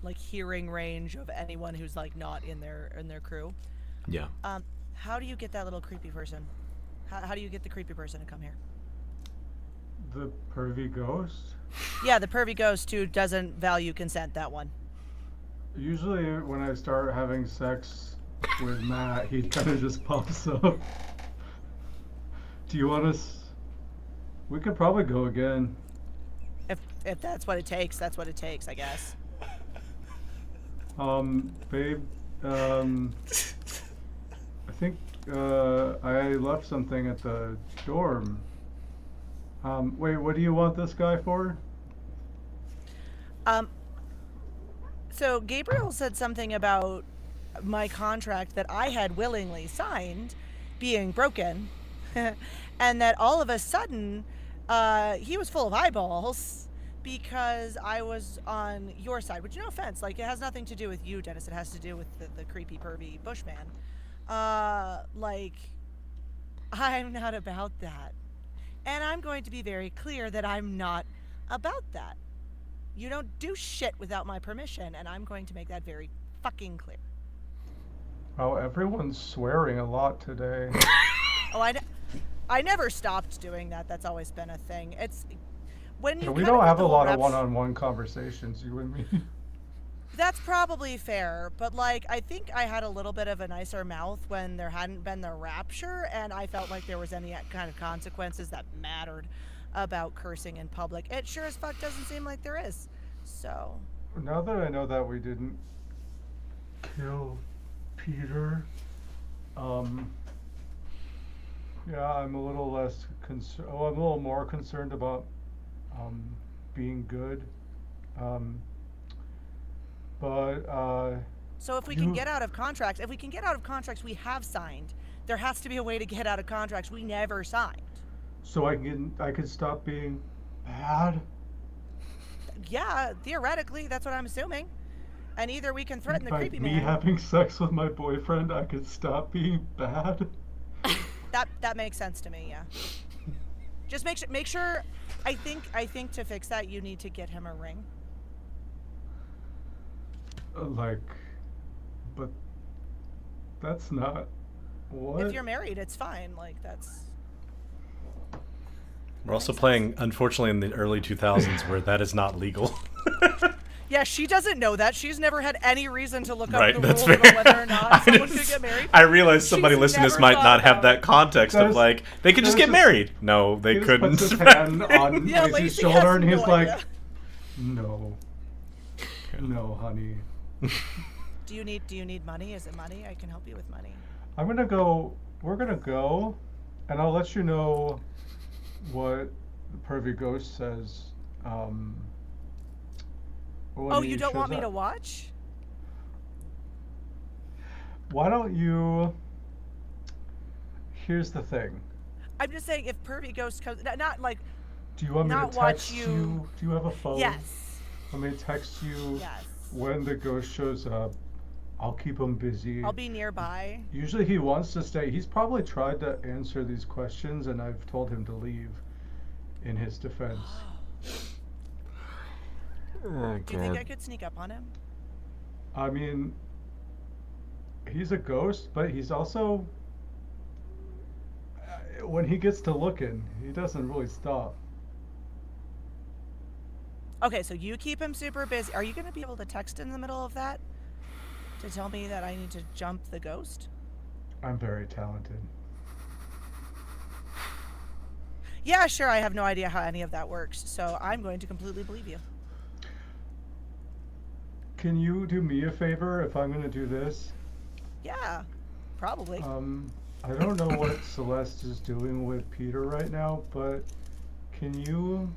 like hearing range of anyone who's like not in their crew. Yeah. How do you get that little creepy person? How do you get the creepy person to come here? The pervy ghost? Yeah, the pervy ghost who doesn't value consent. That one. Usually when I start having sex with Matt, he kind of just pops up. Do you want us? We could probably go again. If that's what it takes, that's what it takes, I guess. Babe, I think I left something at the dorm. Wait, what do you want this guy for? So Gabriel said something about my contract that I had willingly signed being broken, and that all of a sudden he was full of eyeballs because I was on your side. Which, no offense, like, it has nothing to do with you, Dennis. It has to do with the creepy, pervy bushman. Like, I'm not about that. And I'm going to be very clear that I'm not about that. You don't do shit without my permission, and I'm going to make that very fucking clear. Oh, everyone's swearing a lot today. Oh, I never stopped doing that. That's always been a thing. It's when you. We kind don't of have get a the whole lot of Rapture- one-on-one conversations, you and me. That's probably fair, but like I think I had a little bit of a nicer mouth when there hadn't been the Rapture, and I felt like there was any kind of consequences that mattered about cursing in public. It sure as fuck doesn't seem like there is. So. Now that I know that we didn't kill Peter, yeah, I'm a little less concerned. Oh, I'm a little more concerned about being good. So if we can get out of contracts, we have signed. There has to be a way to get out of contracts we never signed. So I can stop being bad. Yeah, theoretically, that's what I'm assuming. And either we can threaten the By creepy me man. having sex with my boyfriend, I could stop being bad. That makes sense to me. Yeah. Just make sure. I think to fix that, you need to get him a ring. But that's not what. If you're married, it's fine. Like that's. We're also playing, unfortunately, in the early 2000s where that is not legal. Yeah, she doesn't know that. She's never had any reason to look Right, up the that's rules fair. about whether or not someone could get married. I realize somebody She's listening to this never might thought not have about that it. context of Dennis- like, they could just Dennis get just- married. No, they He just couldn't. puts his hand on Yeah, Lacey's Lacey shoulder has and he's no like, idea. no, honey. Do you need money? Is it money? I can help you with money. We're gonna go, and I'll let you know what the pervy ghost says. When Oh, he you don't want shows me to up. watch? Why don't you here's the thing. I'm just saying, if pervy ghost comes, not like, Do you want me not to watch text you- you? Do you have a phone? yes, Let me text you yes. when the ghost shows up. I'll keep him busy. I'll be nearby. Usually he wants to stay. He's probably tried to answer these questions, and I've told him to leave in his defense. Oh, Do you think I could sneak up on him? I mean, he's a ghost, but he's also, when he gets to looking, he doesn't really stop. Okay, so you keep him super busy. Are you going to be able to text in the middle of that to tell me that I need to jump the ghost? I'm very talented. Yeah, sure. I have no idea how any of that works, so I'm going to completely believe you. Can you do me a favor if I'm going to do this? Yeah, probably. I don't know what Celeste is doing with Peter right now, but can you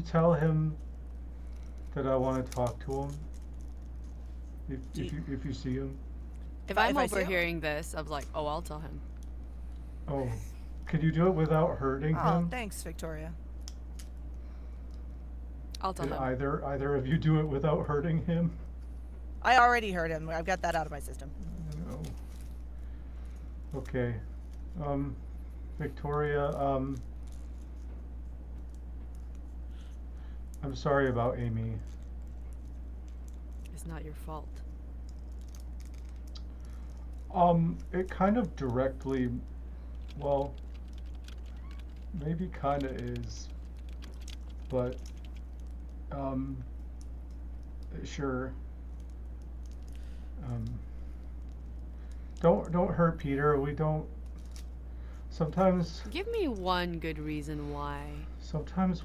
tell him that I want to talk to him? If you see him. If I'm if I see him? overhearing this, I was like, oh, I'll tell him. Oh, could you do it without hurting Oh, him? thanks, Victoria. I'll tell Did him. either of you do it without hurting him? I already heard him. I've got that out of my system. No. Okay. Victoria, I'm sorry about Amy. It's not your fault. It kind of directly, well, maybe kind of is, but, sure. Don't hurt Peter. We don't. Sometimes Give me one good reason why.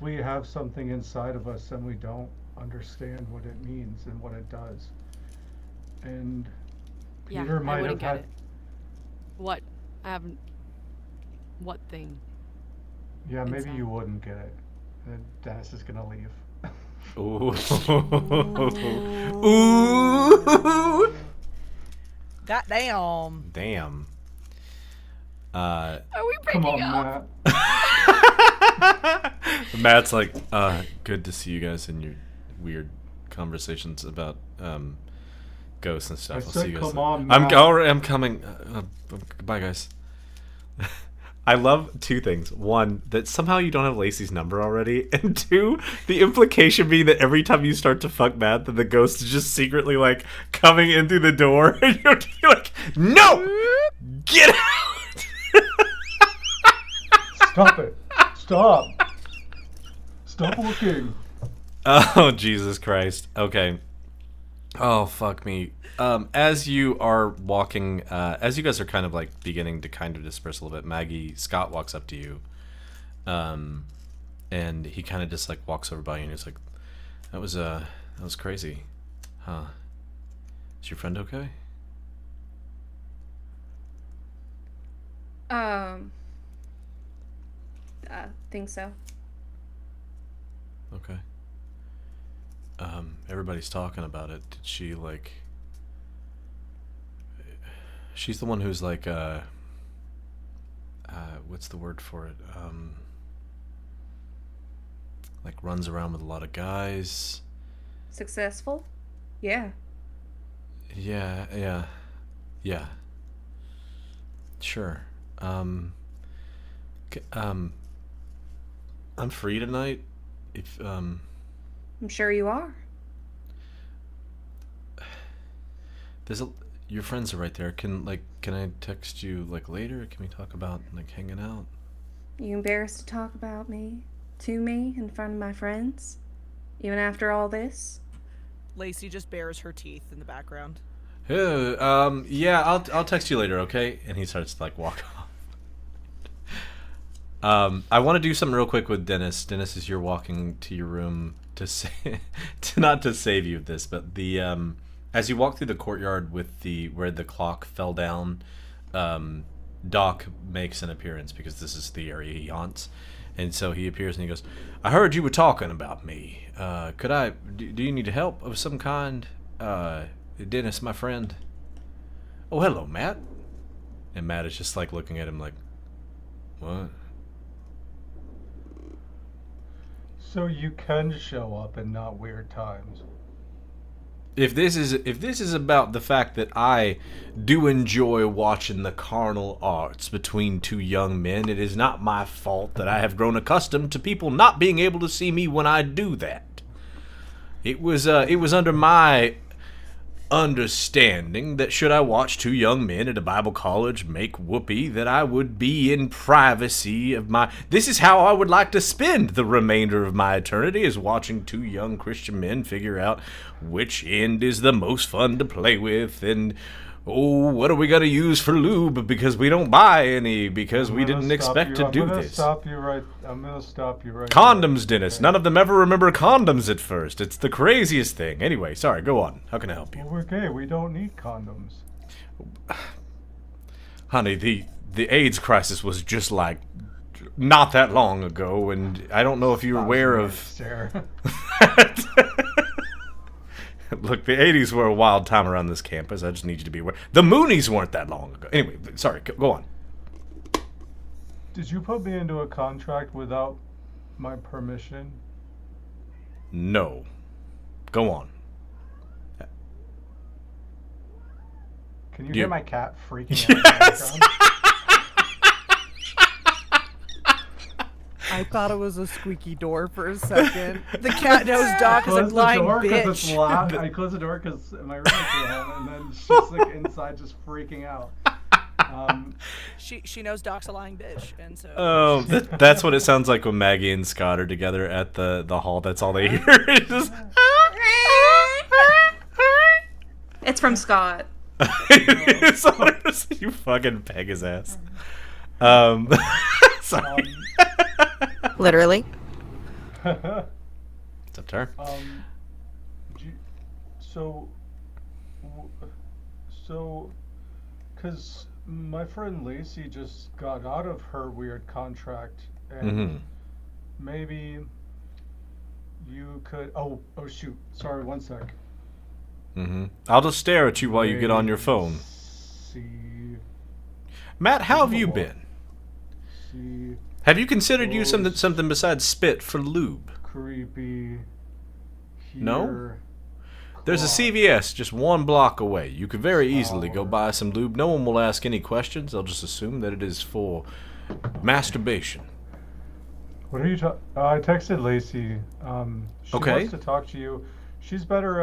we have something inside of us and we don't understand what it means and what it does. And Yeah, Peter I might wouldn't have get had. it. What? I haven't. What thing? Yeah, maybe inside. you wouldn't get it. And Dennis is gonna leave. Ooh. Ooh. Goddamn. Damn. Are we Come breaking on, up? Matt. Matt's like, good to see you guys in your weird conversations about ghosts and stuff. I I'll said, see you guys. come on, I'm Matt. already. I'm coming. Goodbye, guys. I love two things. One, that somehow you don't have Lacey's number already, and two, the implication being that every time you start to fuck Matt, that the ghost is just secretly like coming in through the door, and you're like, no, get out. Stop it. Stop. Stop looking. Oh, Jesus Christ. Okay. Oh, fuck me. As you are walking, as you guys are kind of like beginning to kind of disperse a little bit, Scott walks up to you. And he kind of just like walks over by you and he's like, that was crazy. Huh. Is your friend okay? Think so. Okay. Everybody's talking about it. Did she like... She's the one who's like, what's the word for it? Like runs around with a lot of guys. Successful? Yeah. Yeah. Sure. I'm free tonight. If I'm sure you are. your friends are right there. Can I text you like later? Can we talk about like hanging out? You embarrassed to talk about me to me in front of my friends, even after all this? Lacey just bares her teeth in the background. Yeah, I'll text you later, okay? And he starts to like walk off. I want to do something real quick with Dennis. Dennis, as you're walking to your room to not to save you this, but the as you walk through the courtyard with where the clock fell down, Doc makes an appearance because this is the area he haunts, and so he appears and he goes, "I heard you were talking about me. Do you need help of some kind, Dennis, my friend?" Oh, hello, Matt. And Matt is just like looking at him like, what? So you can show up in not weird times. If this is about the fact that I do enjoy watching the carnal arts between two young men, it is not my fault that I have grown accustomed to people not being able to see me when I do that. It was under my understanding that should I watch two young men at a Bible college make whoopee, that I would be in privacy of my... This is how I would like to spend the remainder of my eternity, is watching two young Christian men figure out which end is the most fun to play with, and what are we going to use for lube, because we don't buy any, because we didn't expect to do this. I'm gonna stop you right Condoms, there. Dennis. Okay. None of them ever remember condoms at first. It's the craziest thing. Anyway, sorry, go on. How can I help you? Well, we're gay. We don't need condoms. Honey, the AIDS crisis was just like not that long ago, and I don't know if you're aware of... Stare. Look, the 80s were a wild time around this campus. I just need you to be aware. The Moonies weren't that long ago. Anyway, sorry, go on. Did you put me into a contract without my permission? No. Go on. Can you You- hear my cat freaking out in the background? I thought it was a squeaky door for a second. The cat knows Doc is a Close the lying door 'cause it's bitch. loud. I close the door because my roommate's at home, and then she's like inside just freaking out. She knows Doc's a lying bitch, and so. Oh, that's what it sounds like when Maggie and Scott are together at the hall. That's all they hear. It's just... It's from Scott. It's honestly, you fucking peg his ass. Sorry. Literally. It's up to her. Because my friend Lacey just got out of her weird contract, and Mm-hmm. maybe you could. Oh shoot! Sorry, one sec. Mm-hmm. I'll just stare at you while you get on your phone. See. Matt, how have you been? See. Have you considered using something besides spit for lube? Creepy. Here. No? There's a CVS just one block away. You could very easily go buy some lube. No one will ask any questions. They'll just assume that it is for masturbation. What are you talking? I texted Lacey. She Okay. wants to talk to you. She's better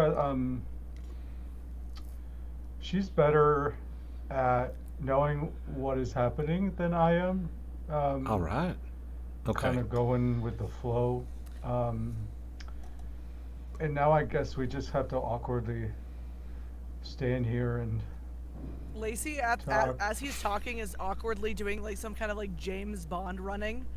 at knowing what is happening than I am. All right. Okay. Kind of going with the flow. And now I guess we just have to awkwardly stand here and. Lacey, as he's talking, is awkwardly doing like some kind of like James Bond running.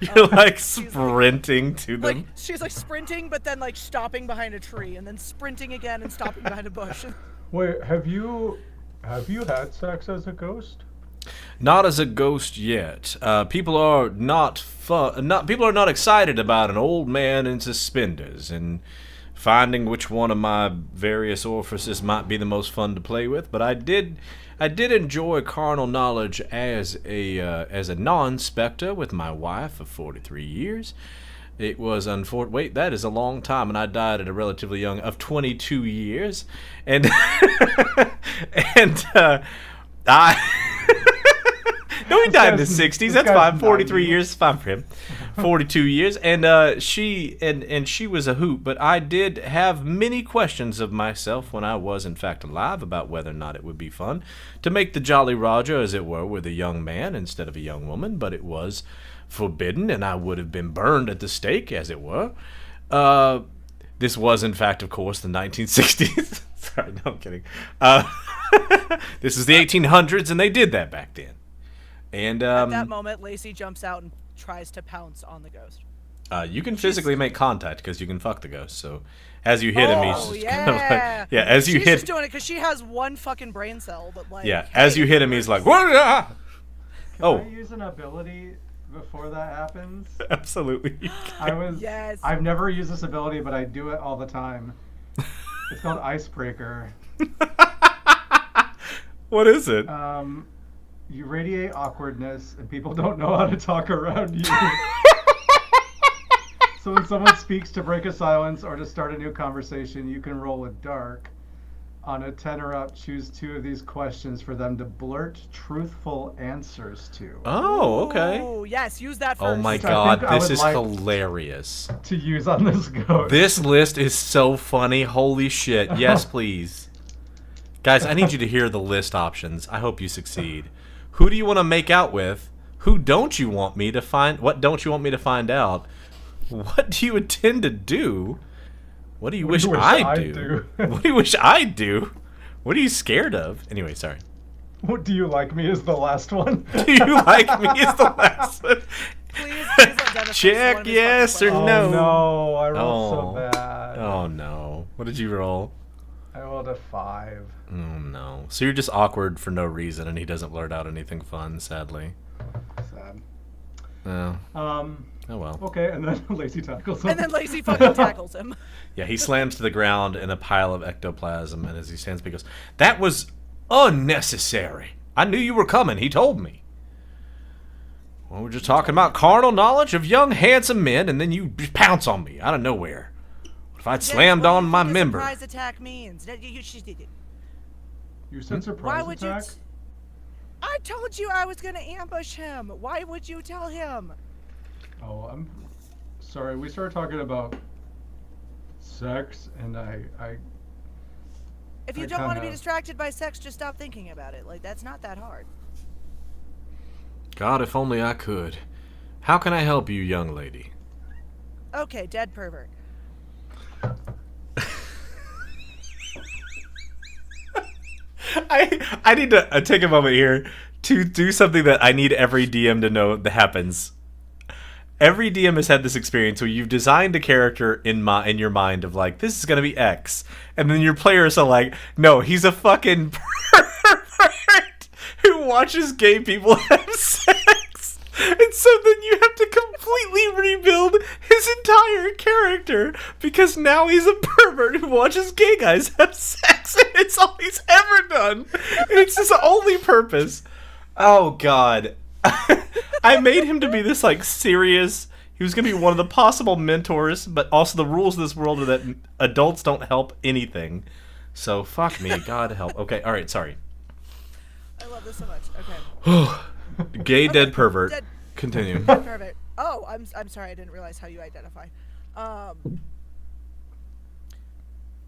You're like she's sprinting to them. Like she's like sprinting, but then like stopping behind a tree, and then sprinting again and stopping behind a bush. Wait, have you had sex as a ghost? Not as a ghost yet. People are not excited about an old man in suspenders and finding which one of my various orifices might be the most fun to play with. But I did enjoy carnal knowledge as a non-specter with my wife of 43 years. It was wait, that is a long time, and I died at a relatively young of 22 years, and I. No, he died in his 60s. That's fine. 43 years is fine for him. 42 years, and she was a hoot. But I did have many questions of myself when I was in fact alive about whether or not it would be fun to make the Jolly Roger, as it were, with a young man instead of a young woman. But it was forbidden, and I would have been burned at the stake, as it were. This was, in fact, of course, the 1960s. Sorry, no, I'm kidding. This is the 1800s, and they did that back then. And At that moment, Lacey jumps out and tries to pounce on the ghost. You can physically make contact because you can fuck the ghost. So as you hit him, he's just yeah. kind of like, yeah. As you She's hit, just doing it because she has one fucking brain cell, but like. yeah. Hey, As you hit him, he's like, "What?" Can I use an ability before that happens? Absolutely. Yes. I've never used this ability, but I do it all the time. It's called Icebreaker. What is it? You radiate awkwardness, and people don't know how to talk around you. So when someone speaks to break a silence or to start a new conversation, you can roll with dark. On a 10 or up, choose 2 of these questions for them to blurt truthful answers to. Oh, okay. Oh, yes, use that first. Oh my Which I god, think I this would is like hilarious. To use on this ghost. This list is so funny. Holy shit. Yes, please. Guys, I need you to hear the list options. I hope you succeed. Who do you want to make out with? Who don't you want me to find? What don't you want me to find out? What do you intend to do? What do you wish I'd do? What do you wish I'd do? What are you scared of? Anyway, sorry. What do you like me is the last one. Do you like me is the last one? Please identify Check one of his yes or fucking Oh no. no, I rolled Oh. so bad. Oh no. What did you roll? I rolled a 5. Oh no. So you're just awkward for no reason and he doesn't blurt out anything fun, sadly. Sad. Oh. Oh well. Okay, and then Lacey tackles him. And then Lacey fucking tackles him. Yeah, he slams to the ground in a pile of ectoplasm, and as he stands, he goes, "That was unnecessary. I knew you were coming. He told me. Well, we're just talking about carnal knowledge of young, handsome men, and then you just pounce on me out of nowhere. What if I'd slammed What do on you my think a member?" Surprise attack means. You said surprise Why would attack? I told you I was gonna ambush him. Why would you tell him? Oh, I'm sorry. We started talking about sex, and I If you I don't want to be kinda- distracted by sex, just stop thinking about it. Like, that's not that hard. God, if only I could. How can I help you, young lady? Okay, dead pervert. I need to take a moment here to do something that I need every DM to know that happens. Every DM has had this experience where you've designed a character in your mind of like, this is gonna be X, and then your players are like, no, he's a fucking pervert who watches gay people have sex, and so then you have to completely rebuild his entire character because now he's a pervert who watches gay guys have sex, and it's all he's ever done, and it's his only purpose. Oh God. I made him to be this like serious. He was gonna be one of the possible mentors, but also the rules of this world are that adults don't help anything. So fuck me, God help. Okay, all right, sorry. I love this so much. Okay. Gay dead Okay, pervert. dead- Continue. Dead pervert. Oh, I'm sorry. I didn't realize how you identify.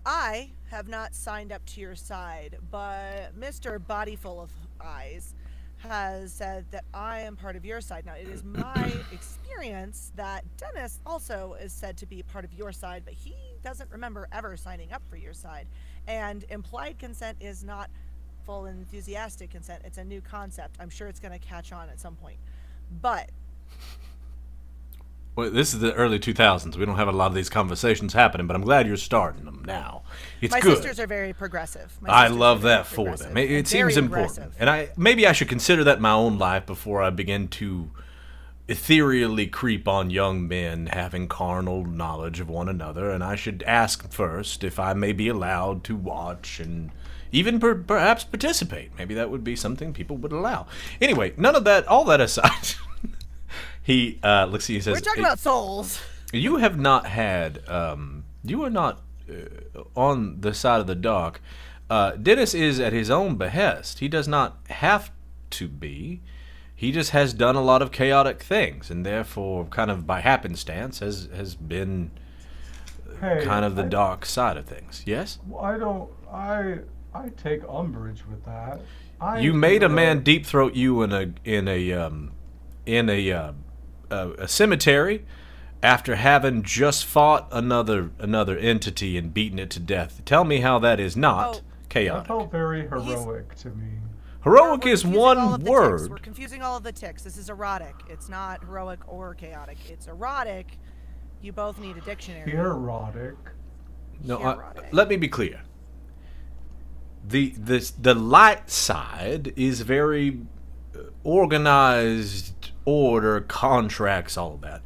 I have not signed up to your side, but Mr. Bodyful of Eyes has said that I am part of your side. Now, it is my experience that Dennis also is said to be part of your side, but he doesn't remember ever signing up for your side. And implied consent is not full enthusiastic consent. It's a new concept. I'm sure it's going to catch on at some point. But Well, this is the early 2000s. We don't have a lot of these conversations happening, but I'm glad you're starting them now. It's my good. sisters are very progressive. My I sisters love are very that for progressive them. and It very seems important. aggressive. And maybe I should consider that in my own life before I begin to ethereally creep on young men having carnal knowledge of one another, and I should ask first if I may be allowed to watch and even perhaps participate. Maybe that would be something people would allow. Anyway, none of that, all that aside, he looks at you and says, We're talking about souls. you have not had, you are not on the side of the dock. Dennis is at his own behest. He does not have to be. He just has done a lot of chaotic things, and therefore, kind of by happenstance, has been Hey, kind of the dark side of things. Yes? I take umbrage with that. You made a man deep throat you in a cemetery after having just fought another entity and beaten it to death. Tell me how that is not Oh. That chaotic. felt very heroic to me. Heroic We're is confusing all one of the ticks. word. We're confusing all of the ticks. This is erotic. It's not heroic or chaotic. It's erotic. You both need a dictionary. Erotic. No, Erotic. let me be clear. The light side is very organized, order, contracts, all of that.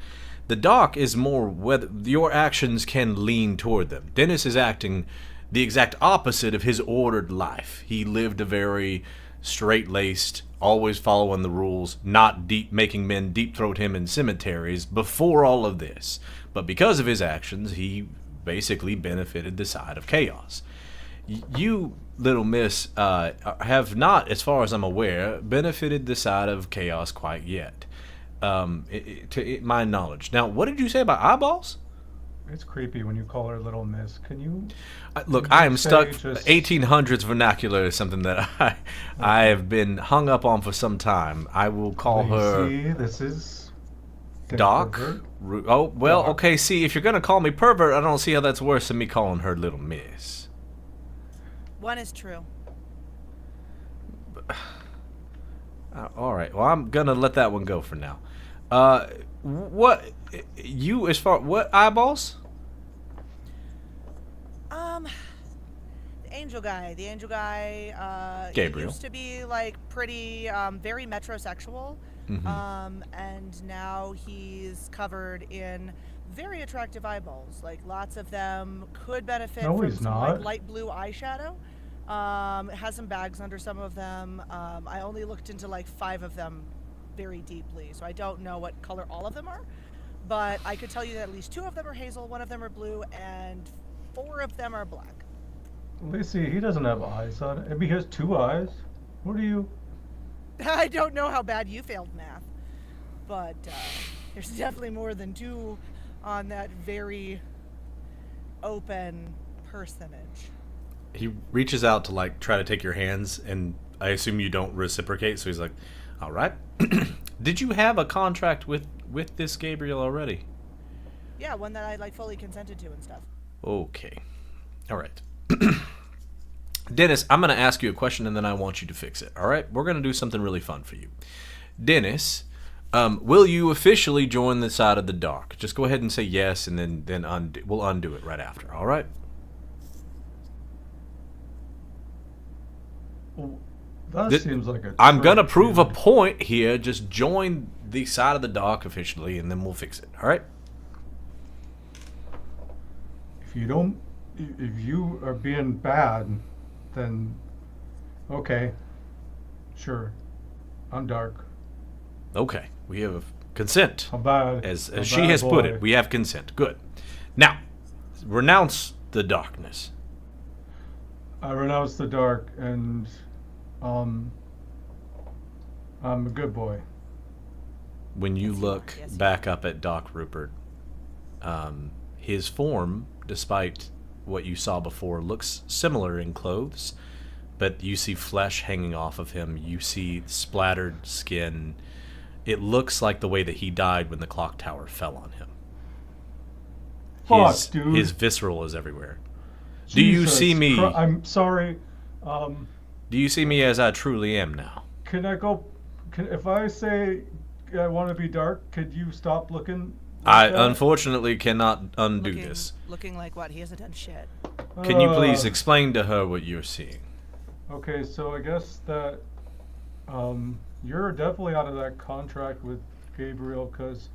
The dark is more whether your actions can lean toward them. Dennis is acting the exact opposite of his ordered life. He lived a very straight-laced, always following the rules, not making men deep throat him in cemeteries before all of this. But because of his actions, he basically benefited the side of chaos. You, little miss, have not, as far as I'm aware, benefited the side of chaos quite yet, to my knowledge. Now, what did you say about eyeballs? It's creepy when you call her Little Miss. Can you? Look, can I you am say stuck. just- 1800s vernacular is something that I have been hung up on for some time. I will call her See, this is Doc. pervert. Oh, well, Doc. okay, see, if you're going to call me pervert, I don't see how that's worse than me calling her Little Miss. One is true. All right, well, I'm going to let that one go for now. What eyeballs? The angel guy. The angel guy. Gabriel. He used to be like pretty, very metrosexual, and now he's covered in very attractive eyeballs. Like lots of them could benefit No, from he's some not. like light blue eyeshadow. It has some bags under some of them. I only looked into like 5 of them very deeply, so I don't know what color all of them are. But I could tell you that at least 2 of them are hazel, 1 of them are blue, and 4 of them are black. Lacey, he doesn't have eyes on it. Maybe he has 2 eyes. What are you? I don't know how bad you failed math, but there's definitely more than 2 on that very open personage. He reaches out to like try to take your hands, and I assume you don't reciprocate, so he's like, all right. Did you have a contract with this Gabriel already? Yeah, one that I like fully consented to and stuff. Okay. All right. Dennis, I'm going to ask you a question, and then I want you to fix it. All right? We're going to do something really fun for you. Dennis, will you officially join the side of the dark? Just go ahead and say yes, and then we'll undo it right after. All right? Well, that Th- seems like a. I'm going to trick, prove a dude. point here. Just join the side of the dark officially, and then we'll fix it. All right? If you don't, if you are being bad, then okay, sure, I'm dark. Okay. We have consent. I'm bad. As I'm she bad has put boy. it, we have consent. Good. Now, renounce the darkness. I renounce the dark, and I'm a good boy. When you Yes, you look are. Yes, you back up at Doc Rupert, his form, despite what you saw before, looks similar in clothes, but you see flesh hanging off of him. You see splattered skin. It looks like the way that he died when the clock tower fell on him. Fuck, dude. His visceral is everywhere. Do you Jesus see me? I'm sorry. Do you see me as I truly am now? Can I go? If I say I want to be dark, could you stop looking? I like that? unfortunately cannot undo Looking, this. looking like what? He hasn't done shit. Can you please Uh, explain to her what you're seeing? Okay, so I guess that you're definitely out of that contract with Gabriel because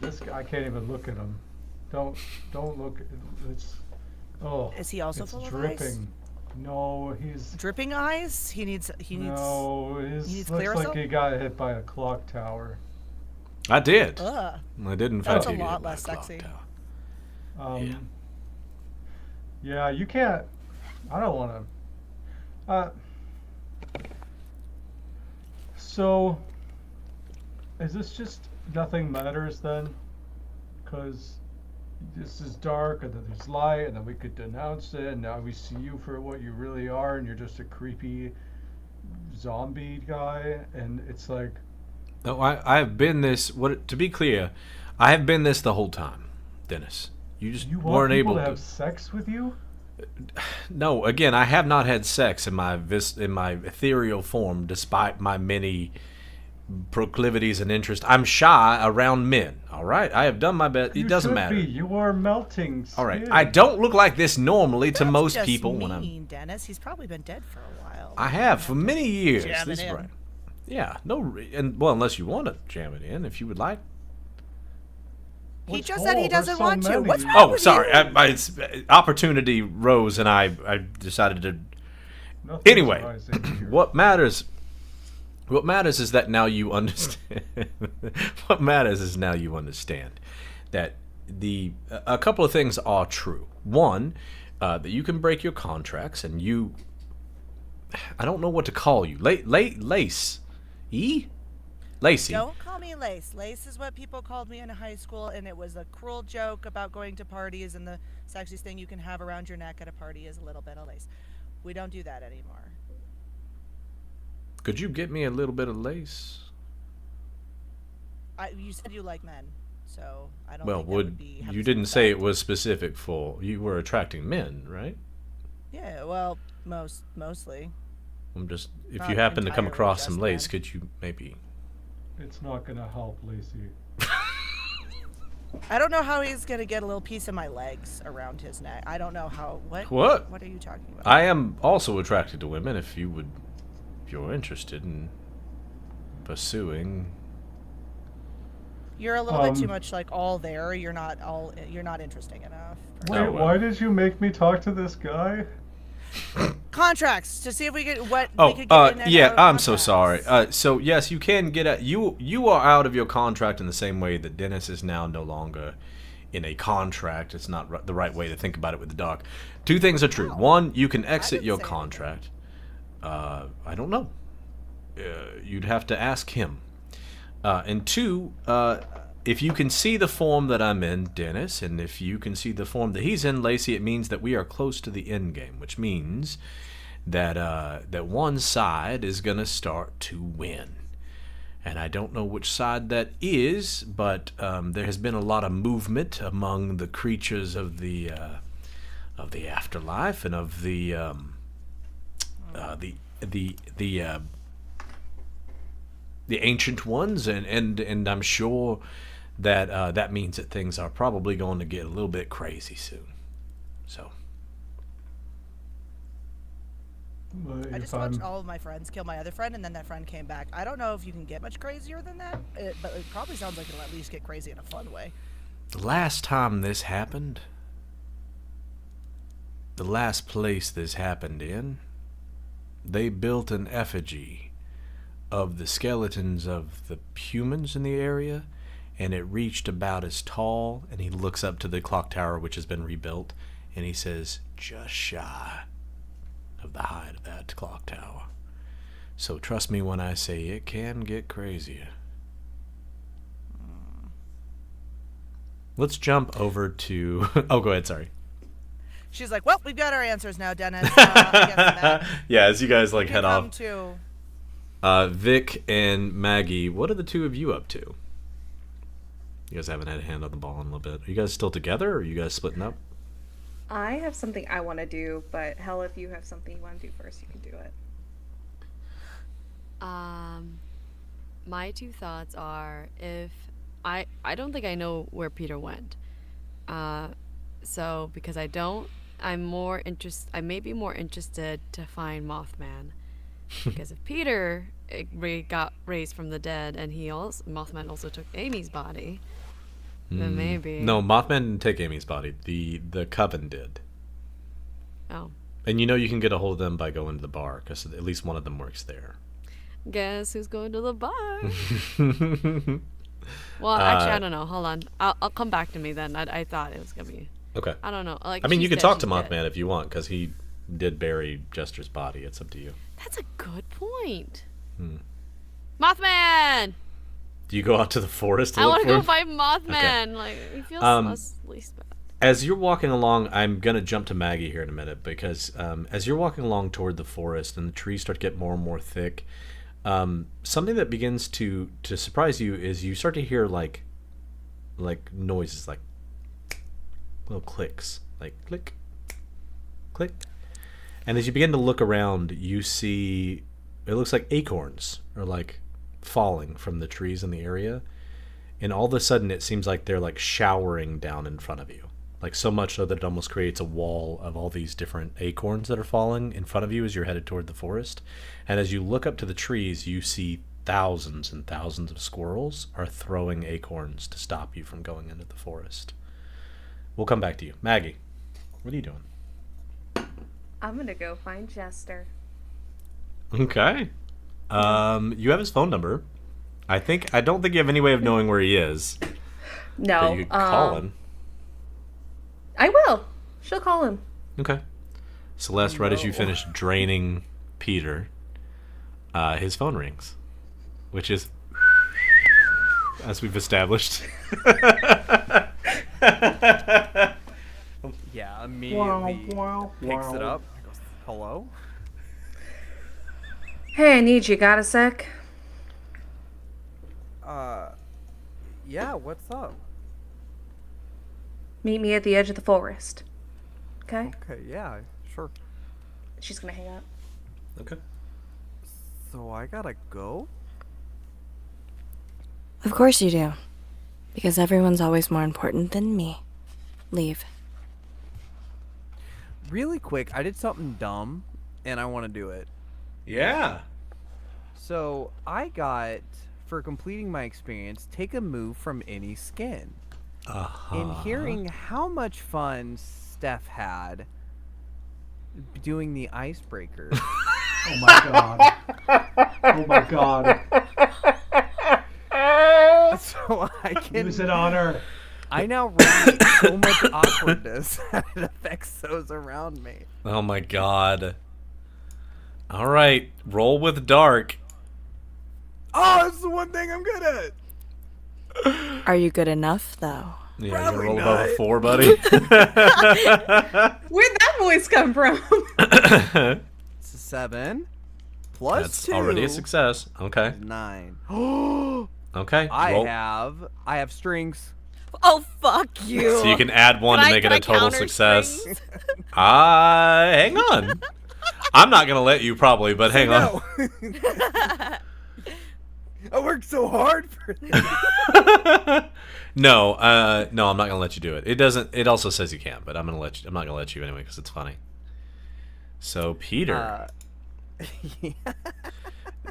this guy, I can't even look at him. Don't look. It's Is he also it's full of dripping. eyes? No, he's Dripping eyes? He needs. no. His he needs looks like Clearasil? he got hit by a clock tower. I did. Ugh. I did, in That's fact, a get lot hit by less a clock sexy. tower. Yeah, you can't. I don't want to. So, is this just nothing matters then? Because this is dark, and then there's light, and then we could denounce it, and now we see you for what you really are, and you're just a creepy zombie guy, and it's like. No, I have been this. To be clear, I have been this the whole time, Dennis. You just You want weren't people able to have sex with you? No, again, I have not had sex in my ethereal form, despite my many proclivities and interests. I'm shy around men. All right, I have done my best. You It doesn't should matter. Be. You are melting. All right, skin. I don't look like this normally to That's most just people mean, when I'm. Dennis. He's probably been dead for a while. I have for many years. Jam This it is in. right. Yeah, and well, unless you want to jam it in, if you would like. He What's just said he whole? doesn't There's so want to. many. What's wrong Oh, with sorry. you? Opportunity rose, and I decided to. Nothing's Anyway, rising here. what matters is that now you understand. What matters is now you understand that a couple of things are true. One, that you can break your contracts, and I don't know what to call you. Lace. Lacey. Don't call me Lace. Lace is what people called me in high school, and it was a cruel joke about going to parties, and the sexiest thing you can have around your neck at a party is a little bit of lace. We don't do that anymore. Could you get me a little bit of lace? You said you like men, so I don't Well, think that would be... have you the didn't same say it effect. was specific for you were attracting men, right? Yeah, well, mostly. I'm just if Not you happen to come entirely across just some lace, men. could you maybe? It's not gonna help, Lacey. I don't know how he's gonna get a little piece of my legs around his neck. I don't know how. What? What? What are you talking about? I am also attracted to women. If you're interested in pursuing. You're a little bit too much like all there. You're not interesting enough. Wait, Oh, well. why did you make me talk to this guy? Contracts to see if we could we Oh, could get in and yeah. out of I'm so sorry. contracts. So yes, you can get out. You are out of your contract in the same way that Dennis is now no longer in a contract. It's not the right way to think about it with the dog. Two things are true. One, you can exit didn't your say contract. I don't know. You'd have to ask him. And two, if you can see the form that I'm in, Dennis, and if you can see the form that he's in, Lacey, it means that we are close to the end game, which means that that one side is gonna start to win. And I don't know which side that is, but there has been a lot of movement among the creatures of the afterlife and of the ancient ones, and I'm sure that that means that things are probably going to get a little bit crazy soon. So But I if just I'm- watched all of my friends kill my other friend, and then that friend came back. I don't know if you can get much crazier than that, but it probably sounds like it'll at least get crazy in a fun way. the last time this happened, the last place this happened in, they built an effigy of the skeletons of the humans in the area, and it reached about as tall, and he looks up to the clock tower, which has been rebuilt, and he says, just shy of the height of that clock tower. So trust me when I say it can get crazier. Let's jump over to... Oh, go ahead, sorry. She's like, "Well, we've got our answers now, Dennis. I guess that Yeah, as you guys like can head come off. to." Vic and Maggie, what are the two of you up to? You guys haven't had a hand on the ball in a little bit. Are you guys still together, or are you guys splitting up? I have something I want to do, but hell, if you have something you want to do first, you can do it. My two thoughts are if I don't think I know where Peter went. So because I don't, I may be more interested to find Mothman. Because if Peter got raised from the dead and Mothman also took Amy's body, then maybe. No, Mothman didn't take Amy's body. The Coven did. Oh. And you know you can get a hold of them by going to the bar, because at least one of them works there. Guess who's going to the bar? Well, actually, I don't know. Hold on. I'll come back to me then. I thought it was gonna be. Okay. I don't know. Like, I mean, you she's can dead, talk to she's dead. Mothman if you want, because he did bury Jester's body. It's up to you. That's a good point. Mothman! Do you go out to the forest to I look want for to go him? find Mothman. Like, he feels less least bad. As you're walking along, I'm going to jump to Maggie here in a minute, because as you're walking along toward the forest and the trees start to get more and more thick, something that begins to surprise you is you start to hear like noises, like little clicks, like click, click. And as you begin to look around, you see, it looks like acorns are like falling from the trees in the area. And all of a sudden it seems like they're like showering down in front of you. Like so much so that it almost creates a wall of all these different acorns that are falling in front of you as you're headed toward the forest. And as you look up to the trees, you see thousands and thousands of squirrels are throwing acorns to stop you from going into the forest. We'll come back to you. Maggie, what are you doing? I'm gonna go find Jester. Okay. You have his phone number. I don't think you have any way of knowing where he is. No. But you could call him. I will. She'll call him. Okay. Celeste, right as you finish draining Peter, his phone rings, which is, as we've established. Yeah, immediately picks it up. Goes, hello? Hey, I need you. Got a sec? Yeah, what's up? Meet me at the edge of the forest. Okay? Okay, yeah, sure. She's gonna hang up. Okay. So I gotta go? Of course you do. Because everyone's always more important than me. Leave. Really quick, I did something dumb, and I want to do it. Yeah. So I got, for completing my experience, take a move from any skin. In hearing how much fun Steph had doing the icebreaker. Oh my god. Oh my god. So I can Use it on her. I now radiate so much awkwardness that it affects those around me. Oh my god. All right, roll with dark. Oh, that's the one thing I'm good at. Are you good enough, though? Yeah, you're gonna Probably roll not. above a 4, buddy. Where'd that voice come from? It's a 7 plus That's 2. already a success. Okay. 9. Okay. I roll. have strings. Oh, fuck you. So you can add 1 to make it a total counter success. strings? Hang on. I'm not gonna let you probably, but hang on. I worked so hard for this. No, I'm not gonna let you do it. It doesn't. It also says you can't, but I'm not gonna let you anyway because it's funny. So Peter, Yeah.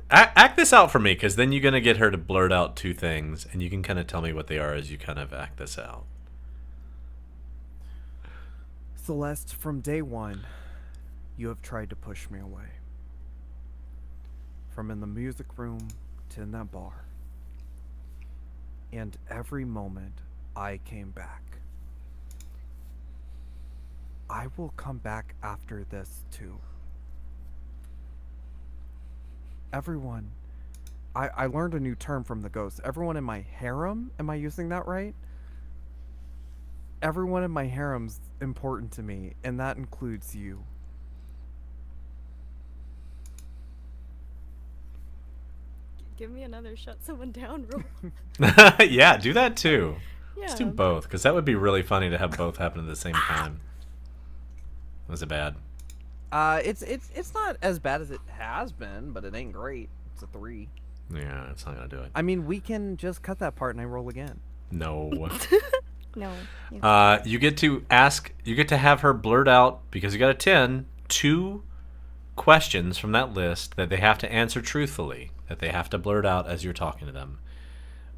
act this out for me, because then you're gonna get her to blurt out 2 things, and you can kind of tell me what they are as you kind of act this out. Celeste, from day one, you have tried to push me away. From in the music room to in that bar. And every moment I came back. I will come back after this too. Everyone. I learned a new term from the ghost. Everyone in my harem, am I using that right? Everyone in my harem's important to me, and that includes you. Give me another shut someone down roll. Yeah, do that too. Yeah. Let's do both, because that would be really funny to have both happen at the same time. Was it bad? It's not as bad as it has been, but it ain't great. It's a 3. Yeah, it's not gonna do it. I mean, we can just cut that part and I roll again. No. No. You get to ask. You get to have her blurt out, because you got a 10, 2 questions from that list that they have to answer truthfully. That they have to blurt out as you're talking to them.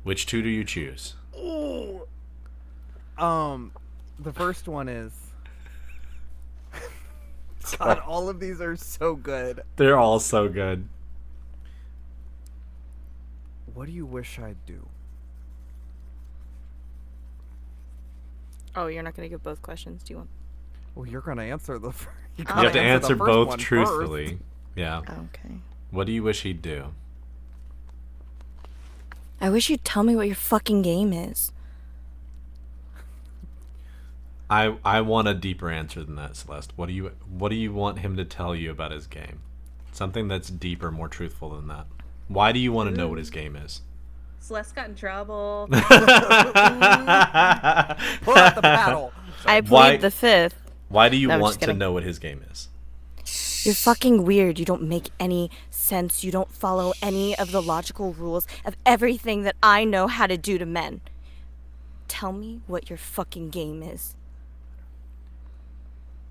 Which 2 do you choose? Ooh. The first one is. God, all of these are so good. They're all so good. What do you wish I'd do? Oh, you're not going to give both questions? Do you want? Well, you're gonna answer the. You have to answer the first both one truthfully. first. Yeah. Okay. What do you wish he'd do? I wish you'd tell me what your fucking game is. I want a deeper answer than that, Celeste. What do you want him to tell you about his game? Something that's deeper, more truthful than that. Why do you want to know what his game is? Celeste got in trouble. Pull out the paddle. I plead Why- the 5th. Why do you No, I'm want just to kidding. know what his game is? You're fucking weird. You don't make any sense. You don't follow any of the logical rules of everything that I know how to do to men. Tell me what your fucking game is.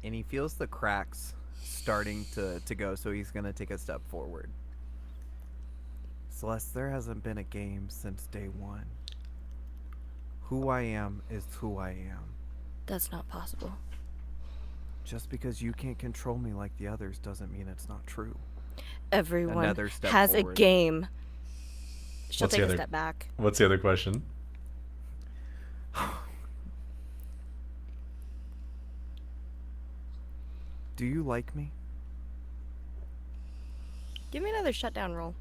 And he feels the cracks starting to go, so he's gonna take a step forward. Celeste, there hasn't been a game since day 1. Who I am is who I am. That's not possible. Just because you can't control me like the others doesn't mean it's not true. Everyone Another step has forward. a game. She'll What's the take a other- step back. What's the other question? Do you like me? Give me another shutdown roll.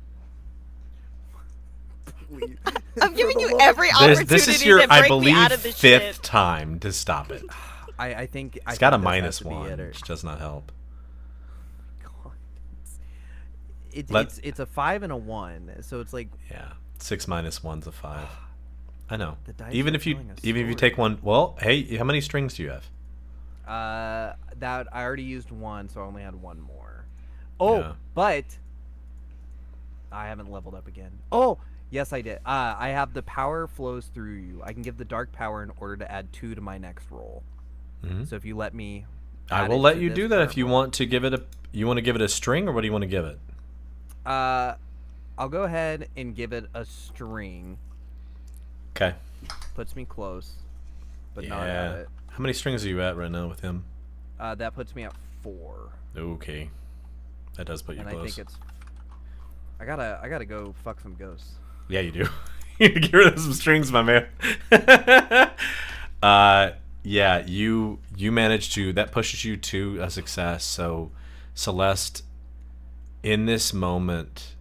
Please. I'm giving you every opportunity This is your, to break I me believe, out of this fifth shit. time to stop it. I think It's got a think this has minus to be one, it, or- which does not help. God, it's Let- it's a 5 and a 1, so it's like Yeah, 6 minus 1's a 5. I know. The dice Even are if you telling a even if you story. take one, well, hey, how many strings do you have? that I already used one, so I only had one more. Oh, Yeah. but I haven't leveled up again. Oh, yes, I did. I have the power flows through you. I can give the dark power in order to add 2 to my next roll. Mhm. So if you let me, I add will it let to you this do that if current you roll. want to give it a. You want to give it a string, or what do you want to give it? I'll go ahead and give it a string. Okay. Puts me close, but not Yeah. at it. How many strings are you at right now with him? That puts me at 4. Okay. That does put you And close. I think it's. I gotta go fuck some ghosts. Yeah, you do. You get rid of some strings, my man. Yeah, you managed to. That pushes you to a success. So, Celeste, in this moment,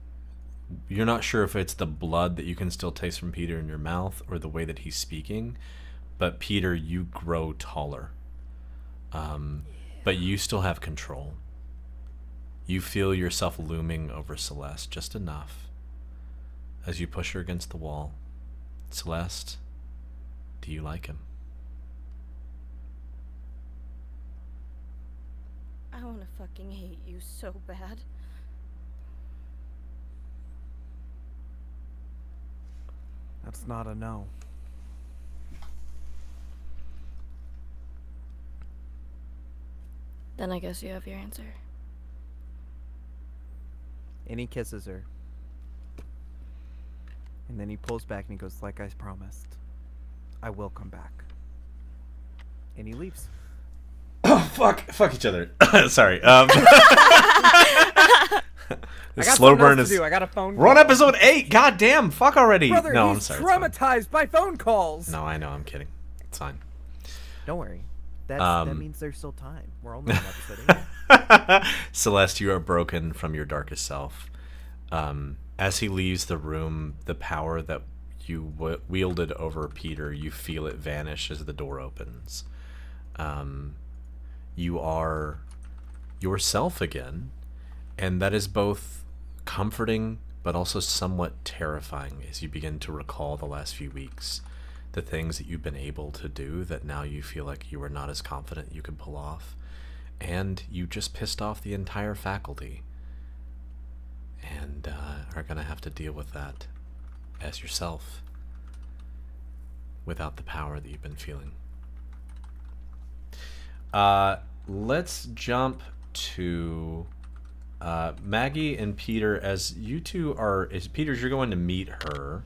you're not sure if it's the blood that you can still taste from Peter in your mouth or the way that he's speaking, but Peter, you grow taller. But you still have control. You feel yourself looming over Celeste just enough as you push her against the wall. Celeste, do you like him? I want to fucking hate you so bad. That's not a no. Then I guess you have your answer. And he kisses her. And then he pulls back and he goes, like I promised, I will come back. And he leaves. Oh, fuck each other. Sorry. I This got slow something else burn to is. do. I got a phone We're on call. episode 8. God damn. Fuck already. Brother, No, I'm he's sorry. it's fine. traumatized by phone calls. No, I know. I'm kidding. It's fine. Don't worry. That Um, means there's still time. We're only on episode 8. Celeste, you are broken from your darkest self. As he leaves the room, the power that you wielded over Peter, you feel it vanish as the door opens. You are yourself again, and that is both comforting but also somewhat terrifying as you begin to recall the last few weeks, the things that you've been able to do that now you feel like you are not as confident you could pull off, and you just pissed off the entire faculty and are going to have to deal with that as yourself without the power that you've been feeling. Let's jump to Maggie and Peter. As you two are, as Peter's, you're going to meet her.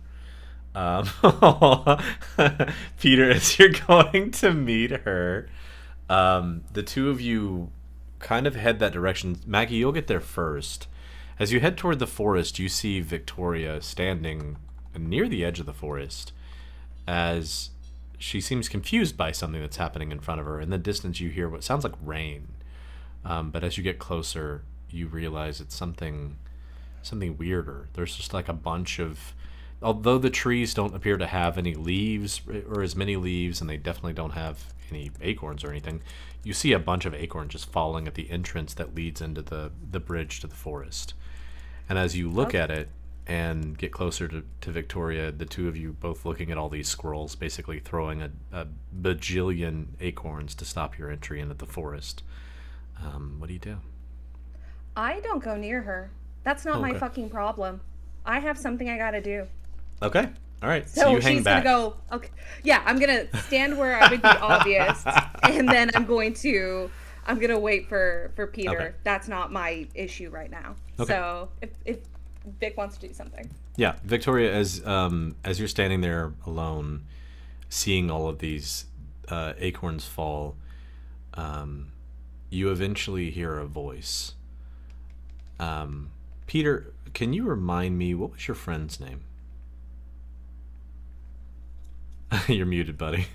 Peter, as you're going to meet her, the two of you kind of head that direction. Maggie, you'll get there first. As you head toward the forest, you see Victoria standing near the edge of the forest as she seems confused by something that's happening in front of her. In the distance, you hear what sounds like rain. But as you get closer, you realize it's something weirder. There's just like a bunch of... Although the trees don't appear to have any leaves, or as many leaves, and they definitely don't have any acorns or anything, you see a bunch of acorns just falling at the entrance that leads into the bridge to the forest. And as you look at it and get closer to Victoria, the two of you both looking at all these squirrels basically throwing a bajillion acorns to stop your entry into the forest. What do you do? I don't go near her. That's not my Okay. fucking problem. I have something I gotta do. Okay. All right. So, So you hang she's back. gonna go. Okay, yeah, I'm gonna stand where I would be obvious, and then I'm gonna wait for Peter. Okay. That's not my issue right now. Okay. So if Vic wants to do something, Yeah, Victoria, as you're standing there alone, seeing all of these acorns fall, you eventually hear a voice. Peter, can you remind me, what was your friend's name? You're muted, buddy.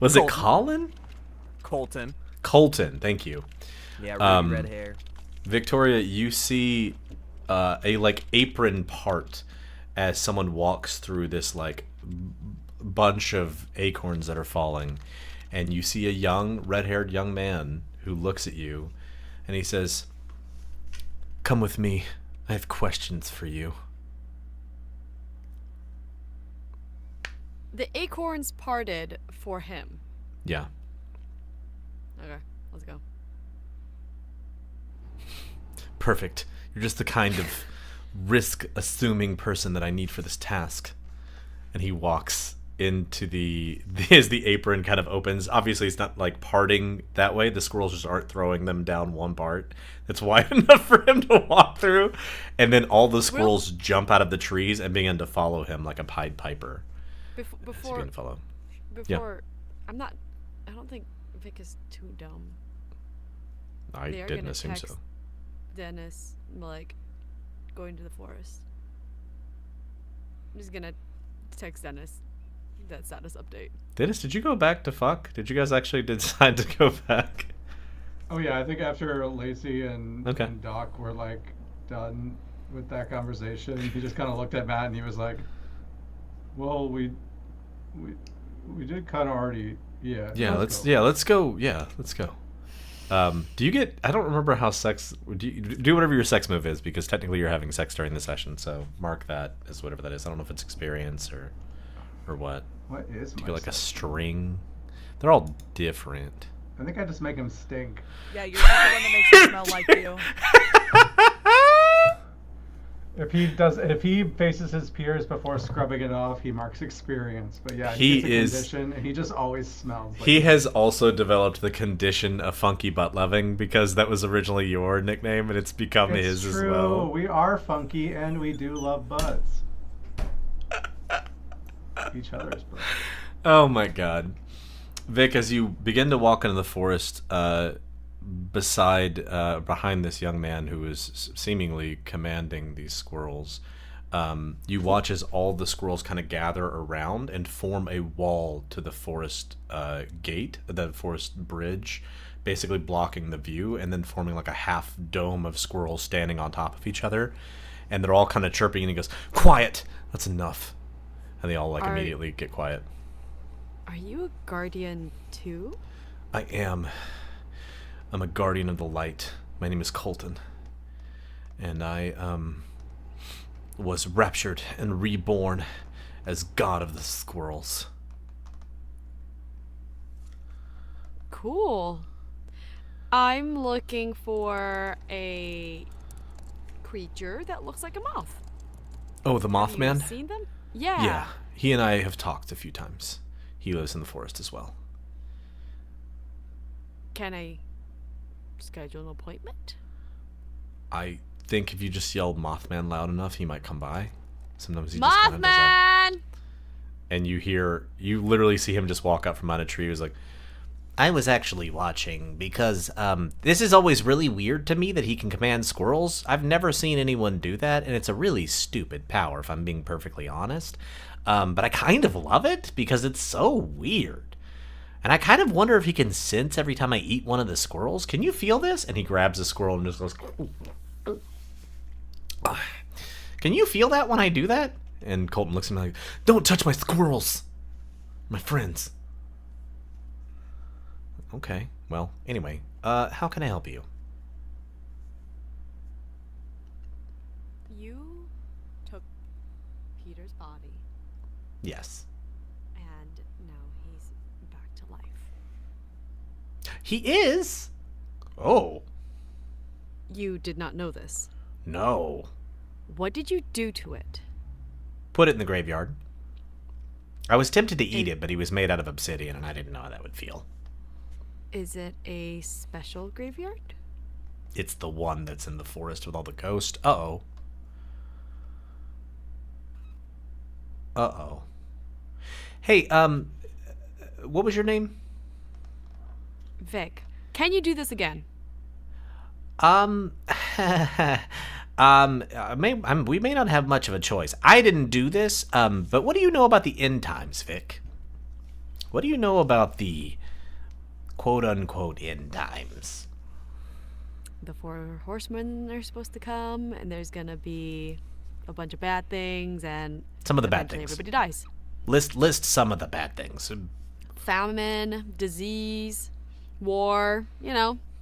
Was it Colin? Colton. Colton, thank you. Yeah, really red hair. Victoria, you see a like apron part as someone walks through this like bunch of acorns that are falling, and you see a young red-haired young man who looks at you, and he says, "Come with me. I have questions for you." The acorns parted for him. Yeah. Okay, let's go. Perfect. You're just the kind of risk-assuming person that I need for this task. And he walks into as the apron kind of opens. Obviously, it's not like parting that way. The squirrels just aren't throwing them down one part. It's wide enough for him to walk through. And then all the squirrels jump out of the trees and begin to follow him like a Pied Piper. Before, Yeah. I don't think Vic is too dumb. I They are didn't gonna assume text so. Dennis, like, going to the forest. I'm just gonna text Dennis that status update. Dennis, did you go back to fuck? Did you guys actually decide to go back? Oh yeah, I think after Lacey and, Okay. and Doc were like done with that conversation, he just kind of looked at Matt and he was like, "Well, we did kind of already, yeah." Let's go. Let's go. Do you get? I don't remember how sex. Do whatever your sex move is, because technically you're having sex during the session. So mark that as whatever that is. I don't know if it's experience or what. What is Do you my get like a sex? string? They're all different. I think I just make him stink. Yeah, you're just the one that makes it smell like you. If he faces his peers before scrubbing it off, he marks experience. But yeah, He gets a is- condition, and he just always smells. Like He has also developed the condition of funky butt loving, because that was originally your nickname and it's become It's his true. as well. We are funky, and we do love butts. Each other's butts. Oh my god. Vic, as you begin to walk into the forest, behind this young man who is seemingly commanding these squirrels, you watch as all the squirrels kind of gather around and form a wall to the forest gate, the forest bridge, basically blocking the view, and then forming like a half dome of squirrels standing on top of each other, and they're all kind of chirping, and he goes, "Quiet, that's enough," and they all like immediately get quiet. Are you a guardian too? I am. I'm a guardian of the light. My name is Colton. And I, was raptured and reborn as god of the squirrels. Cool. I'm looking for a creature that looks like a moth. Oh, the Have you Mothman? seen them? Yeah. Yeah. He and I have talked a few times. He lives in the forest as well. Can I schedule an appointment? I think if you just yell Mothman loud enough, he might come by. Sometimes he just kind of does that. Mothman! And you literally see him just walk up from behind a tree. He was like, "I was actually watching because this is always really weird to me that he can command squirrels. I've never seen anyone do that, and it's a really stupid power, if I'm being perfectly honest. But I kind of love it because it's so weird. And I kind of wonder if he can sense every time I eat one of the squirrels. Can you feel this?" And he grabs a squirrel and just goes, "Can you feel that when I do that?" And Colton looks at me like, "Don't touch my squirrels, my friends." Okay, well, anyway, how can I help you? You took Peter's body, Yes. and now he's back to life. He is? Oh, You did not know this. no. What did you do to it? Put it in the graveyard. I was tempted to eat it, but he was made out of obsidian, and I didn't know how that would feel. Is it a special graveyard? It's the one that's in the forest with all the ghosts. Uh-oh. Uh-oh. Hey, what was your name? Vic, can you do this again? Um, we may not have much of a choice. I didn't do this, but what do you know about the end times, Vic? What do you know about the quote-unquote end times? The 4 horsemen are supposed to come, and there's gonna be a bunch of bad things, and Some of the bad eventually things. everybody dies. List some of the bad things. Famine, disease, war,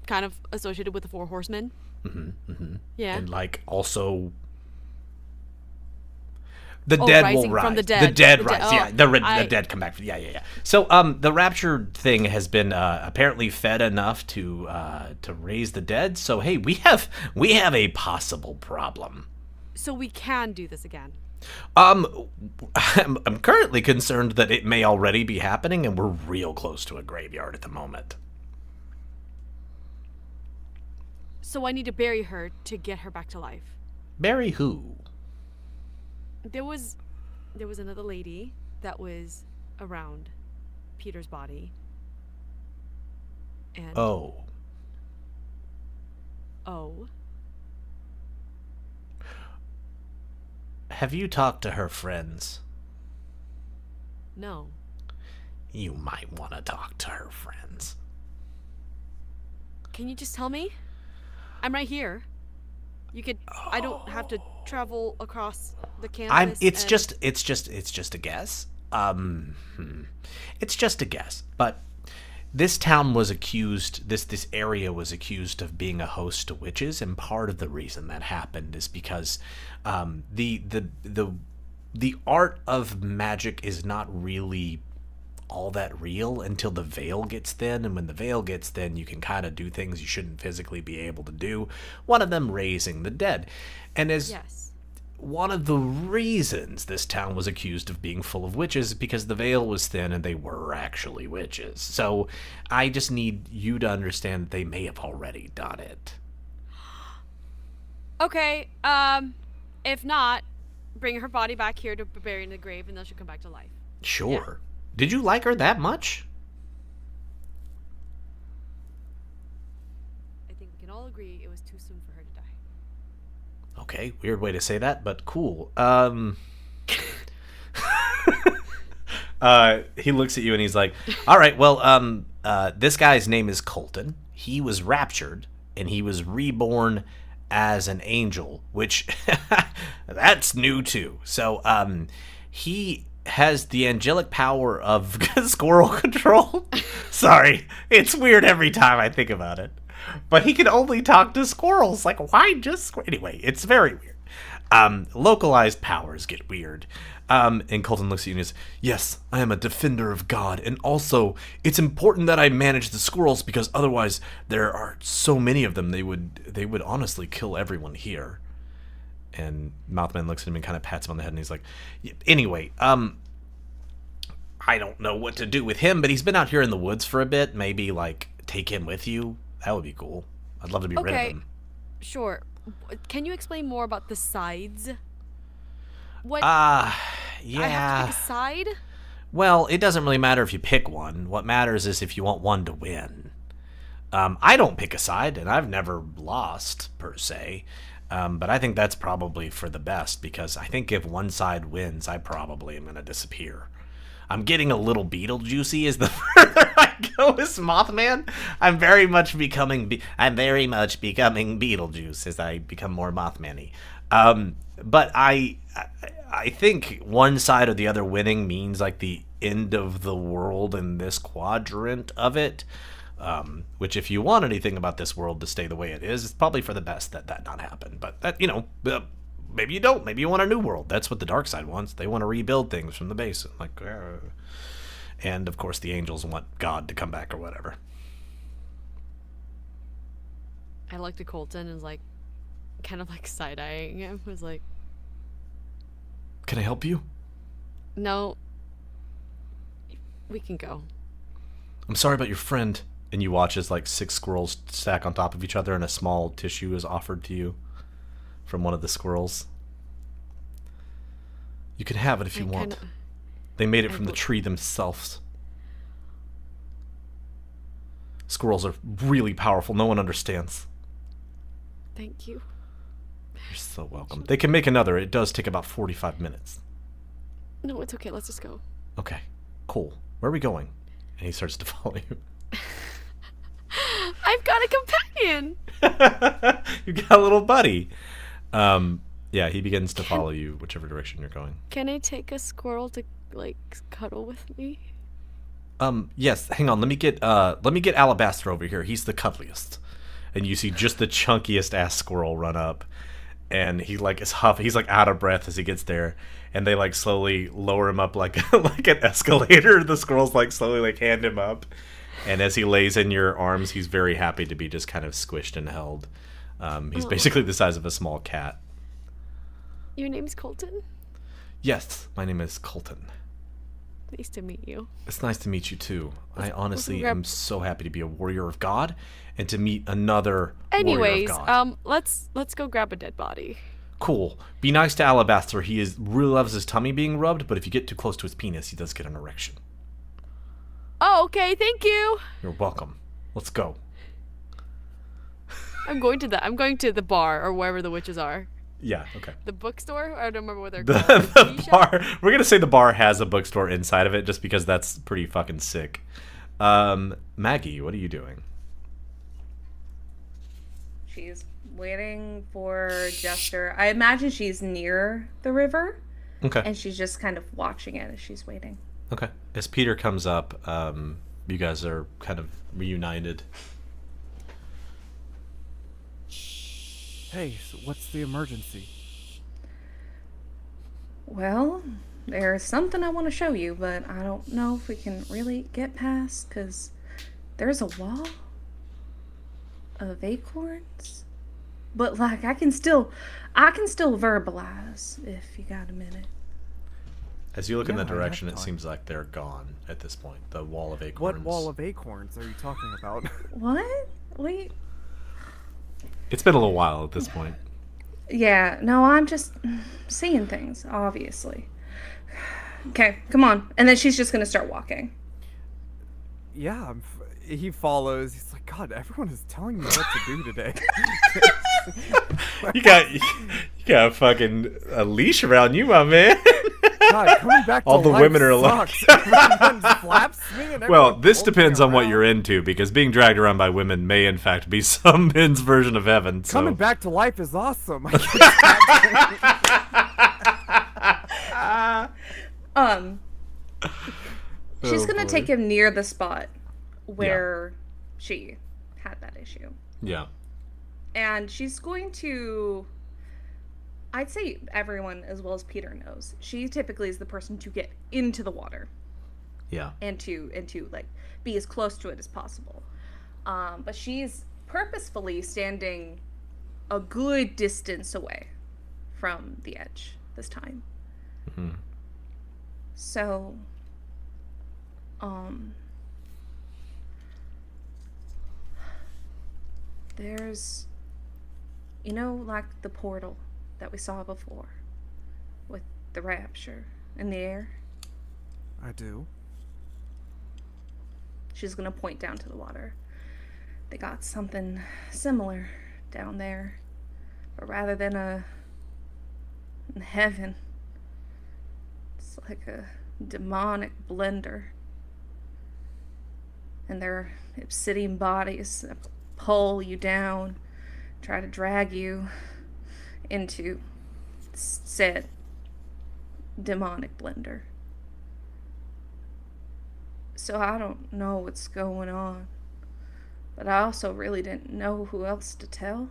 kind of associated with the 4 horsemen. Yeah. And like also the Oh, dead will rising rise. from the The dead. dead The rise. dead- Yeah, oh, the dead come back. Yeah. So the rapture thing has been apparently fed enough to raise the dead. So hey, we have a possible problem. So we can do this again. I'm currently concerned that it may already be happening, and we're real close to a graveyard at the moment. So I need to bury her to get her back to life. Bury who? There was another lady that was around Peter's body. And Oh. Have you talked to her friends? No. You might want to talk to her friends. Can you just tell me? I'm right here. You could. I don't have to travel across the campus. It's just a guess. It's just a guess. But this town was accused. This area was accused of being a host to witches, and part of the reason that happened is because the art of magic is not really all that real until the veil gets thin, and when the veil gets thin, you can kind of do things you shouldn't physically be able to do. One of them raising the dead, and as Yes. one of the reasons this town was accused of being full of witches is because the veil was thin and they were actually witches. So I just need you to understand that they may have already done it. Okay. If not, bring her body back here to bury in the grave, and then she'll come back to life. Sure. Did you like her that much? I think we can all agree it was too soon for her to die. Okay, weird way to say that, but cool. He looks at you and he's like, all right, well, this guy's name is Colton. He was raptured, and he was reborn as an angel, which that's new too. So, he has the angelic power of squirrel control. Sorry, it's weird every time I think about it. But he can only talk to squirrels. Like, why just Anyway, it's very weird. Localized powers get weird. And Colton looks at you and says, yes, I am a defender of God. And also, it's important that I manage the squirrels because otherwise there are so many of them, they would honestly kill everyone here. And Mouthman looks at him and kind of pats him on the head and he's like, anyway, I don't know what to do with him, but he's been out here in the woods for a bit. Maybe, like, take him with you. That would be cool. I'd love to be rid of him. Sure. Can you explain more about the sides? What? Yeah. I have to pick a side? Well, it doesn't really matter if you pick one. What matters is if you want one to win. I don't pick a side, and I've never lost, per se. But I think that's probably for the best, because I think if one side wins, I probably am going to disappear. I'm getting a little Beetlejuicy as the further I go as Mothman. I'm very much becoming Beetlejuice as I become more Mothman-y. But I think one side or the other winning means like the end of the world in this quadrant of it. Which, if you want anything about this world to stay the way it is, it's probably for the best that not happen. But that, maybe you don't. Maybe you want a new world. That's what the dark side wants. They want to rebuild things from the base. And of course, the angels want God to come back or whatever. I looked at Colton and was like, kind of like side-eyeing him. Was like, Can I help you? no, we can go. I'm sorry about your friend. And you watch as like 6 squirrels stack on top of each other and a small tissue is offered to you from one of the squirrels. You can have it if you want. They made it from the tree themselves. Squirrels are really powerful. No one understands. Thank you. You're so welcome. They can make another. It does take about 45 minutes. No, it's okay. Let's just go. Okay, cool. Where are we going? And he starts to follow you. I've got a companion. You got a little buddy. Yeah, he begins to follow you whichever direction you're going. Can I take a squirrel to like cuddle with me? Yes. Hang on. Let me get Alabaster over here. He's the cuddliest. And you see just the chunkiest ass squirrel run up, and he like is he's like out of breath as he gets there, and they like slowly lower him up like like an escalator. The squirrels like slowly like hand him up, and as he lays in your arms, he's very happy to be just kind of squished and held. He's basically the size of a small cat. Your name's Colton? Yes, my name is Colton. Nice to meet you. It's nice to meet you too. I honestly grab- am so happy to be a warrior of God and to meet another Anyways, warrior of God. let's go grab a dead body. Cool. Be nice to Alabaster. He really loves his tummy being rubbed, but if you get too close to his penis, he does get an erection. Oh, okay, thank you. You're welcome. Let's go. I'm going to the bar or wherever the witches are. Yeah, okay. The bookstore? I don't remember what they're The, called. the Tea shop? bar. We're going to say the bar has a bookstore inside of it just because that's pretty fucking sick. Maggie, what are you doing? She's waiting for Jester. I imagine she's near the river, Okay. and she's just kind of watching it as she's waiting. Okay. As Peter comes up, you guys are kind of reunited. Hey, so what's the emergency? Well, there's something I want to show you, but I don't know if we can really get past, because there's a wall of acorns. But, like, I can still verbalize if you got a minute. As you look in Yeah, that I have direction, it time. seems like they're gone at this point. The wall of acorns. What wall of acorns are you talking about? What? Wait. It's been a little while at this point. Yeah, no, I'm just seeing things, obviously. Okay, come on. And then she's just going to start walking. Yeah, he follows. He's like, God, everyone is telling me what to do today. You got a fucking a leash around you, my man. God, coming back to All the life women are like- sucks. Everyone flaps me and Well, everyone this pulls me depends on what around. you're into, because being dragged around by women may in fact be some men's version of heaven. So. Coming back to life is awesome. She's Oh, going to boy. take him near the spot where she had that issue. Yeah. And she's going to, I'd say everyone as well as Peter knows, she typically is the person to get into the water Yeah. and to like be as close to it as possible. But she's purposefully standing a good distance away from the edge this time. Mm-hmm. So, there's, like the portal that we saw before with the Rapture in the air. I do. She's gonna point down to the water. They got something similar down there, but rather than a heaven, it's like a demonic blender. And their obsidian bodies pull you down, try to drag you into said demonic blender. So I don't know what's going on, but I also really didn't know who else to tell.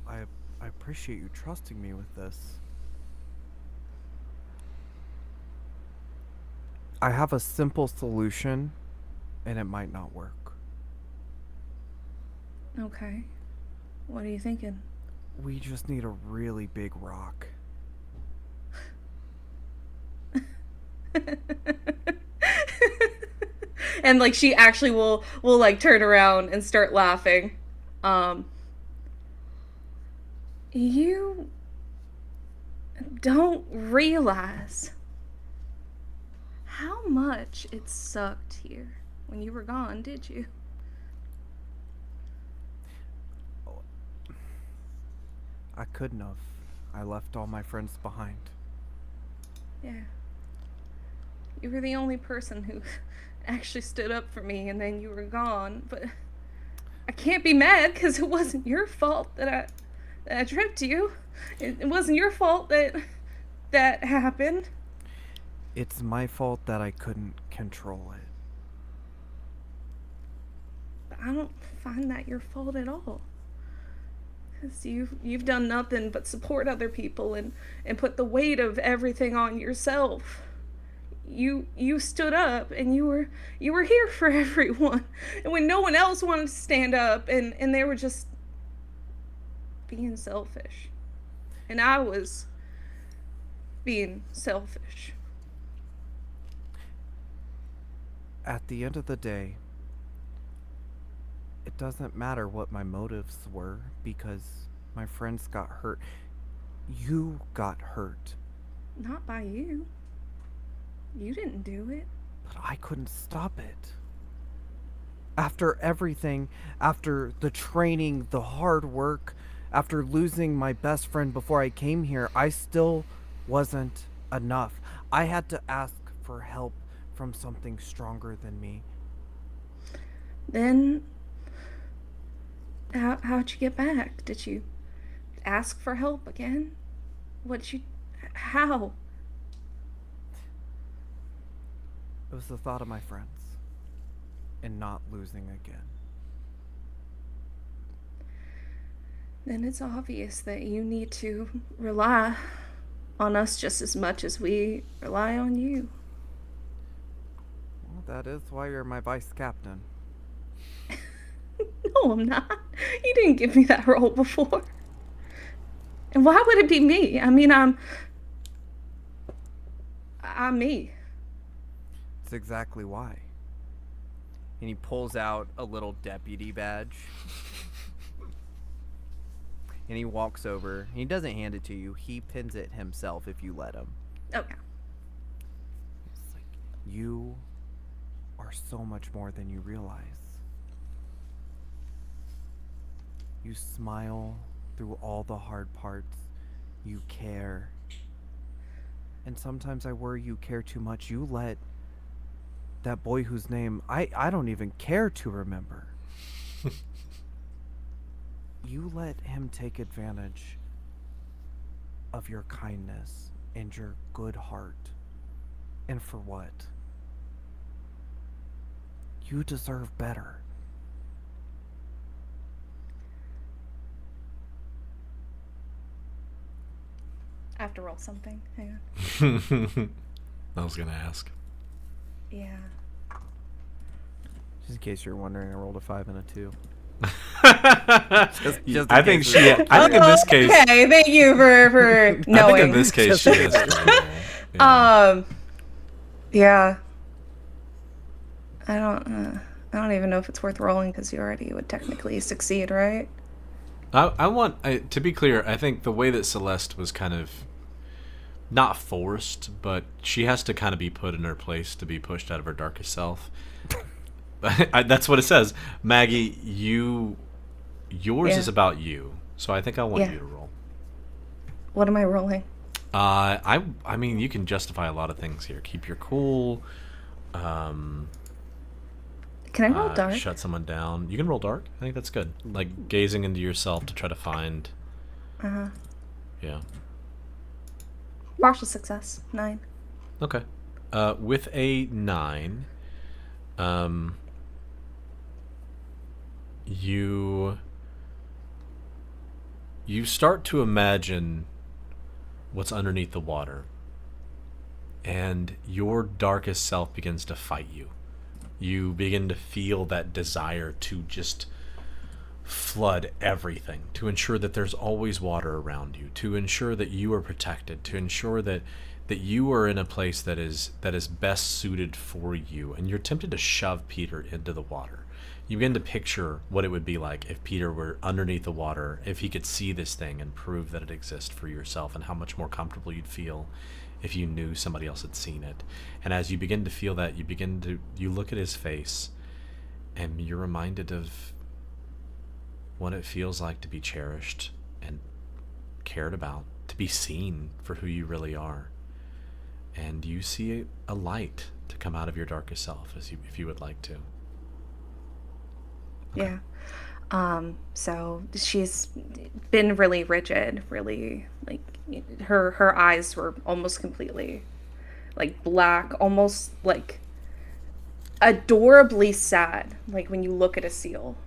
Well, I appreciate you trusting me with this. I have a simple solution, and it might not work. Okay. What are you thinking? We just need a really big rock. And like she actually will like turn around and start laughing. You don't realize how much it sucked here when you were gone, did you? I couldn't have. I left all my friends behind. Yeah. You were the only person who actually stood up for me, and then you were gone. But I can't be mad because it wasn't your fault that I tricked you. It wasn't your fault that happened. It's my fault that I couldn't control it. But I don't find that your fault at all. Because you've done nothing but support other people and put the weight of everything on yourself. You stood up and you were here for everyone. And when no one else wanted to stand up and they were just being selfish. And I was being selfish. At the end of the day, it doesn't matter what my motives were because my friends got hurt. You got hurt. Not by you. You didn't do it. But I couldn't stop it. After everything, after the training, the hard work, after losing my best friend before I came here, I still wasn't enough. I had to ask for help from something stronger than me. Then, how'd you get back? Did you ask for help again? How? It was the thought of my friends and not losing again. Then it's obvious that you need to rely on us just as much as we rely on you. Well, that is why you're my vice captain. No, I'm not. You didn't give me that role before. And why would it be me? I mean, I'm me. That's exactly why. And he pulls out a little deputy badge. And he walks over. He doesn't hand it to you. He pins it himself if you let him. Okay. It's like, you are so much more than you realize. You smile through all the hard parts. You care. And sometimes I worry you care too much. You let that boy whose name I don't even care to remember. You let him take advantage of your kindness and your good heart. And for what? You deserve better. I have to roll something. Hang I was gonna ask. on. Yeah. Just in case you're wondering, I rolled a 5 and a 2. I think I think in this case. Okay, thank you for knowing. I think in this case she is. Yeah. I don't even know if it's worth rolling because you already would technically succeed, right? I want to be clear. I think the way that Celeste was kind of not forced, but she has to kind of be put in her place to be pushed out of her darkest self. That's what it says. Maggie, yours is about you. So I think I want you to roll. What am I rolling? I mean, you can justify a lot of things here. Keep your cool. Can I roll dark? Shut someone down. You can roll dark. I think that's good. Like gazing into yourself to try to find. Yeah. Partial success. 9. Okay. With a 9, you start to imagine what's underneath the water, and your darkest self begins to fight you. You begin to feel that desire to just flood everything, to ensure that there's always water around you, to ensure that you are protected, to ensure that you are in a place that is best suited for you, and you're tempted to shove Peter into the water. You begin to picture what it would be like if Peter were underneath the water, if he could see this thing and prove that it exists for yourself, and how much more comfortable you'd feel if you knew somebody else had seen it. And as you begin to feel that, you look at his face, and you're reminded of what it feels like to be cherished and cared about, to be seen for who you really are. And you see a light to come out of your darkest self, if you would like to. Yeah. So she's been really rigid, really like her eyes were almost completely like black, almost like adorably sad, like when you look at a seal.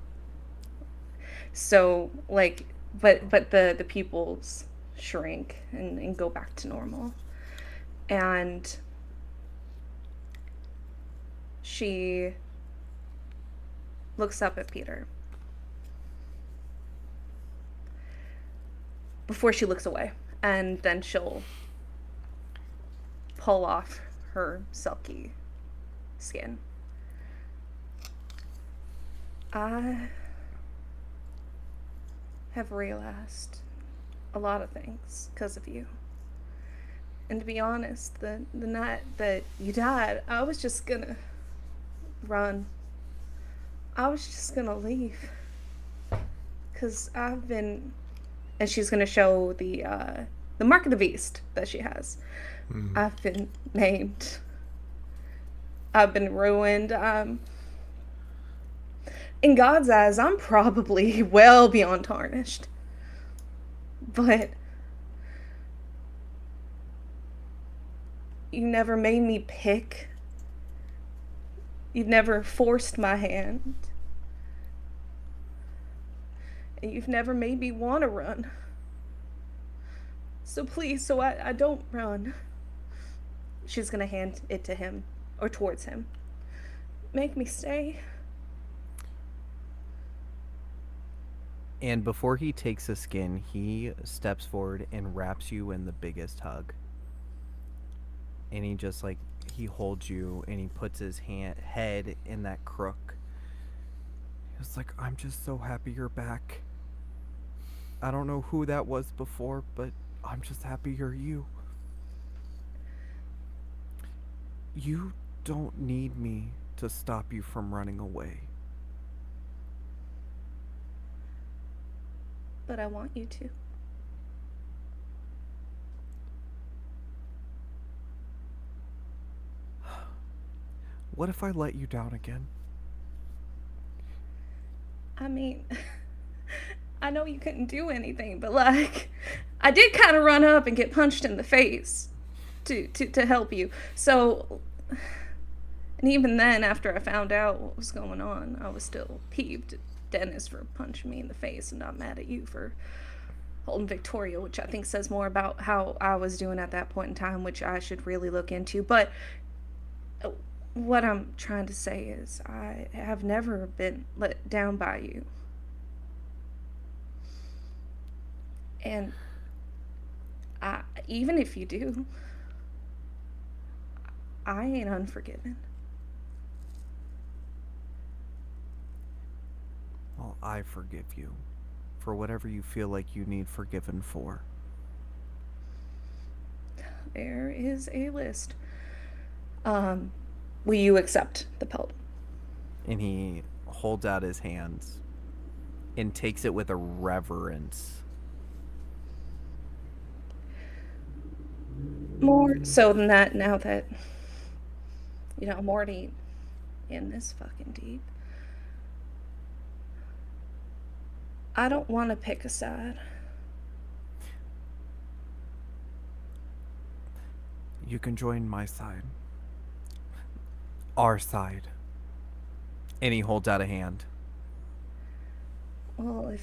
So like but the pupils shrink and go back to normal. And she looks up at Peter before she looks away, and then she'll pull off her silky skin. I have realized a lot of things because of you. And to be honest, the night that you died, I was just gonna run. I was just gonna leave. Because I've been... And she's gonna show the mark of the beast that she has. I've been named. I've been ruined. In God's eyes, I'm probably well beyond tarnished. But you never made me pick. You've never forced my hand. And you've never made me want to run. So please, so I don't run. She's gonna hand it to him, or towards him. Make me stay. And before he takes the skin, he steps forward and wraps you in the biggest hug. And he just like, he holds you and he puts his head in that crook. It's like, I'm just so happy you're back. I don't know who that was before, but I'm just happy you're you. You don't need me to stop you from running away. But I want you to. What if I let you down again? I mean, I know you couldn't do anything, but like, I did kind of run up and get punched in the face to help you. So, and even then, after I found out what was going on, I was still peeved at Dennis for punching me in the face and not mad at you for holding Victoria, which I think says more about how I was doing at that point in time, which I should really look into. But what I'm trying to say is I have never been let down by you. And even if you do, I ain't unforgiven. Well, I forgive you for whatever you feel like you need forgiven for. There is a list. Will you accept the pelt? And he holds out his hands and takes it with a reverence. More so than that, now that, you know, I'm already in this fucking deep. I don't want to pick a side. You can join my side. Our side. And he holds out a hand. Well,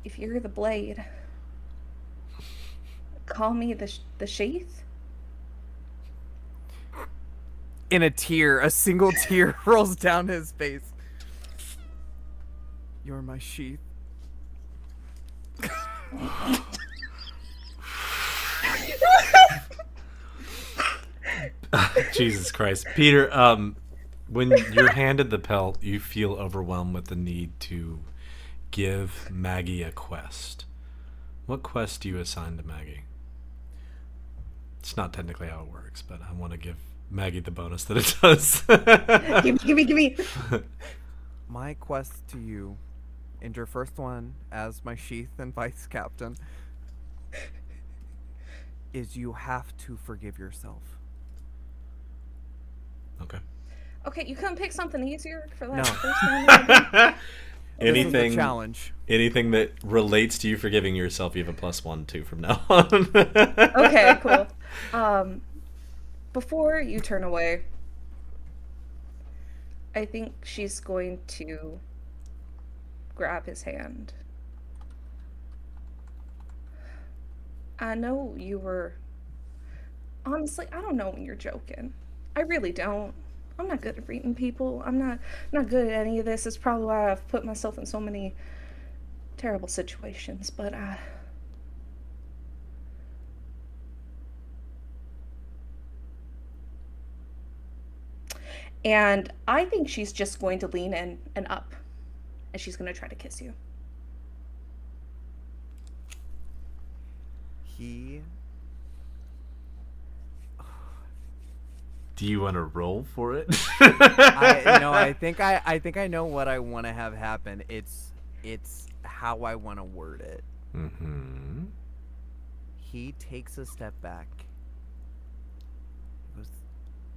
if you're the blade, call me the sheath. In a single tear rolls down his face. You're my sheath. Jesus Christ. Peter, when you're handed the pelt, you feel overwhelmed with the need to give Maggie a quest. What quest do you assign to Maggie? It's not technically how it works, but I want to give Maggie the bonus that it does. Give me. My quest to you, and your first one as my sheath and vice captain, is you have to forgive yourself. Okay. Okay, you couldn't pick something easier for that No. first time. This is the Anything challenge. anything that relates to you forgiving yourself, you have a +1 to from now on. Okay, cool. Before you turn away, I think she's going to grab his hand. I know you were. Honestly, I don't know when you're joking. I really don't. I'm not good at reading people. I'm not good at any of this. It's probably why I've put myself in so many terrible situations. But and I think she's just going to lean in and up, and she's going to try to kiss you. He Do you want to roll for it? I think I know what I want to have happen. It's how I want to word it. Mm-hmm. He takes a step back. He goes,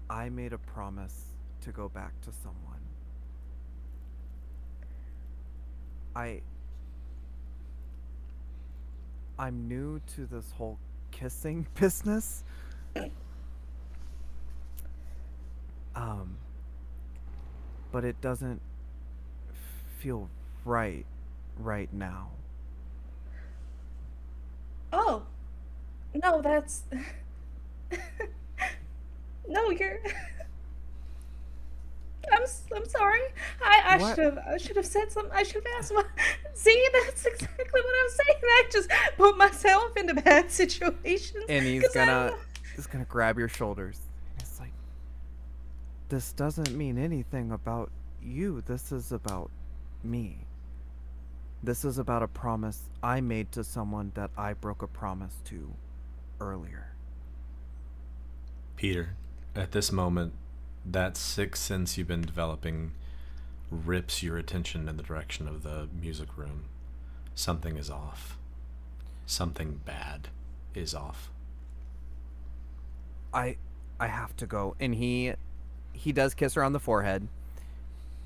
I made a promise to go back to someone. I'm new to this whole kissing business. But it doesn't feel right now. Oh, no, that's no, you're. I'm sorry. What? I should have said something. I should have asked. See, that's exactly what I'm saying. I just put myself into bad situations. And he's 'cause gonna grab your shoulders. It's like, this doesn't mean anything about you. This is about me. This is about a promise I made to someone that I broke a promise to earlier. Peter, at this moment, that sixth sense you've been developing rips your attention in the direction of the music room. Something is off. Something bad is off. I have to go. And he does kiss her on the forehead.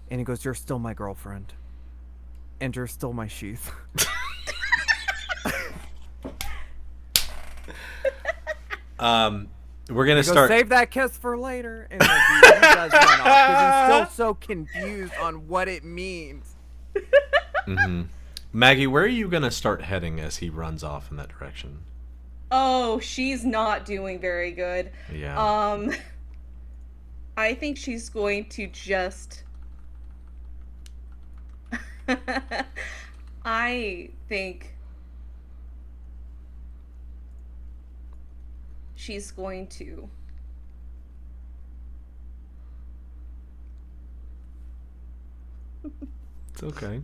And he goes, you're still my girlfriend. And you're still my sheath. We're gonna He goes, start. save that kiss for later. And like, he does run off because he's still so confused on what it means. Mm-hmm. Maggie, where are you gonna start heading as he runs off in that direction? Oh, she's not doing very good. Yeah. I think she's going to just. I think she's going to. It's okay.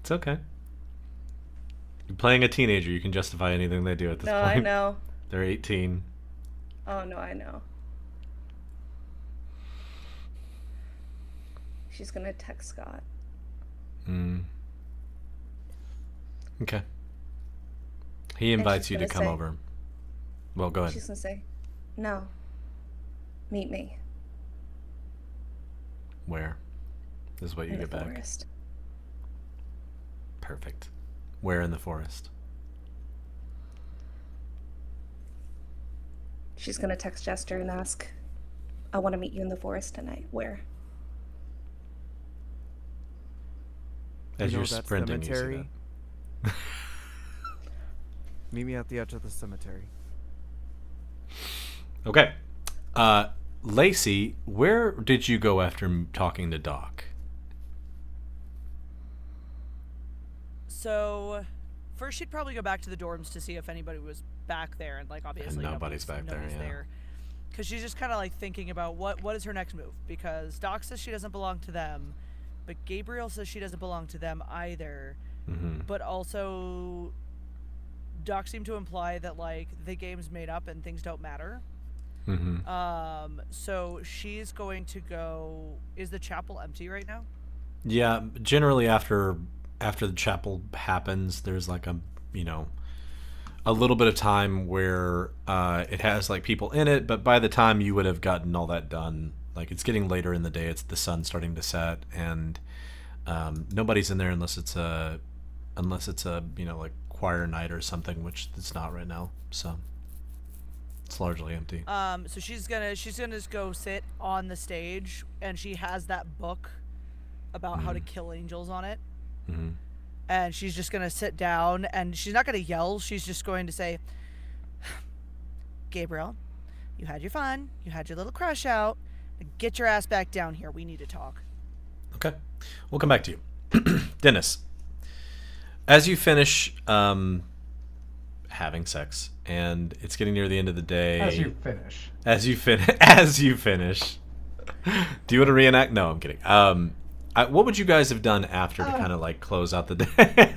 It's okay. You're playing a teenager. You can justify anything they do at this No, point. I know. They're 18. Oh, no, I know. She's gonna text Scott. Okay. He invites you to gonna come say- over. Well, go ahead. She's gonna say, no. Meet me Where? This is what you in the get back. forest. Perfect. Where in the forest? She's gonna text Jester and ask, I want to meet you in the forest tonight. Where? As You know you're that sprinting, you see cemetery? that. Meet me at the edge of the cemetery. Okay. Lacey, where did you go after talking to Doc? So, first she'd probably go back to the dorms to see if anybody was back there, and like obviously nobody's back there, yeah. Because she's just kind of like thinking about what is her next move. Because Doc says she doesn't belong to them, but Gabriel says she doesn't belong to them either. Mm-hmm. But also, Doc seemed to imply that like the game's made up and things don't matter. Mm-hmm. So she's going to go. Is the chapel empty right now? Yeah, generally after the chapel happens, there's like a, a little bit of time where it has like people in it, but by the time you would have gotten all that done, like it's getting later in the day, it's the sun starting to set, and nobody's in there unless it's a like choir night or something, which it's not right now. So it's largely empty. So she's gonna just go sit on the stage, and she has that book about how to kill angels on it. Mm-hmm. And she's just gonna sit down, and she's not gonna yell. She's just going to say, "Gabriel, you had your fun. You had your little crush out. Get your ass back down here. We need to talk." Okay, we'll come back to you, Dennis. As you finish having sex, and it's getting near the end of the day. As you finish. As you finish. Do you want to reenact? No, I'm kidding. What would you guys have done after to kind of like close out the day?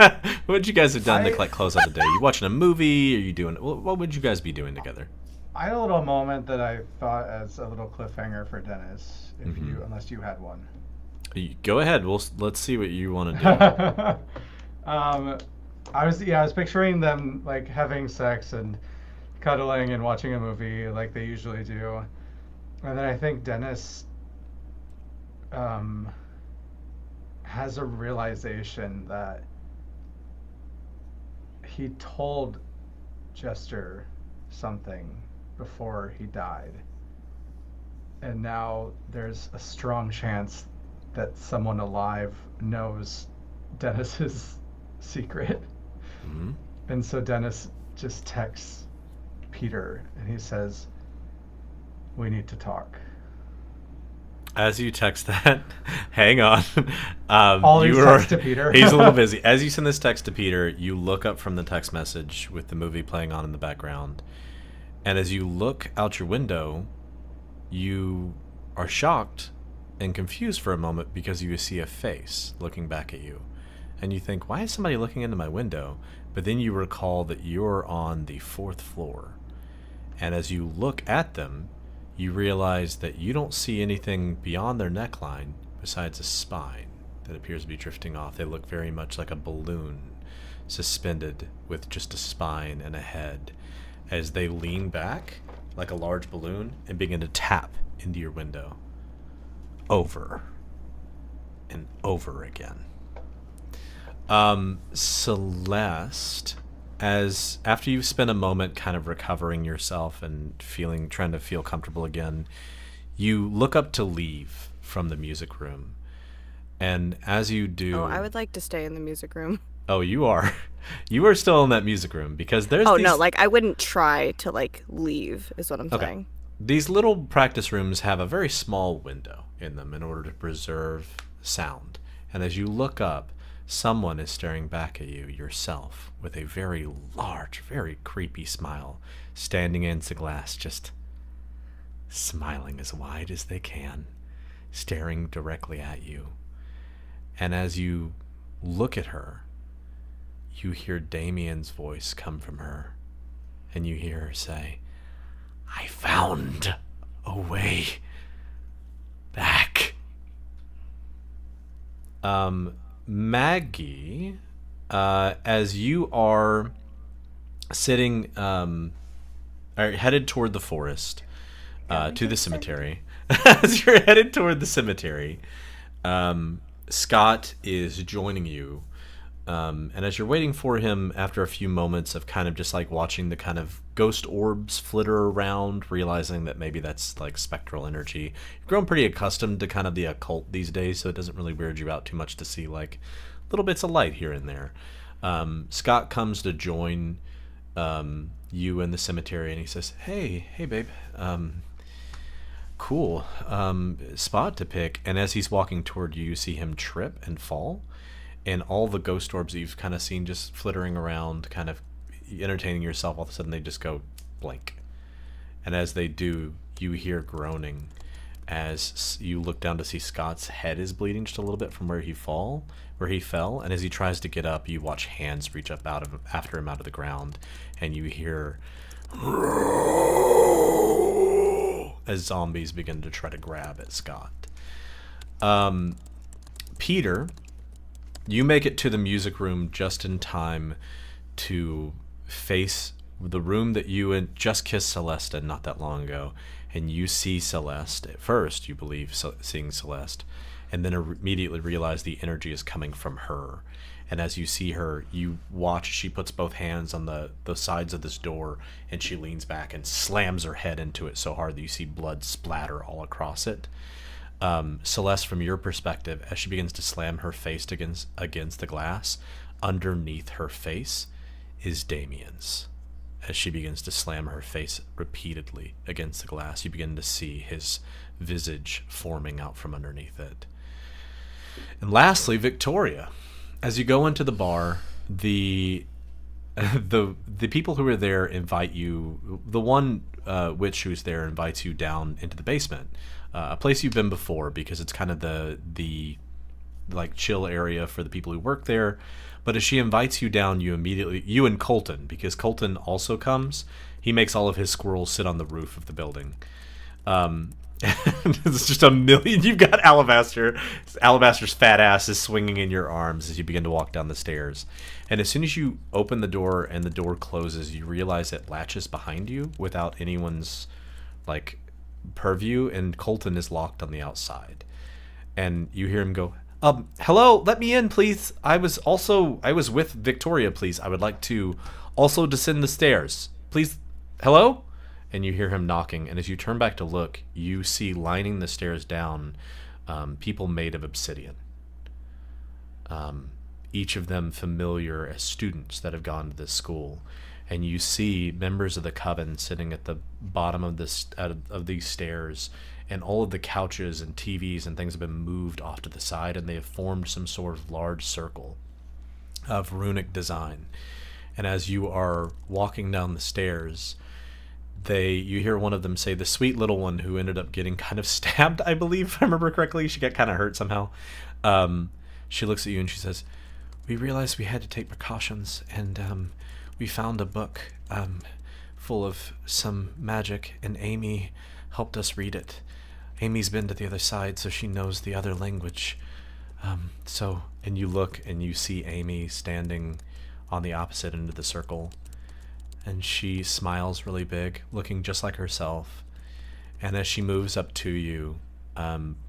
What would you guys have done to like close out the day? You watching a movie? Are you doing? What would you guys be doing together? I had a little moment that I thought as a little cliffhanger for Dennis, if you, unless you had one. Go ahead. Let's see what you want to do. I was picturing them like having sex and cuddling and watching a movie like they usually do, and then I think Dennis has a realization that he told Jester something before he died, and now there's a strong chance that someone alive knows Dennis's secret. Mm-hmm. And so Dennis just texts Peter and he says, "We need to talk." As you text that, hang on. All these texts to Peter. He's a little busy. As you send this text to Peter, you look up from the text message with the movie playing on in the background. And as you look out your window, you are shocked and confused for a moment because you see a face looking back at you. And you think, why is somebody looking into my window? But then you recall that you're on the 4th floor. And as you look at them, you realize that you don't see anything beyond their neckline besides a spine that appears to be drifting off. They look very much like a balloon suspended with just a spine and a head as they lean back like a large balloon and begin to tap into your window over and over again. Celeste, as after you've spent a moment kind of recovering yourself and trying to feel comfortable again, you look up to leave from the music room. And as you do... Oh, I would like to stay in the music room. Oh, you are. You are still in that music room because there's no, like I wouldn't try to like leave is what I'm saying. These little practice rooms have a very small window in them in order to preserve sound. And as you look up, someone is staring back at you, yourself, with a very large, very creepy smile, standing against the glass, just smiling as wide as they can, staring directly at you. And as you look at her, you hear Damien's voice come from her, and you hear her say, "I found a way back." Maggie, as you are sitting, are headed toward the forest, to the cemetery. As you're headed toward the cemetery, Scott is joining you. And as you're waiting for him, after a few moments of kind of just like watching the kind of ghost orbs flitter around, realizing that maybe that's like spectral energy, you've grown pretty accustomed to kind of the occult these days, so it doesn't really weird you out too much to see like little bits of light here and there. Scott comes to join you in the cemetery, and he says, hey babe, cool spot to pick. And as he's walking toward you, you see him trip and fall. And all the ghost orbs that you've kind of seen just flittering around, kind of entertaining yourself, all of a sudden they just go blank. And as they do, you hear groaning as you look down to see Scott's head is bleeding just a little bit from where he fell. And as he tries to get up, you watch hands reach up after him out of the ground, and you hear as zombies begin to try to grab at Scott. Peter, you make it to the music room just in time to face the room that you just kissed Celeste in not that long ago, and you see Celeste. At first, you believe seeing Celeste, and then immediately realize the energy is coming from her. And as you see her, you watch, she puts both hands on the sides of this door, and she leans back and slams her head into it so hard that you see blood splatter all across it. Celeste, from your perspective, as she begins to slam her face against the glass, underneath her face is Damien's. As she begins to slam her face repeatedly against the glass, you begin to see his visage forming out from underneath it. And lastly, Victoria. As you go into the bar, the people who are there invite you. The one witch who's there invites you down into the basement, a place you've been before because it's kind of the like chill area for the people who work there. But as she invites you down, you and Colton, because Colton also comes, he makes all of his squirrels sit on the roof of the building. It's just a million. You've got Alabaster's fat ass is swinging in your arms as you begin to walk down the stairs. And as soon as you open the door and the door closes, you realize it latches behind you without anyone's like purview, and Colton is locked on the outside. And you hear him go, hello, let me in, please. I was with Victoria, please. I would like to also descend the stairs. Please, hello? And you hear him knocking, and as you turn back to look, you see lining the stairs down people made of obsidian. Each of them familiar as students that have gone to this school. And you see members of the coven sitting at the bottom of these stairs, and all of the couches and TVs and things have been moved off to the side, and they have formed some sort of large circle of runic design. And as you are walking down the stairs, you hear one of them say, the sweet little one who ended up getting kind of stabbed, I believe, if I remember correctly. She got kind of hurt somehow. She looks at you and she says, we realized we had to take precautions, and we found a book full of some magic, and Amy helped us read it. Amy's been to the other side, so she knows the other language. And you look and you see Amy standing on the opposite end of the circle, and she smiles really big, looking just like herself. And as she moves up to you,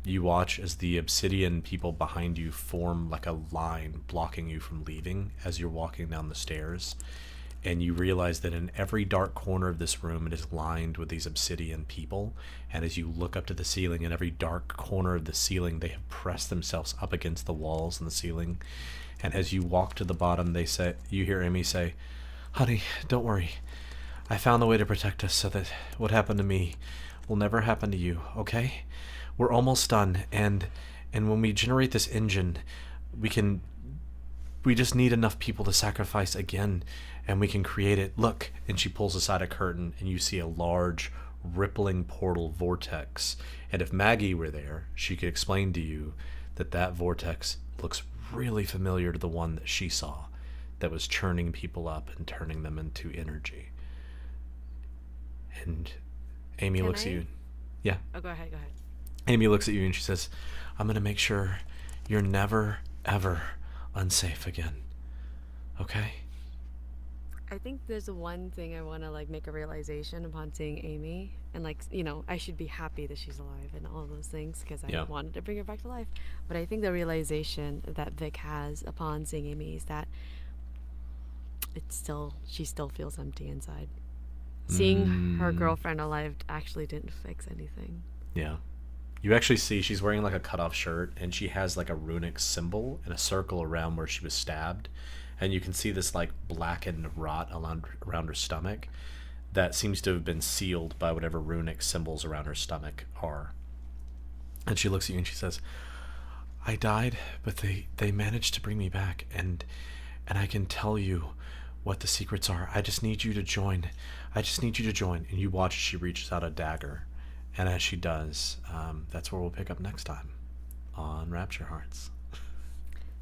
you watch as the obsidian people behind you form like a line blocking you from leaving as you're walking down the stairs. And you realize that in every dark corner of this room, it is lined with these obsidian people. And as you look up to the ceiling, in every dark corner of the ceiling, they have pressed themselves up against the walls and the ceiling. And as you walk to the bottom, you hear Amy say, honey, don't worry. I found a way to protect us so that what happened to me will never happen to you, okay? We're almost done. And when we generate this engine, we just need enough people to sacrifice again, and we can create it. Look. And she pulls aside a curtain, and you see a large rippling portal vortex. And if Maggie were there, she could explain to you that vortex looks really familiar to the one that she saw, that was churning people up and turning them into energy. And Amy looks at you. Yeah. Oh, go ahead. Amy looks at you and she says, I'm going to make sure you're never, ever unsafe again. Okay? I think there's one thing I want to make a realization upon seeing Amy, and I should be happy that she's alive and all those things because I wanted to bring her back to life. But I think the realization that Vic has upon seeing Amy is that she still feels empty inside. Seeing her girlfriend alive actually didn't fix anything. Yeah. You actually see she's wearing a cutoff shirt, and she has a runic symbol in a circle around where she was stabbed. And you can see this blackened rot around her stomach that seems to have been sealed by whatever runic symbols around her stomach are. And she looks at you and she says, I died, but they managed to bring me back, and I can tell you what the secrets are. I just need you to join. And you watch as she reaches out a dagger. And as she does, that's where we'll pick up next time on Rapture Hearts.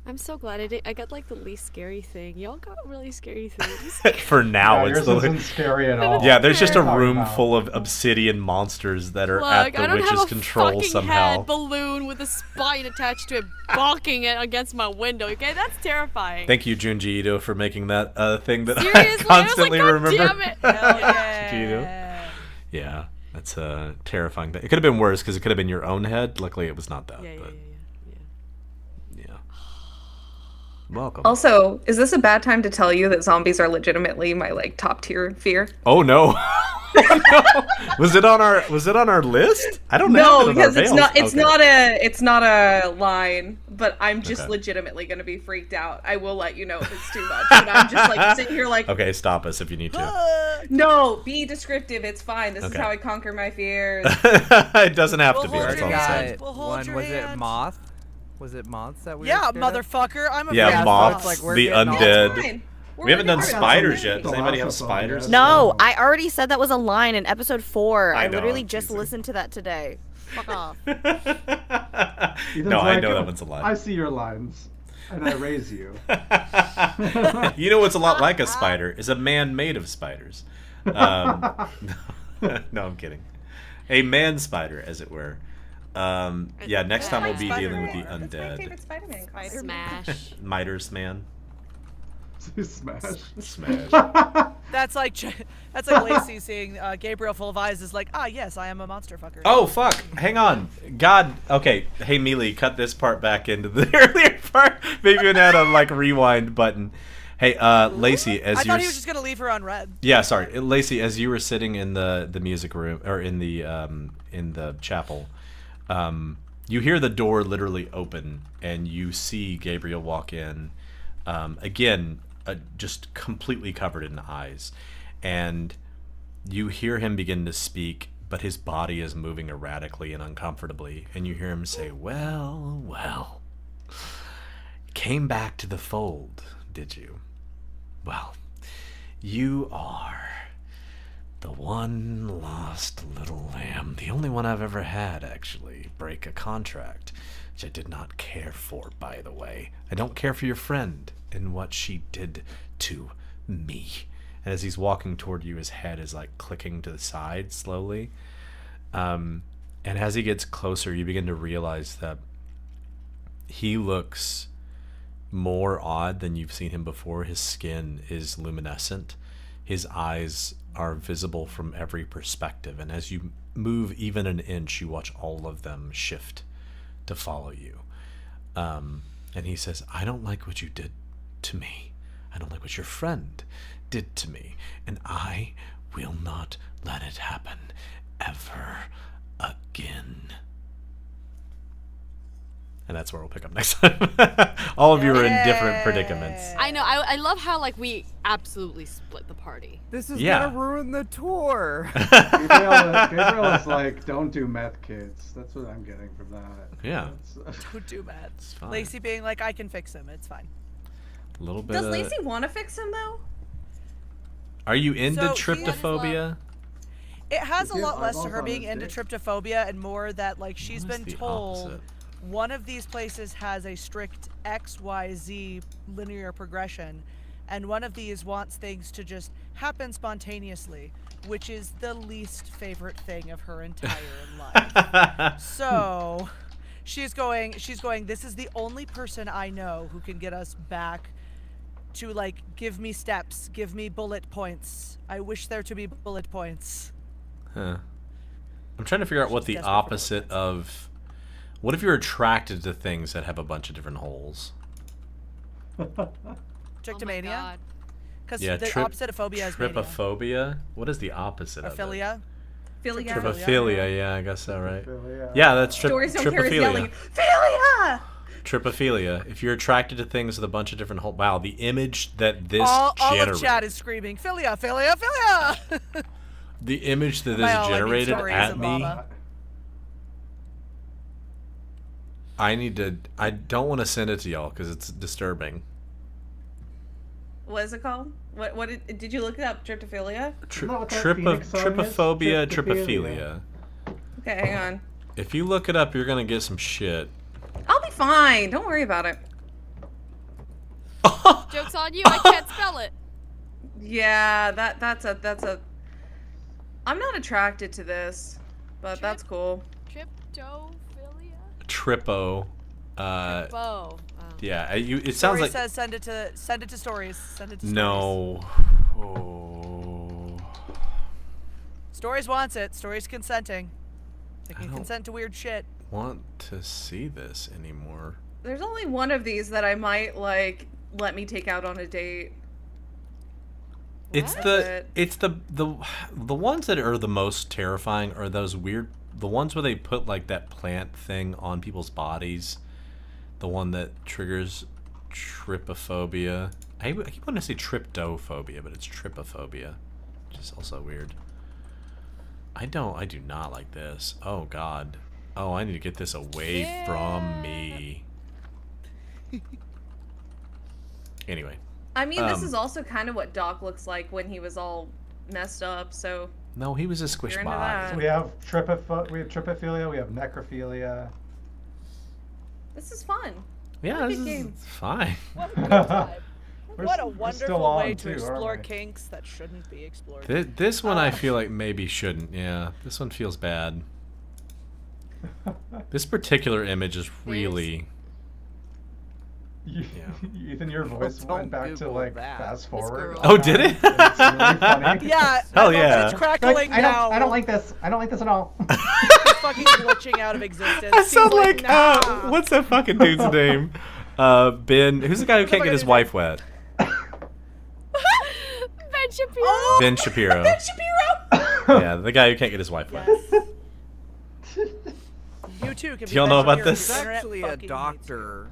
I'm so glad I got like the least scary thing. Y'all got really scary things. For now, Yeah, it's yours the isn't scary at all. yeah. There's just a Talking room about- full of obsidian monsters that are Look, at I the don't witch's have a control fucking somehow. head balloon with a spine attached to it, bonking it against my window. Okay, that's terrifying. Thank you, Junji Ito, for making that thing that Seriously, I constantly I was like, God remember. damn it. Hell Junji Ito. yeah. Yeah, that's a terrifying thing. It could have been worse because it could have been your own head. Luckily, it was not that. Yeah. Yeah. Welcome. Also, is this a bad time to tell you that zombies are legitimately my like top tier fear? Oh no. No. Was it on our list? I don't know. No, because it's not a line, but I'm just Okay. legitimately gonna be freaked out. I will let you know if it's too much. But I'm just like sitting here like, Okay, stop us if you need to. no, be descriptive. It's fine. This is Okay. how I conquer my fears. It doesn't have to We'll be. hold That's your all I'm hand. saying. We'll hold one your was hand. it moth? Was it moths that we? Yeah, were scared of? motherfucker. I'm a Yeah, fan of moths, like we're the getting all- undead. Fine. We haven't done We're gonna- spiders yet. Does The anybody have last of them, spiders? yes. No, I already said that was a line in episode 4. I I know, literally I'm just teasing. listened to that today. Fuck off. Ethan's No, I like, know that one's a lie. I see your lines, and I raise you. You know what's a lot like a spider is a man made of spiders. No, I'm kidding. A man spider, as it were. Yeah, next time we'll be dealing with the That's my undead. favorite Spider-Man costume. Smash. Miters man. Smash. Smash. That's like Lacey seeing Gabriel full of eyes is like, ah, yes, I am a monster fucker. Oh, fuck. Hang on. God. Okay. Hey, Mealy, cut this part back into the earlier part. Maybe we can add a, like, rewind button. Hey, Lacey, as I you're... thought he was just gonna leave her on red. Yeah, sorry. Lacey, as you were sitting in the music room, or in the chapel, you hear the door literally open, and you see Gabriel walk in, again, just completely covered in eyes. And you hear him begin to speak, but his body is moving erratically and uncomfortably. And you hear him say, well, came back to the fold, did you? Well, you are the one lost little lamb, the only one I've ever had, actually, break a contract, which I did not care for, by the way. I don't care for your friend and what she did to me. And as he's walking toward you, his head is like clicking to the side slowly. And as he gets closer, you begin to realize that he looks more odd than you've seen him before. His skin is luminescent. His eyes are visible from every perspective. And as you move even an inch, you watch all of them shift to follow you. And he says, I don't like what you did to me. I don't like what your friend did to me. And I will not let it happen ever again. And that's where we'll pick up next time. All of you are in different predicaments. I know. I love how like we absolutely split the party. This is Yeah. gonna ruin the tour. Gabriel is like, don't do meth, kids. That's what I'm getting from that. Yeah. Don't do bad. fine. Lacey being like, I can fix him. It's fine. A little bit Does of... Lacey want to fix him though? Are you into So he- tryptophobia? It has a If you lot have less to eyeballs her on being his into dick. tryptophobia and more that like she's What is been the told opposite? one of these places has a strict XYZ linear progression, and one of these wants things to just happen spontaneously, which is the least favorite thing of her entire life. So she's going, this is the only person I know who can get us back to like give me steps, give me bullet points. I wish there to be bullet points. Huh. I'm trying to figure out what the desperate for opposite of... What if you're attracted to things that have a bunch of different holes? Trichomania? God. Because Yeah, the opposite of phobia is mania. Trypophobia? What is the opposite Or of it? philia. Philia. Trypophilia, yeah, I guess so, right? Trypophilia. Yeah, that's Doris don't care is yelling, Philia! Trypophilia. If you're attracted to things with a bunch of different holes... Wow, the image that this All generated... of chat is screaming, philia, philia, philia! The image that By this all, I mean generated stories at of me... Mama. I don't want to send it to y'all because it's disturbing. What is it called? What did you look it up? Tryptophilia? Isn't that what that Phoenix song is? Trypophobia, Trypophilia. trypophilia. Okay, hang on. If you look it up, you're gonna get some shit. I'll be fine. Don't worry about it. Joke's on you, I can't spell it. Yeah, that's a. I'm not attracted to this, but that's cool. Tryptophilia? Trippo. Bo. Yeah, it sounds Stories like. says send it to stories. Send it to stories. No. Oh. Stories wants it. Stories consenting. They I can don't- consent to weird shit. Want to see this anymore? There's only one of these that I might like let me take out on a date. It's What? the ones that are the most terrifying are those weird, the ones where they put like that plant thing on people's bodies. The one that triggers trypophobia. I keep wanting to say tryptophobia, but it's trypophobia, which is also weird. I do not like this. Oh God. Oh, I need to get this away from me. Anyway. I mean, this is also kind of what Doc looks like when he was all messed up. So No, he was a squish You're into body. that. So we have trypophilia, we have necrophilia. this is fun. Yeah, What a this good is game. fine. What a good time. We're What a we're wonderful still on way too, to aren't explore we? kinks that shouldn't be explored. This one I feel like maybe shouldn't. Yeah, this one feels bad. This particular image is really. Ethan, your voice Don't went back to Google like that. fast forward. girl. Oh, did it? It's really funny. Yeah, Hell I love that yeah. it's crackling now. I don't like this. I don't like this at all. It's fucking glitching out of existence. I He's sound like nah. what's that fucking dude's name? Ben. Who's the guy who can't get his wife wet? Ben Shapiro. Oh, Ben Shapiro. Ben Shapiro. Yeah, the guy who can't get his wife wet. yes. You too can Do be y'all Ben know about Shapiro. this? She's The internet actually a fucking hates you. doctor,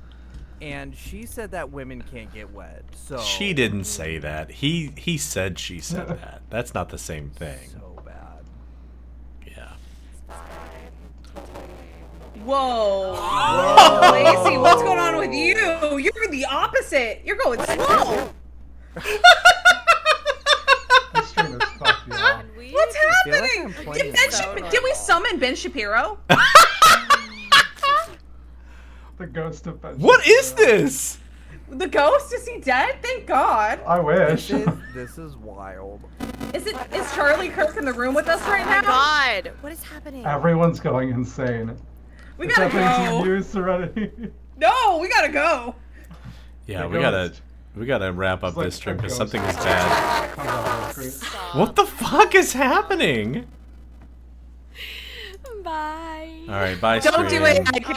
and she said that women can't get wet. So She didn't say that. He said she said that. That's not the same thing. So bad. Yeah. Whoa. Lacey, what's going on with you? You're the opposite. You're going slow. This stream is fucked, y'all. What's feel like happening? I'm playing Did, ben so Shap- did we summon Ben Shapiro? The ghost of Ben. What is Shapiro. this? The ghost? Is he dead? Thank God. I wish. This is wild. Is Charlie Kirk in the room with us right Oh my now? god, what is happening? Everyone's going insane. We It's gotta happening go. to you, Serenity. No, we gotta go. Yeah, The we gotta wrap up It's like this stream a because ghost. something is bad. Comes out of the screen. What the fuck is happening? Bye. All right, bye. Don't do stream. it. I can't